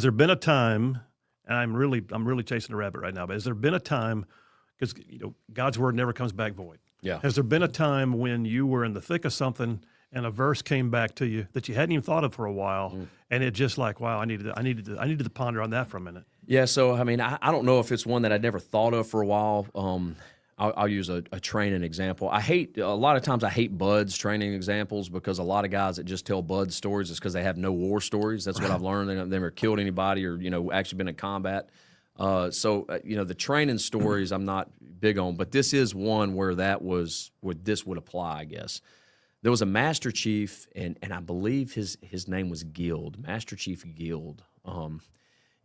there been a time and I'm really chasing a rabbit right now, but has there been a time, because God's word never comes back void. Yeah. Has there been a time when you were in the thick of something and a verse came back to you that you hadn't even thought of for a while, and it just like, wow, I needed to ponder on that for a minute? Yeah, so I mean, I don't know if it's one that I'd never thought of for a while. I'll use a training example. A lot of times I hate Bud's training examples, because a lot of guys that just tell Bud stories is because they have no war stories. That's what I've learned. They've never killed anybody or actually been in combat. So the training stories I'm not big on, but this is one where this would apply, I guess. There was a Master Chief, and I believe his name was Guild, Master Chief Guild.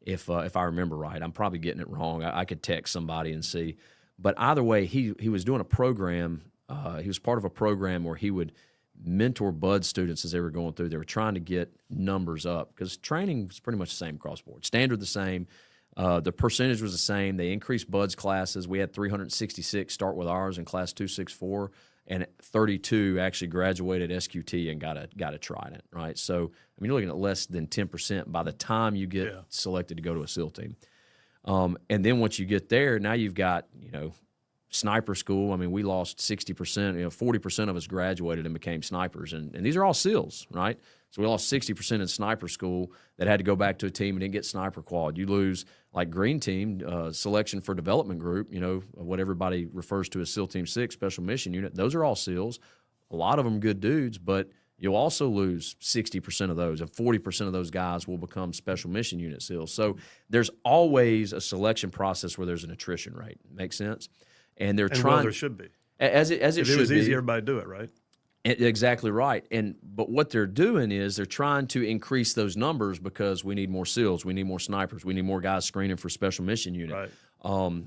If I remember right, I'm probably getting it wrong. I could text somebody and see. But either way, he was doing a program. He was part of a program where he would mentor Bud students as they were going through. They were trying to get numbers up, because training was pretty much the same across the board. Standard the same. The percentage was the same. They increased Bud's classes. We had 366 start with ours in class 264, and 32 actually graduated SQT and got a Trident, right? So, I mean, you're looking at less than 10% by the time you get selected to go to a SEAL team. And then once you get there, now you've got, sniper school. I mean, we lost 60%, 40% of us graduated and became snipers. And these are all SEALs, right? So we lost 60% in sniper school that had to go back to a team and didn't get sniper quad. You lose, like Green Team, selection for development group, what everybody refers to as SEAL Team 6, Special Mission Unit. Those are all SEALs. A lot of them good dudes, but you'll also lose 60% of those, and 40% of those guys will become Special Mission Unit SEALs. So there's always a selection process where there's an attrition rate. Make sense? And they're trying. Well, there should be. As it should be. If it was easy, everybody do it, right? Exactly right. But what they're doing is they're trying to increase those numbers, because we need more SEALs, we need more snipers, we need more guys screening for Special Mission Unit. Right.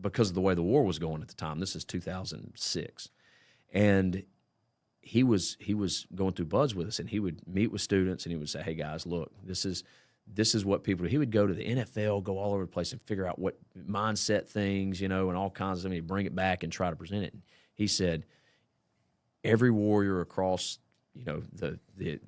Because of the way the war was going at the time. This is 2006, and he was going through Buds with us, and he would meet with students, and he would say, "Hey guys, look, this is what people do." He would go to the NFL, go all over the place, and figure out what mindset things, and all kinds of them. He'd bring it back and try to present it. And he said, every warrior across, the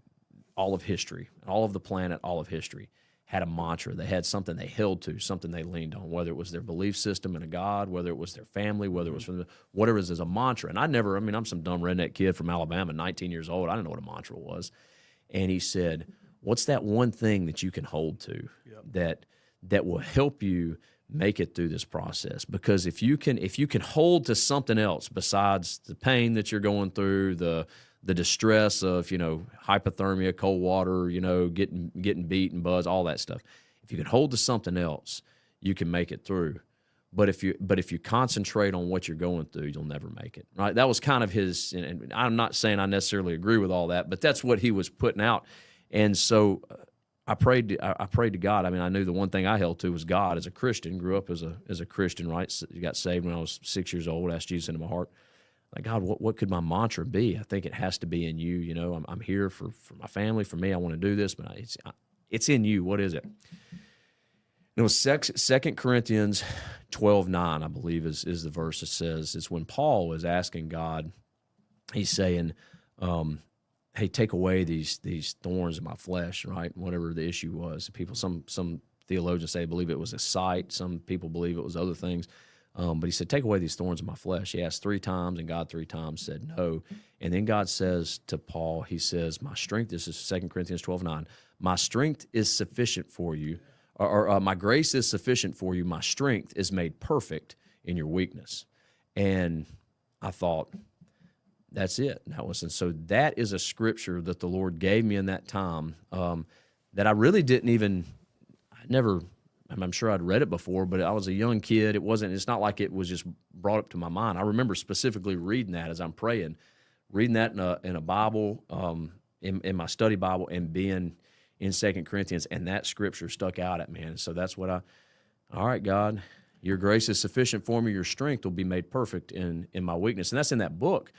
all of history, all of the planet, all of history, had a mantra. They had something they held to, something they leaned on, whether it was their belief system in a God, whether it was their family, whether it was whatever it is as a mantra. And I'm some dumb redneck kid from Alabama, 19 years old. I didn't know what a mantra was. And he said, what's that one thing that you can hold to that will help you make it through this process? Because if you can hold to something else besides the pain that you're going through, the distress of, hypothermia, cold water, getting beat and buzz, all that stuff. If you can hold to something else, you can make it through. But if you concentrate on what you're going through, you'll never make it. Right? That was kind of his, and I'm not saying I necessarily agree with all that, but that's what he was putting out. And so I prayed to God. I mean, I knew the one thing I held to was God as a Christian. Grew up as a Christian, right? Got saved when I was 6 years old. Asked Jesus into my heart. Like, God, what could my mantra be? I think it has to be in you. I'm here for my family, for me. I want to do this, but it's in you. What is it? It was 2 Corinthians 12:9, I believe, is the verse that says, it's when Paul was asking God, he's saying, hey, take away these thorns in my flesh, right? Whatever the issue was. Some theologians say, believe it was a sight. Some people believe it was other things. But he said, take away these thorns in my flesh. He asked 3 times, and God 3 times said no. And then God says to Paul, he says, my strength, this is 2 Corinthians 12:9, my strength is sufficient for you, or my grace is sufficient for you. My strength is made perfect in your weakness. And I thought, that's it. And so that is a scripture that the Lord gave me in that time that I really I'm sure I'd read it before, but I was a young kid. It's not like it was just brought up to my mind. I remember specifically reading that as I'm praying, reading that in a Bible, in my study Bible, and being in 2 Corinthians, and that scripture stuck out at me. And so that's what all right, God, your grace is sufficient for me. Your strength will be made perfect in my weakness. And that's in that book.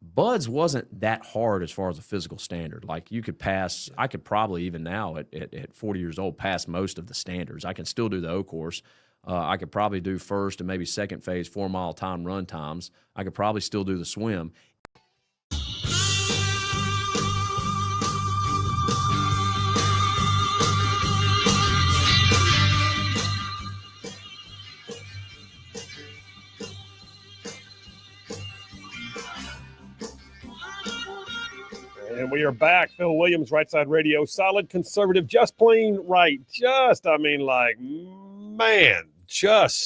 Buds wasn't that hard as far as a physical standard. Like you could pass, I could probably even now at 40 years old pass most of the standards. I can still do the O course. I could probably do first and maybe second phase 4-mile time run times. I could probably still do the swim. And we are back. Phil Williams, Rightside Radio, solid conservative, just plain right. Just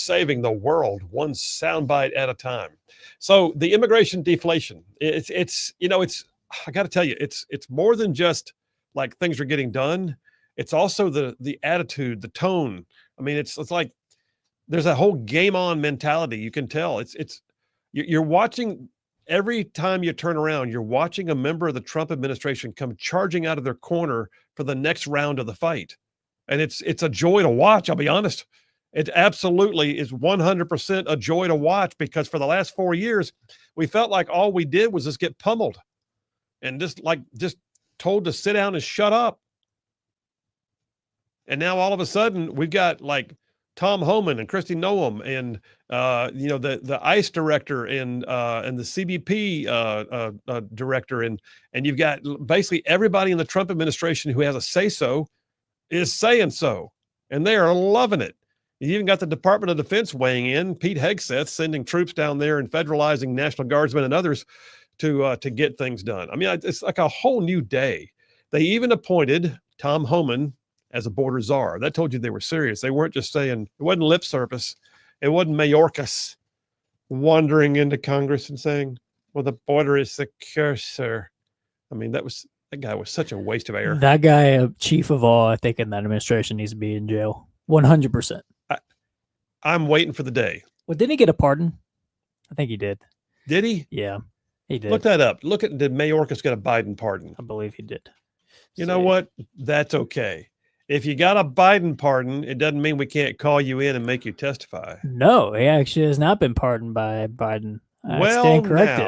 saving the world one soundbite at a time. So the immigration deflation, it's I got to tell you, it's more than just like things are getting done. It's also the attitude, the tone. I mean, it's like there's a whole game on mentality. You can tell you're watching. Every time you turn around, you're watching a member of the Trump administration come charging out of their corner for the next round of the fight. And it's a joy to watch, I'll be honest. It absolutely is 100% a joy to watch, because for the last 4 years, we felt like all we did was just get pummeled and just told to sit down and shut up. And now all of a sudden we've got like Tom Homan and Kristi Noem and the ICE director and the CBP director and you've got basically everybody in the Trump administration who has a say-so is saying so, and they are loving it. You even got the Department of Defense weighing in. Pete Hegseth sending troops down there and federalizing National Guardsmen and others to get things done. I mean, it's like a whole new day. They even appointed Tom Homan as a border czar. That told you they were serious. They weren't just saying, it wasn't lip service. It wasn't Mayorkas wandering into Congress and saying, well, the border is secure, sir. I mean, that guy was such a waste of air. That guy, chief of all, I think in that administration needs to be in jail. 100%. I'm waiting for the day. Well, didn't he get a pardon? I think he did. Did he? Yeah, he did. Look that up. Did Mayorkas get a Biden pardon? I believe he did. You know what? That's okay. If you got a Biden pardon, it doesn't mean we can't call you in and make you testify. No, he actually has not been pardoned by Biden. I stand corrected.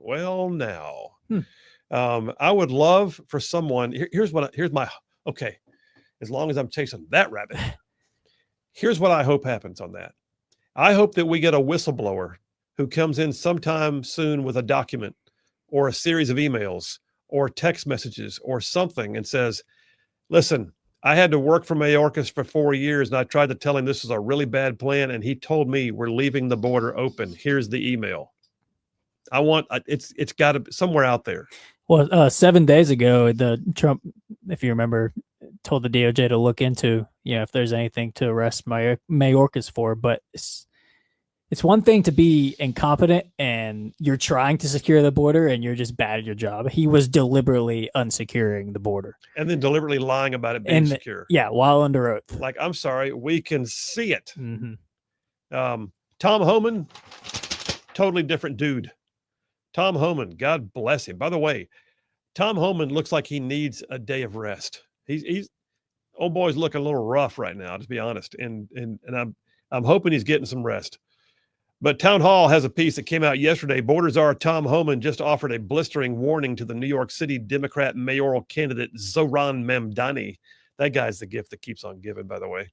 Now. I would love for someone. Here's my okay. As long as I'm chasing that rabbit, here's what I hope happens on that. I hope that we get a whistleblower who comes in sometime soon with a document or a series of emails or text messages or something and says, listen, I had to work for Mayorkas for 4 years, and I tried to tell him this is a really bad plan, and he told me we're leaving the border open. Here's the email. I want it's got to be somewhere out there. Well, 7 days ago, the Trump, if you remember, told the DOJ to look into, if there's anything to arrest Mayorkas for. But it's one thing to be incompetent and you're trying to secure the border and you're just bad at your job. He was deliberately unsecuring the border. And then deliberately lying about it being secure. Yeah, while under oath. Like, I'm sorry, we can see it. Mm-hmm. Tom Homan, totally different dude. Tom Homan, God bless him. By the way, Tom Homan looks like he needs a day of rest. He's old boy's looking a little rough right now, to be honest. And I'm hoping he's getting some rest. But Town Hall has a piece that came out yesterday. Border czar Tom Homan just offered a blistering warning to the New York City Democrat mayoral candidate Zohran Mamdani. That guy's the gift that keeps on giving, by the way.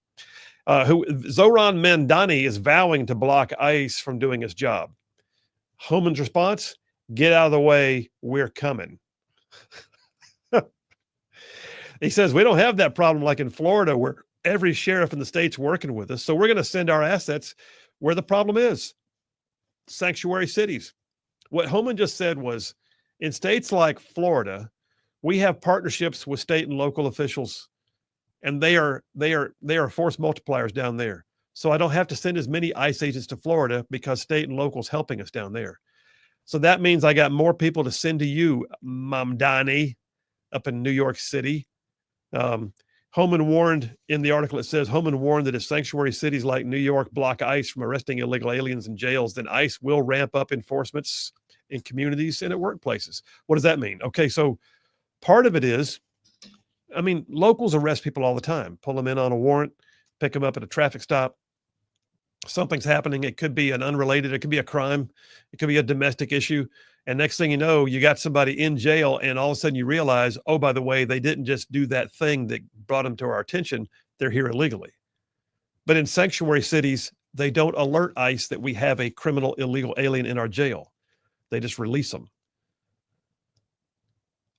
Zohran Mamdani is vowing to block ICE from doing its job. Homan's response: get out of the way, we're coming. He says, we don't have that problem like in Florida where every sheriff in the state's working with us. So we're going to send our assets where the problem is. Sanctuary cities. What Homan just said was, in states like Florida, we have partnerships with state and local officials, and they are force multipliers down there. So I don't have to send as many ICE agents to Florida because state and local's helping us down there. So that means I got more people to send to you, Mamdani, up in New York City. Homan warned, in the article, it says, Homan warned that if sanctuary cities like New York block ICE from arresting illegal aliens in jails, then ICE will ramp up enforcements in communities and at workplaces. What does that mean? Okay, so part of it is, I mean, locals arrest people all the time, pull them in on a warrant, pick them up at a traffic stop. Something's happening. It could be it could be a crime. It could be a domestic issue. And next thing you know, you got somebody in jail, and all of a sudden you realize, oh, by the way, they didn't just do that thing that brought them to our attention. They're here illegally. But in sanctuary cities, they don't alert ICE that we have a criminal illegal alien in our jail. They just release them.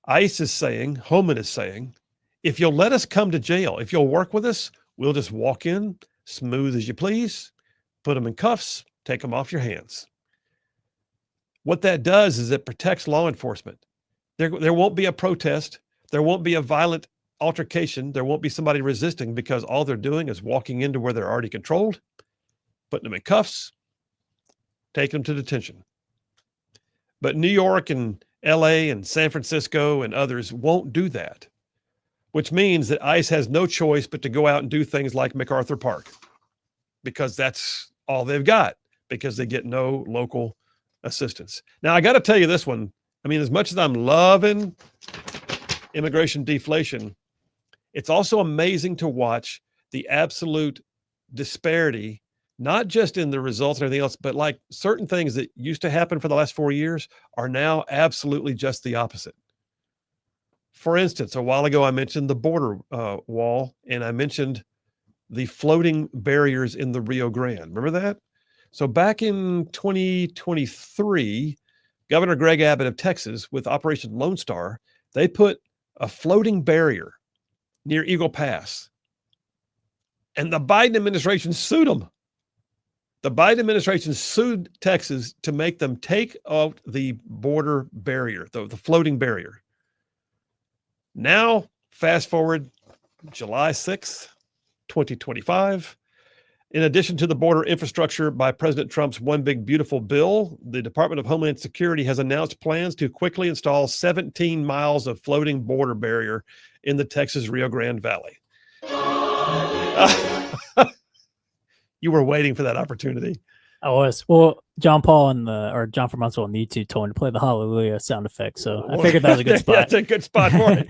ICE is saying, Homan is saying, if you'll let us come to jail, if you'll work with us, we'll just walk in, smooth as you please, put them in cuffs, take them off your hands. What that does is it protects law enforcement. There won't be a protest. There won't be a violent altercation. There won't be somebody resisting, because all they're doing is walking into where they're already controlled, putting them in cuffs, taking them to detention. But New York and LA and San Francisco and others won't do that, which means that ICE has no choice but to go out and do things like MacArthur Park, because that's all they've got, because they get no local assistance. Now, I got to tell you this one. I mean, as much as I'm loving immigration deflation, it's also amazing to watch the absolute disparity, not just in the results and everything else, but like certain things that used to happen for the last 4 years are now absolutely just the opposite. For instance, a while ago, I mentioned the border wall, and I mentioned the floating barriers in the Rio Grande. Remember that? So back in 2023, Governor Greg Abbott of Texas, with Operation Lone Star, they put a floating barrier near Eagle Pass. And the Biden administration sued them. The Biden administration sued Texas to make them take out the border barrier, the floating barrier. Now, fast forward July 6th, 2025. In addition to the border infrastructure by President Trump's One Big Beautiful Bill, the Department of Homeland Security has announced plans to quickly install 17 miles of floating border barrier in the Texas Rio Grande Valley. You were waiting for that opportunity. I was. Well, John Paul or John from Huntsville on YouTube told me to play the Hallelujah sound effect, so I figured that was a good spot. That's a good spot for it.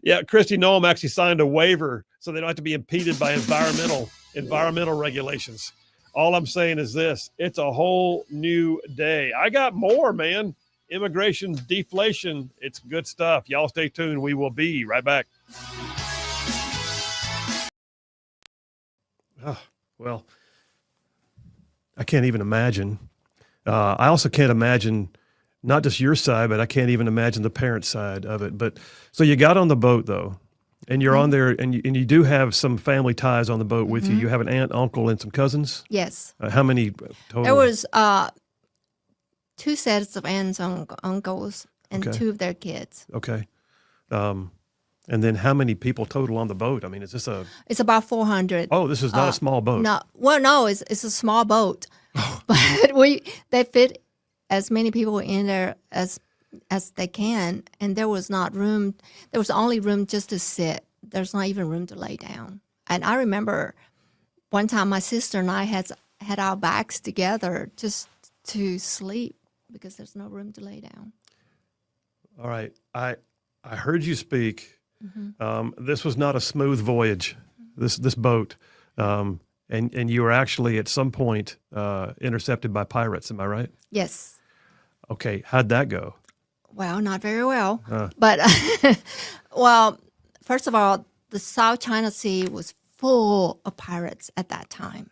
Yeah, Christy Noam actually signed a waiver so they don't have to be impeded by environmental regulations. All I'm saying is this: it's a whole new day. I got more, man. Immigration deflation. It's good stuff. Y'all stay tuned. We will be right back. Well, I can't even imagine. I also can't imagine not just your side, but I can't even imagine the parent side of it. But so you got on the boat though, and you're on there, and you do have some family ties on the boat with you. You have an aunt, uncle, and some cousins. Yes. How many total? There was 2 sets of aunts and uncles and Okay. 2 of their kids. Okay. And then how many people total on the boat? I mean, is this It's about 400. Oh, this is not a small boat. No, well, no, it's a small boat, but they fit as many people in there as they can, and there was not room. There was only room just to sit. There's not even room to lay down. And I remember one time my sister and I had our backs together just to sleep because there's no room to lay down. All right. I heard you speak. This was not a smooth voyage, this boat. And you were actually at some point intercepted by pirates. Am I right? Yes. Okay. How'd that go? Well, not very well. But, well, first of all, the South China Sea was full of pirates at that time.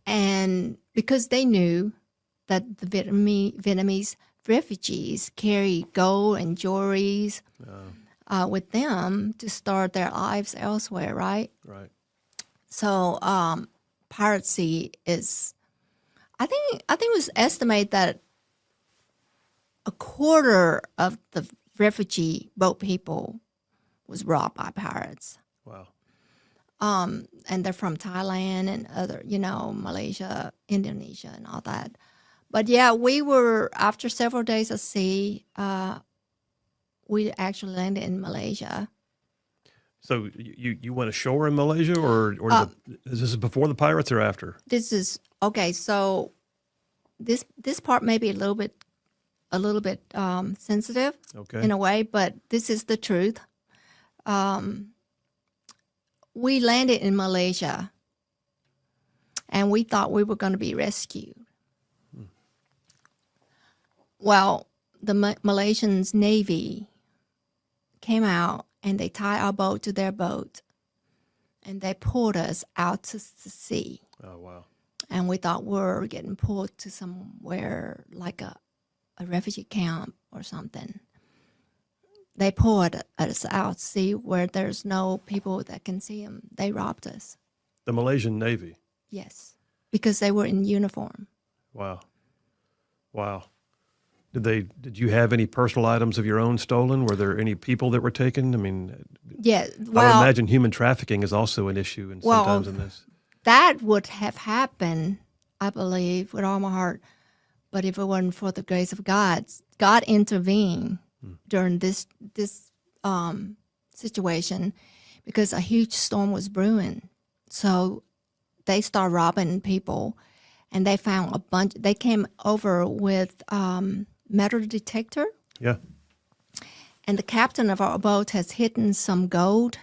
And because they knew that the Vietnamese refugees carry gold and jewelries with them to start their lives elsewhere, right? Right. So piracy is, I think it was estimated that a quarter of the refugee boat people was robbed by pirates. Wow. And they're from Thailand and other, Malaysia, Indonesia, and all that. But yeah, we were, after several days at sea, we actually landed in Malaysia. So you went ashore in Malaysia, or is this before the pirates or after? This is okay. So this part may be a little bit sensitive, Okay. in a way, but this is the truth. We landed in Malaysia, and we thought we were going to be rescued. Well, the Malaysian Navy came out, and they tied our boat to their boat, and they pulled us out to the sea. Oh, wow. And we thought we were getting pulled to somewhere like a refugee camp or something. They pulled us out to sea where there's no people that can see them. They robbed us. The Malaysian Navy. Yes, because they were in uniform. Wow. Wow. Did you have any personal items of your own stolen? Were there any people that were taken? I mean, Yeah, I would well, imagine human trafficking is also an issue and Well, sometimes in this. that would have happened, I believe, with all my heart. But if it wasn't for the grace of God, God intervened during this situation because a huge storm was brewing. So they started robbing people, and they found a bunch. They came over with metal detector, Yeah. and the captain of our boat has hidden some gold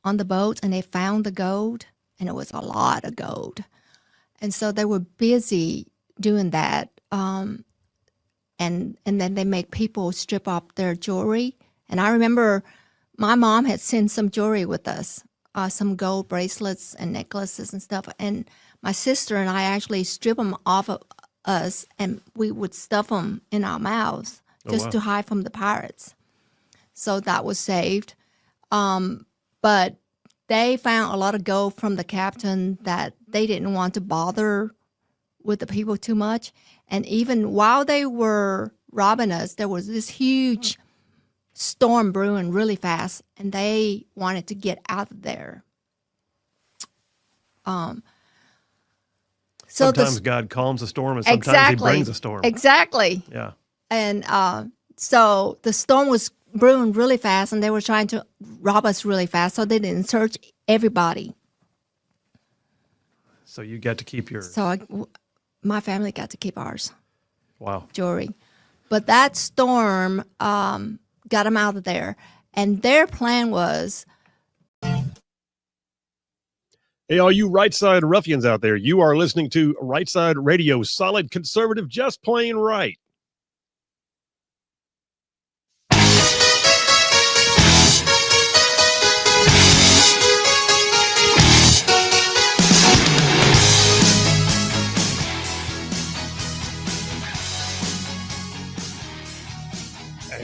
on the boat, and they found the gold, and it was a lot of gold. And so they were busy doing that. And then they make people strip off their jewelry. And I remember my mom had sent some jewelry with us, some gold bracelets and necklaces and stuff. And my sister and I actually strip them off of us, and we would stuff them in our mouths just to hide from the pirates. So that was saved. But they found a lot of gold from the captain that they didn't want to bother with the people too much. And even while they were robbing us, there was this huge storm brewing really fast, and they wanted to get out of there. So Sometimes God calms a storm and sometimes he brings a storm. Exactly. Yeah. And so the storm was brewing really fast, and they were trying to rob us really fast, so they didn't search everybody. So you got to keep your So my family got to keep ours. wow. Jewelry. But that storm got them out of there. And their plan was, Hey, all you Rightside ruffians out there, you are listening to Rightside Radio, solid conservative, just plain right.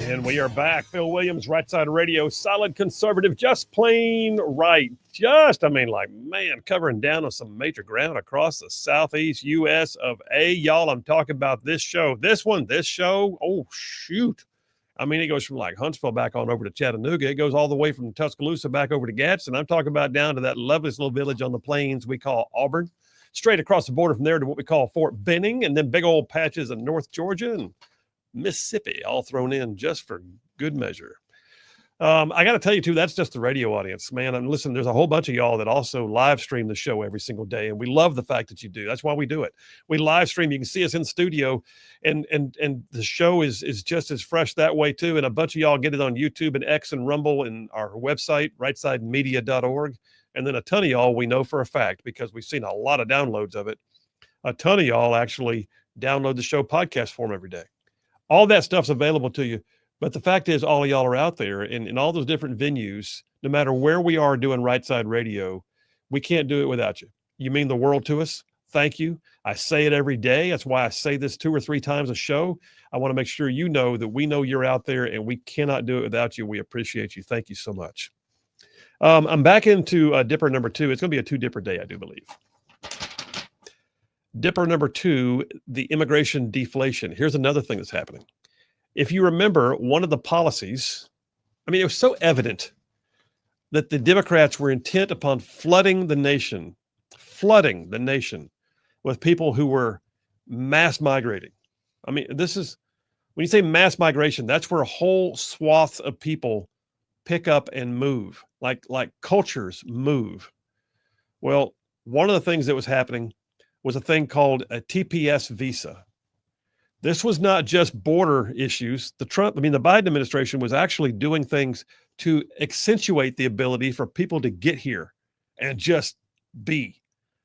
And we are back. Phil Williams, Rightside Radio, solid conservative, just plain right. Covering down on some major ground across the southeast U.S. of A. Y'all, I'm talking about this show. This show, oh, shoot. I mean, it goes from like Huntsville back on over to Chattanooga. It goes all the way from Tuscaloosa back over to Gadsden. I'm talking about down to that loveliest little village on the plains we call Auburn. Straight across the border from there to what we call Fort Benning, and then big old patches of North Georgia and Mississippi all thrown in just for good measure. I got to tell you too, that's just the radio audience, man. And listen, there's a whole bunch of y'all that also live stream the show every single day, and we love the fact that you do. That's why we do it. We live stream. You can see us in studio, and the show is just as fresh that way too. And a bunch of y'all get it on YouTube and X and Rumble and our website, rightsidemedia.org. And then a ton of y'all we know for a fact, because we've seen a lot of downloads of it. A ton of y'all actually download the show podcast form every day. All that stuff's available to you. But the fact is, all of y'all are out there in all those different venues. No matter where we are doing Rightside Radio, we can't do it without you. You mean the world to us. Thank you. I say it every day. That's why I say this 2 or 3 times a show. I want to make sure you know that we know you're out there, and we cannot do it without you. We appreciate you. Thank you so much. I'm back into Dipper number 2. It's going to be a 2-dipper day, I do believe. Dipper number 2, the immigration deflation. Here's another thing that's happening. If you remember, one of the policies, I mean, it was so evident that the Democrats were intent upon flooding the nation with people who were mass migrating. I mean, this is, when you say mass migration, that's where whole swaths of people pick up and move, like cultures move. Well, one of the things that was happening was a thing called a TPS visa. This was not just border issues. The Biden administration was actually doing things to accentuate the ability for people to get here and just be.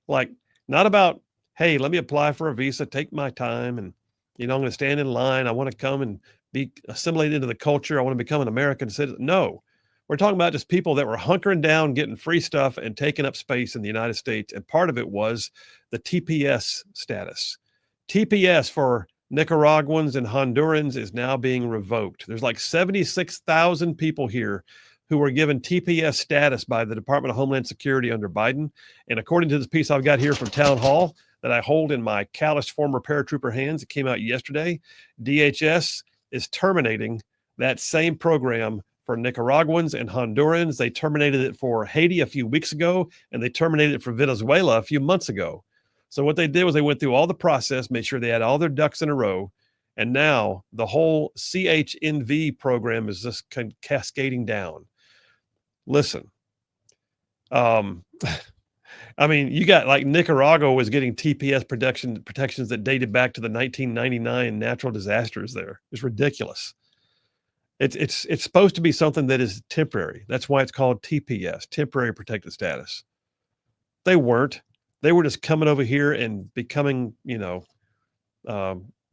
Like, not about, hey, let me apply for a visa, take my time, and, I'm going to stand in line. I want to come and be assimilated into the culture. I want to become an American citizen. No, we're talking about just people that were hunkering down, getting free stuff and taking up space in the United States. And part of it was the TPS status. TPS for Nicaraguans and Hondurans is now being revoked. There's like 76,000 people here who were given TPS status by the Department of Homeland Security under Biden. And according to this piece I've got here from Town Hall, that I hold in my calloused former paratrooper hands. It came out yesterday. DHS is terminating that same program for Nicaraguans and Hondurans. They terminated it for Haiti a few weeks ago, and they terminated it for Venezuela a few months ago. So what they did was they went through all the process, made sure they had all their ducks in a row, and now the whole CHNV program is just cascading down. Listen, I mean, you got like Nicaragua was getting TPS protections that dated back to the 1999 natural disasters there. It's ridiculous. It's supposed to be something that is temporary. That's why it's called TPS, temporary protected status. They weren't. They were just coming over here and becoming,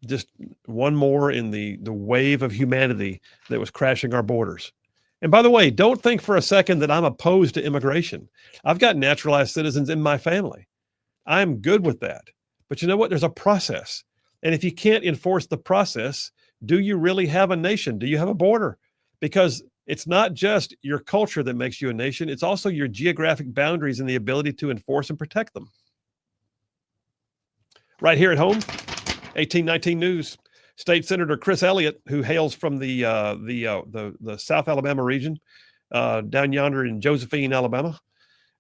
just one more in the wave of humanity that was crashing our borders. And by the way, don't think for a second that I'm opposed to immigration. I've got naturalized citizens in my family. I'm good with that. But you know what? There's a process. And if you can't enforce the process, do you really have a nation? Do you have a border? Because it's not just your culture that makes you a nation. It's also your geographic boundaries and the ability to enforce and protect them. Right here at home, 1819 News. State Senator Chris Elliott, who hails from the South Alabama region, down yonder in Josephine, Alabama.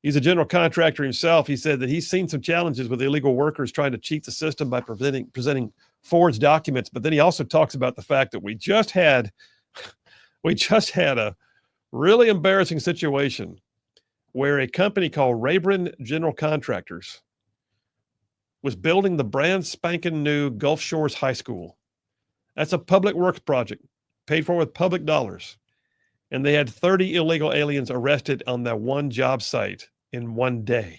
He's a general contractor himself. He said that he's seen some challenges with illegal workers trying to cheat the system by presenting forged documents. But then he also talks about the fact that we just had a really embarrassing situation where a company called Rayburn General Contractors was building the brand spanking new Gulf Shores High School. That's a public works project paid for with public dollars. And they had 30 illegal aliens arrested on that one job site in one day.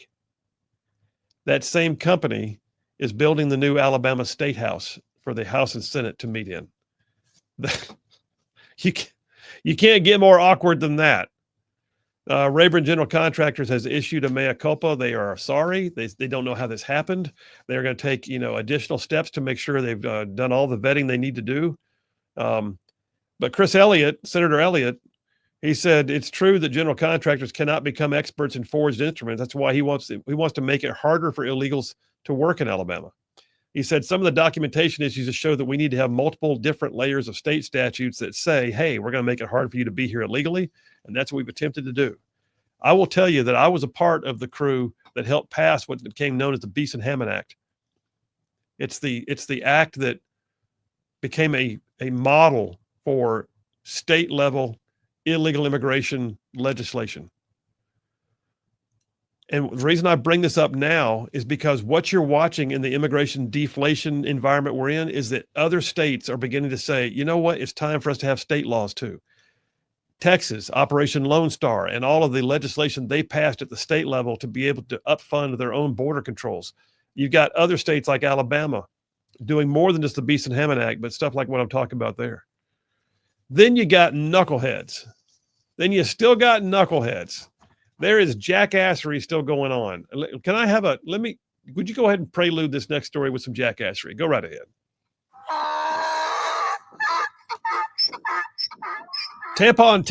That same company is building the new Alabama State House for the House and Senate to meet in. You can't get more awkward than that. Rayburn General Contractors has issued a mea culpa. They are sorry. They don't know how this happened. They're going to take additional steps to make sure they've done all the vetting they need to do. But Chris Elliott, Senator Elliott, he said it's true that general contractors cannot become experts in forged instruments. That's why he wants to make it harder for illegals to work in Alabama. He said some of the documentation issues that show that we need to have multiple different layers of state statutes that say, hey, we're going to make it hard for you to be here illegally. And that's what we've attempted to do. I will tell you that I was a part of the crew that helped pass what became known as the Beeson-Hammond Act. It's the act that became a model for state level illegal immigration legislation. And the reason I bring this up now is because what you're watching in the immigration deflation environment we're in is that other states are beginning to say, you know what, it's time for us to have state laws too. Texas, Operation Lone Star, and all of the legislation they passed at the state level to be able to upfund their own border controls. You've got other states like Alabama doing more than just the Beeson-Hammond Act, but stuff like what I'm talking about there. Then you got knuckleheads. Then you still got knuckleheads. There is jackassery still going on. Can I have would you go ahead and prelude this next story with some jackassery? Go right ahead. Tampon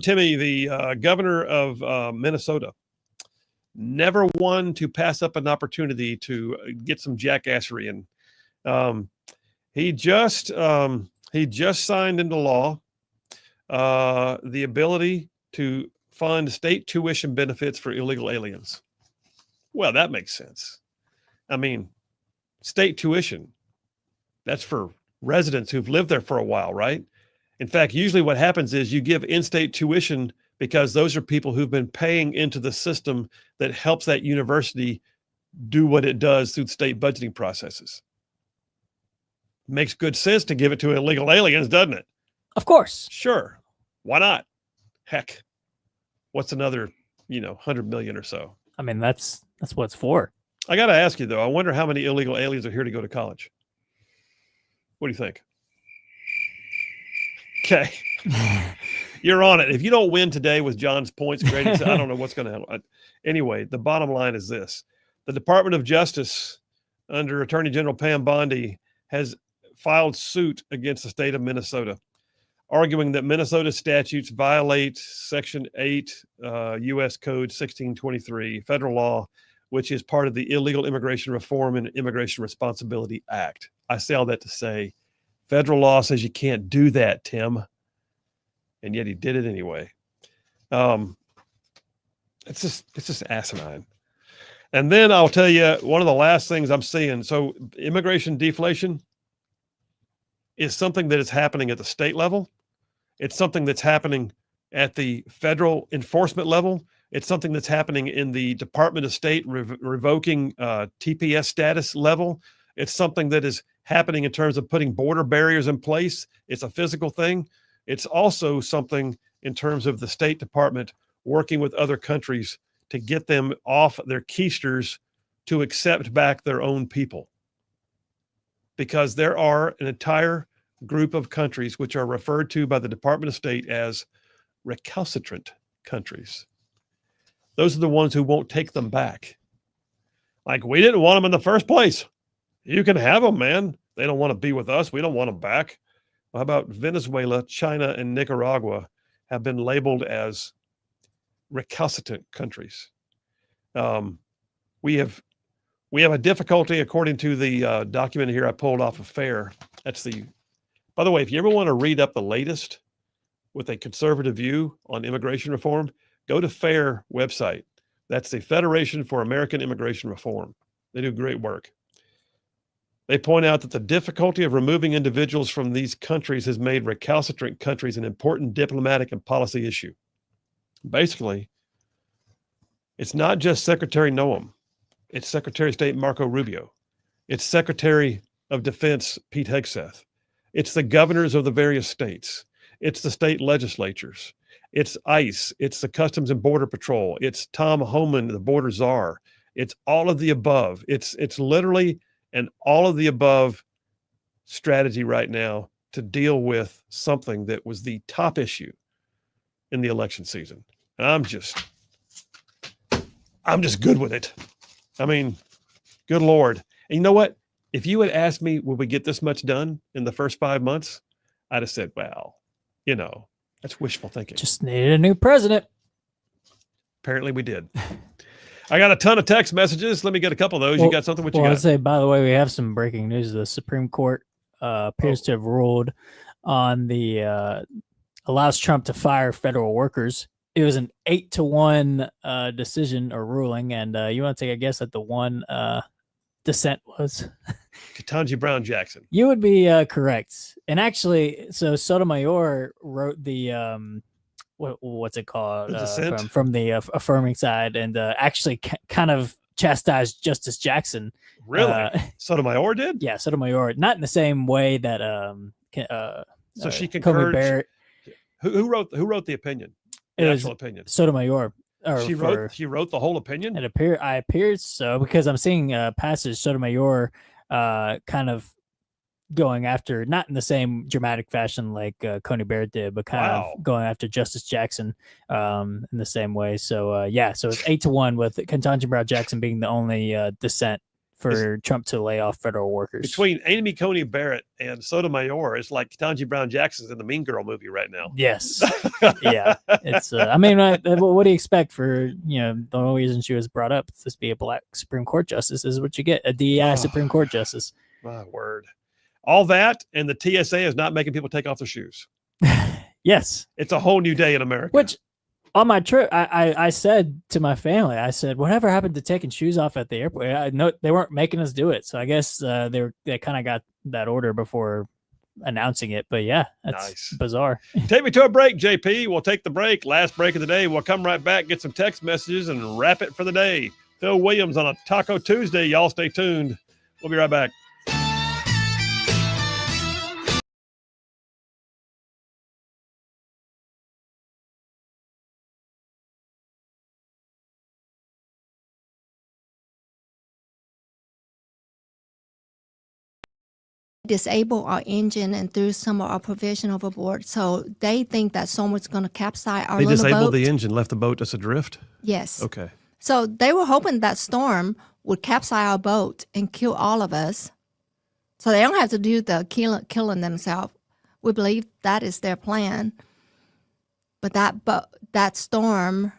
Timmy, the governor of Minnesota, never one to pass up an opportunity to get some jackassery in. He just signed into law the ability to fund state tuition benefits for illegal aliens. Well, that makes sense. I mean, state tuition, that's for residents who've lived there for a while, right? In fact, usually what happens is you give in-state tuition because those are people who've been paying into the system that helps that university do what it does through state budgeting processes. Makes good sense to give it to illegal aliens, doesn't it? Of course. Sure. Why not? Heck, what's another, 100 million or so? I mean, that's what it's for. I got to ask you, though, I wonder how many illegal aliens are here to go to college. What do you think? Okay. You're on it. If you don't win today with John's points grading, I don't know what's going to happen. Anyway, the bottom line is this. The Department of Justice under Attorney General Pam Bondi has filed suit against the state of Minnesota, arguing that Minnesota statutes violate Section 8 U.S. Code 1623, federal law, which is part of the Illegal Immigration Reform and Immigration Responsibility Act. I say all that to say, federal law says you can't do that, Tim, and yet he did it anyway. It's just asinine. And then I'll tell you one of the last things I'm seeing. So immigration deflation is something that is happening at the state level. It's something that's happening at the federal enforcement level. It's something that's happening in the Department of State revoking TPS status level. It's something that is happening in terms of putting border barriers in place. It's a physical thing. It's also something in terms of the State Department working with other countries to get them off their keisters to accept back their own people. Because there are an entire group of countries which are referred to by the Department of State as recalcitrant countries. Those are the ones who won't take them back. Like, we didn't want them in the first place. You can have them, man. They don't want to be with us. We don't want them back. How about Venezuela, China, and Nicaragua have been labeled as recalcitrant countries? We have a difficulty, according to the document here I pulled off of FAIR. By the way, if you ever want to read up the latest with a conservative view on immigration reform, go to FAIR website. That's the Federation for American Immigration Reform. They do great work. They point out that the difficulty of removing individuals from these countries has made recalcitrant countries an important diplomatic and policy issue. Basically, it's not just Secretary Noem. It's Secretary of State Marco Rubio. It's Secretary of Defense Pete Hegseth. It's the governors of the various states. It's the state legislatures. It's ICE. It's the Customs and Border Patrol. It's Tom Homan, the border czar. It's all of the above. It's literally an all of the above strategy right now to deal with something that was the top issue in the election season. And I'm just good with it. I mean, good Lord. And you know what? If you had asked me, would we get this much done in the first 5 months? I'd have said, well, that's wishful thinking. Just needed a new president. Apparently we did. I got a ton of text messages. Let me get a couple of those. You got something? What you got? I'd say, by the way, we have some breaking news. The Supreme Court appears to have ruled on the allows Trump to fire federal workers. It was an 8-1 decision or ruling. And you want to take a guess at the one dissent was? Ketanji Brown Jackson. You would be correct. And actually, so Sotomayor wrote the what's it called? The dissent? From the affirming side, and actually kind of chastised Justice Jackson. Really? Sotomayor did? Yeah, Sotomayor. Not in the same way that so she concurred. Barrett. Who wrote the opinion? The actual opinion. Sotomayor. She wrote the whole opinion? It appears so, because I'm seeing passage Sotomayor kind of going after, not in the same dramatic fashion like Coney Barrett did, but kind of going after Justice Jackson in the same way. So so it's 8-1 with Ketanji Brown Jackson being the only dissent for Trump to lay off federal workers. Between Amy Coney Barrett and Sotomayor, it's like Ketanji Brown Jackson's in the Mean Girl movie right now. Yes. Yeah. It's I mean, what do you expect for, the only reason she was brought up is to be a black Supreme Court justice is what you get, a DEI Supreme Court justice. My word. All that, and the TSA is not making people take off their shoes. Yes. It's a whole new day in America. Which, on my trip, I said to my family, I said, whatever happened to taking shoes off at the airport? I know they weren't making us do it. So I guess they kind of got that order before announcing it. But yeah, that's bizarre. Take me to a break, JP. We'll take the break. Last break of the day. We'll come right back, get some text messages, and wrap it for the day. Phil Williams on a Taco Tuesday. Y'all stay tuned. We'll be right back. Disable our engine and threw some of our provision overboard. So they think that someone's going to capsize our little boat. They disabled the engine, left the boat as adrift? Yes. Okay. So they were hoping that storm would capsize our boat and kill all of us. So they don't have to do the killing themselves. We believe that is their plan. But that storm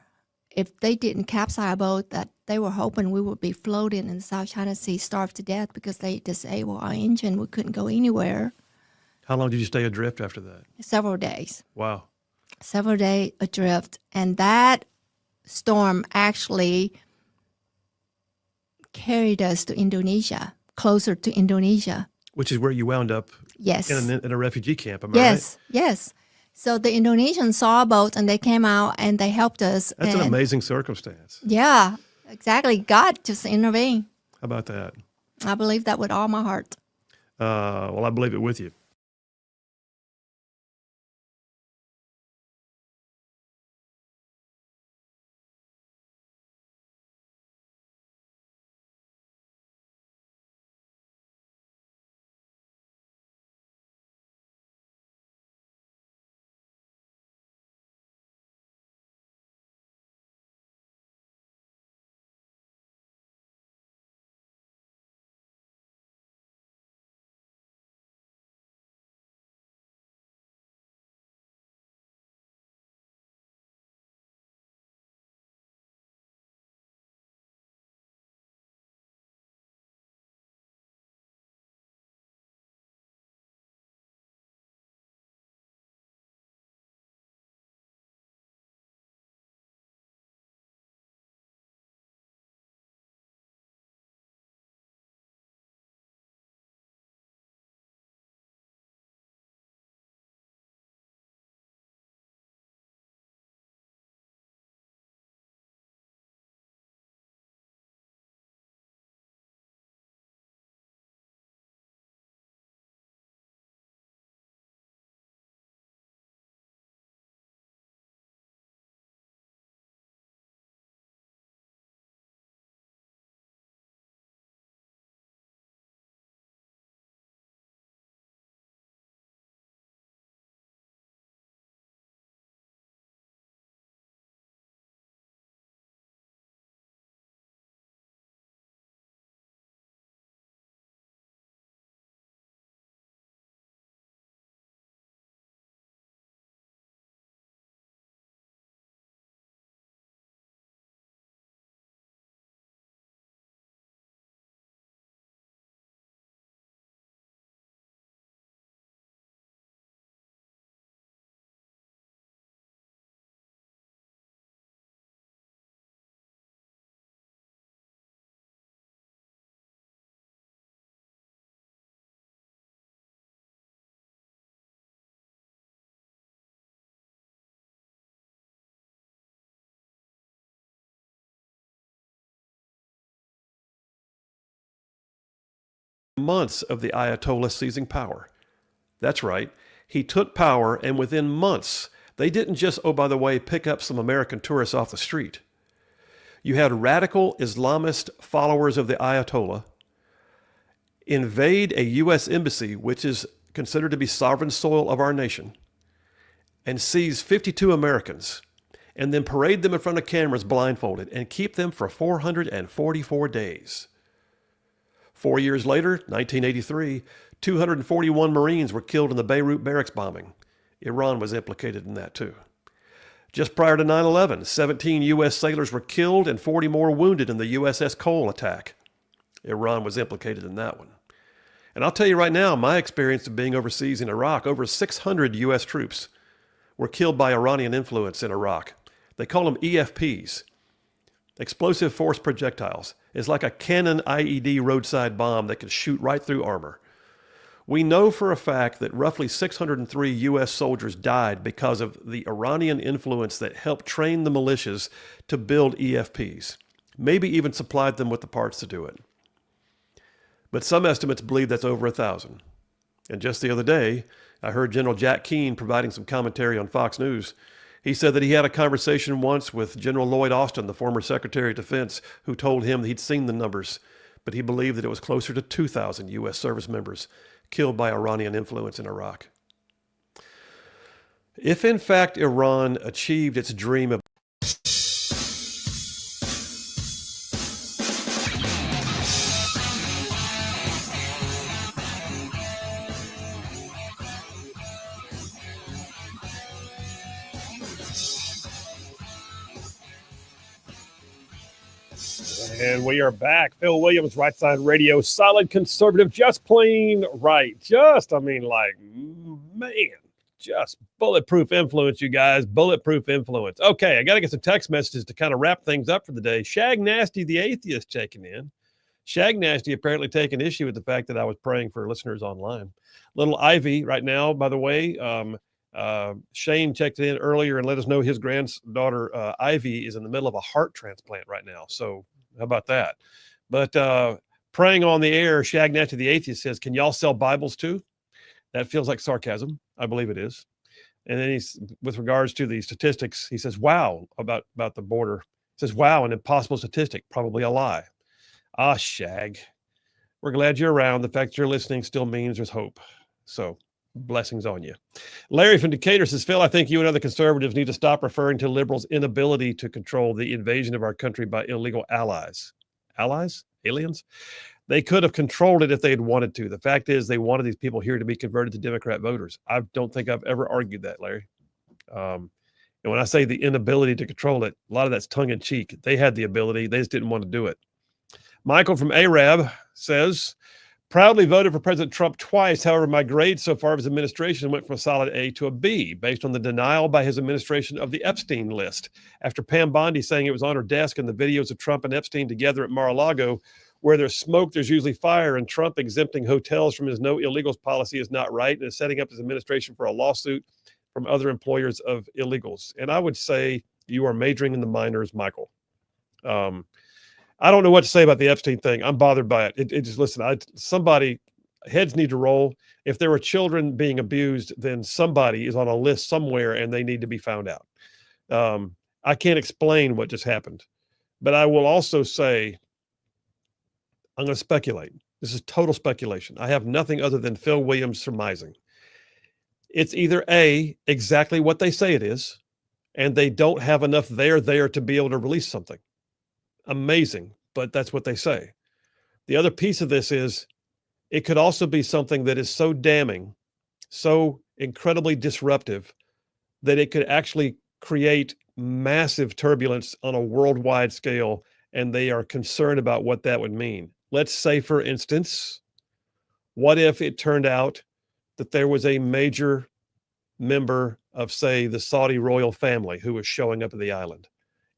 if they didn't capsize our boat, that they were hoping we would be floating in the South China Sea, starved to death because they disabled our engine. We couldn't go anywhere. How long did you stay adrift after that? Several days. Wow. Several days adrift. And that storm actually carried us to Indonesia, closer to Indonesia. Which is where you wound up Yes. in a refugee camp, am I Yes, yes. So the Indonesians saw a boat and they came out and they helped us. right? That's and an amazing circumstance. Yeah, exactly. God just intervened. How about that? I believe that with all my heart. Well, I believe it with you. Months of the Ayatollah seizing power. That's right. He took power, and within months, they didn't just, oh, by the way, pick up some American tourists off the street. You had radical Islamist followers of the Ayatollah invade a U.S. embassy, which is considered to be sovereign soil of our nation, and seize 52 Americans, and then parade them in front of cameras blindfolded and keep them for 444 days. 4 years later, 1983, 241 Marines were killed in the Beirut barracks bombing. Iran was implicated in that too. Just prior to 9/11, 17 U.S. sailors were killed and 40 more wounded in the USS Cole attack. Iran was implicated in that one. And I'll tell you right now, my experience of being overseas in Iraq, over 600 U.S. troops were killed by Iranian influence in Iraq. They call them EFPs, explosive force projectiles. It's like a Cannon IED roadside bomb that can shoot right through armor. We know for a fact that roughly 603 U.S. soldiers died because of the Iranian influence that helped train the militias to build EFPs, maybe even supplied them with the parts to do it. But some estimates believe that's over 1,000. And just the other day, I heard General Jack Keane providing some commentary on Fox News. He said that he had a conversation once with General Lloyd Austin, the former Secretary of Defense, who told him that he'd seen the numbers, but he believed that it was closer to 2,000 U.S. service members killed by Iranian influence in Iraq. If in fact Iran achieved its dream of And we are back. Phil Williams, Rightside Radio, solid conservative, just plain right. Just bulletproof influence, you guys. Bulletproof influence. Okay, I got to get some text messages to kind of wrap things up for the day. Shag Nasty, the atheist, checking in. Shag Nasty apparently taking issue with the fact that I was praying for listeners online. Little Ivy right now, by the way. Shane checked in earlier and let us know his granddaughter Ivy is in the middle of a heart transplant right now. So how about that? But praying on the air, Shag Nasty, the atheist, says, "Can y'all sell Bibles too?" That feels like sarcasm. I believe it is. And then he's, with regards to the statistics, he says, "Wow," about the border. He says, "Wow, an impossible statistic, probably a lie." Ah, Shag, we're glad you're around. The fact that you're listening still means there's hope. So blessings on you. Larry from Decatur says, "Phil, I think you and other conservatives need to stop referring to liberals' inability to control the invasion of our country by illegal allies." Allies? Aliens? They could have controlled it if they had wanted to. The fact is they wanted these people here to be converted to Democrat voters. I don't think I've ever argued that, Larry. And when I say the inability to control it, a lot of that's tongue in cheek. They had the ability. They just didn't want to do it. Michael from Arab says, "Proudly voted for President Trump twice. However, my grade so far of his administration went from a solid A to a B based on the denial by his administration of the Epstein list. After Pam Bondi saying it was on her desk and the videos of Trump and Epstein together at Mar-a-Lago, where there's smoke, there's usually fire, and Trump exempting hotels from his no illegals policy is not right and is setting up his administration for a lawsuit from other employers of illegals." And I would say you are majoring in the minors, Michael. I don't know what to say about the Epstein thing. I'm bothered by it. It just, listen, somebody, heads need to roll. If there were children being abused, then somebody is on a list somewhere and they need to be found out. I can't explain what just happened, but I will also say, I'm going to speculate. This is total speculation. I have nothing other than Phil Williams surmising. It's either A, exactly what they say it is, and they don't have enough there to be able to release something. Amazing, but that's what they say. The other piece of this is it could also be something that is so damning, so incredibly disruptive, that it could actually create massive turbulence on a worldwide scale, and they are concerned about what that would mean. Let's say, for instance, what if it turned out that there was a major member of, say, the Saudi royal family who was showing up at the island?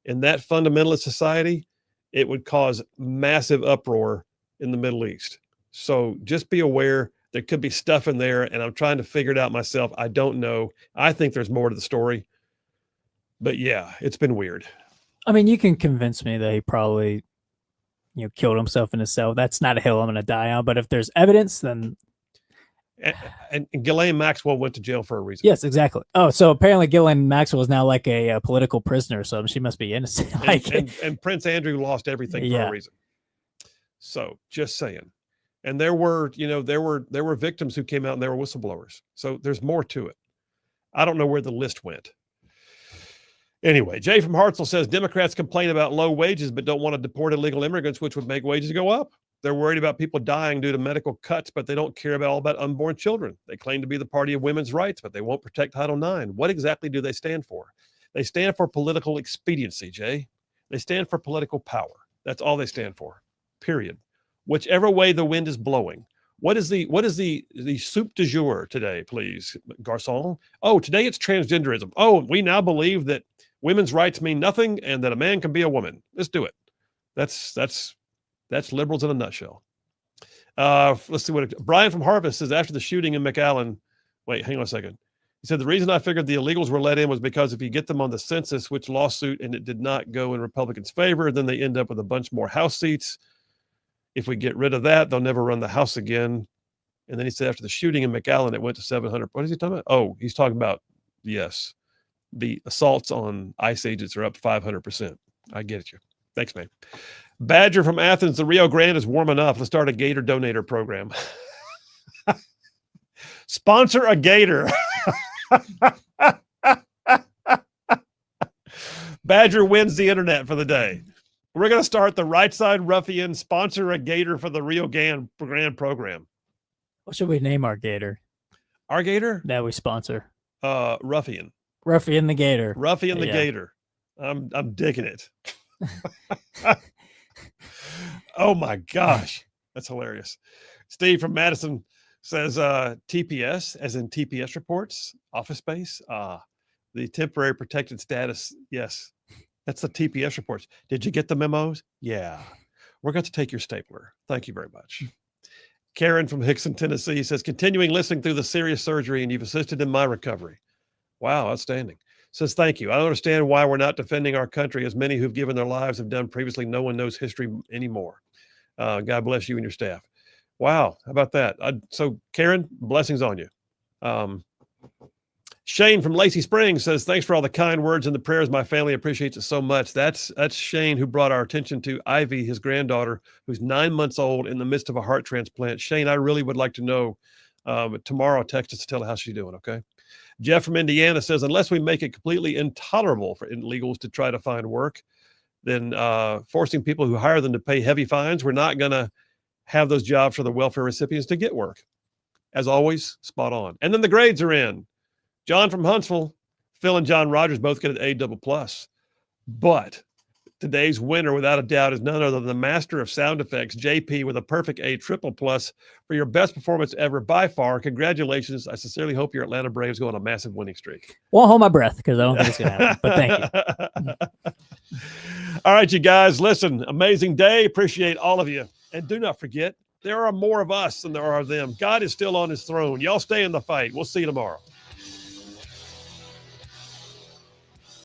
In that fundamentalist society, it would cause massive uproar in the Middle East. So just be aware there could be stuff in there, and I'm trying to figure it out myself. I don't know. I think there's more to the story. But yeah, it's been weird. I mean, you can convince me that he probably, killed himself in his cell. That's not a hill I'm going to die on. But if there's evidence, then... And Ghislaine Maxwell went to jail for a reason. Yes, exactly. Oh, so apparently Ghislaine Maxwell is now like a political prisoner, so she must be innocent. And Prince Andrew lost everything for a reason. So just saying. And there were victims who came out and they were whistleblowers. So there's more to it. I don't know where the list went. Anyway, Jay from Hartselle says Democrats complain about low wages but don't want to deport illegal immigrants, which would make wages go up. They're worried about people dying due to medical cuts, but they don't care all about unborn children. They claim to be the party of women's rights, but they won't protect Title IX. What exactly do they stand for? They stand for political expediency, Jay. They stand for political power. That's all they stand for, period. Whichever way the wind is blowing. What is the soup du jour today, please, garçon? Oh, today it's transgenderism. Oh, we now believe that women's rights mean nothing and that a man can be a woman. Let's do it. That's liberals in a nutshell. Let's see what Brian from Harvest says. After the shooting in McAllen, wait, hang on a second. He said the reason I figured the illegals were let in was because if you get them on the census, which lawsuit, and it did not go in Republicans' favor, then they end up with a bunch more House seats. If we get rid of that, they'll never run the House again. And then he said after the shooting in McAllen, it went to 700. What is he talking about? Oh, he's talking about, yes, the assaults on ICE agents are up 500%. I get you. Thanks, man. Badger from Athens, the Rio Grande is warming up. Let's start a Gator donator program. Sponsor a Gator. Badger wins the internet for the day. We're going to start the Rightside Ruffian sponsor a Gator for the Rio Grande program. What should we name our Gator? Our Gator? That we sponsor. Ruffian. Ruffian the Gator. Ruffian the Gator. I'm digging it. Oh my gosh, that's hilarious. Steve from Madison says TPS, as in TPS reports, office space. The temporary protected status. Yes, that's the TPS reports. Did you get the memos? Yeah. We're going to take your stapler. Thank you very much. Karen from Hickson, Tennessee says, continuing listening through the serious surgery, and you've assisted in my recovery. Wow, outstanding. Says, thank you. I don't understand why we're not defending our country as many who've given their lives have done previously. No one knows history anymore. God bless you and your staff. Wow, how about that? So, Karen, blessings on you. Shane from Lacey Springs says, thanks for all the kind words and the prayers. My family appreciates it so much. That's Shane who brought our attention to Ivy, his granddaughter, who's 9 months old in the midst of a heart transplant. Shane, I really would like to know. Tomorrow, text us to tell her how she's doing, okay? Jeff from Indiana says, unless we make it completely intolerable for illegals to try to find work, then forcing people who hire them to pay heavy fines, we're not going to have those jobs for the welfare recipients to get work. As always, spot on. And then the grades are in. John from Huntsville, Phil and John Rogers both get an A++. But today's winner, without a doubt, is none other than the master of sound effects, JP, with a perfect A++ for your best performance ever by far. Congratulations. I sincerely hope your Atlanta Braves go on a massive winning streak. Won't hold my breath because I don't think it's going to happen, but thank you. All right, you guys, listen, amazing day. Appreciate all of you. And do not forget, there are more of us than there are of them. God is still on his throne. Y'all stay in the fight. We'll see you tomorrow.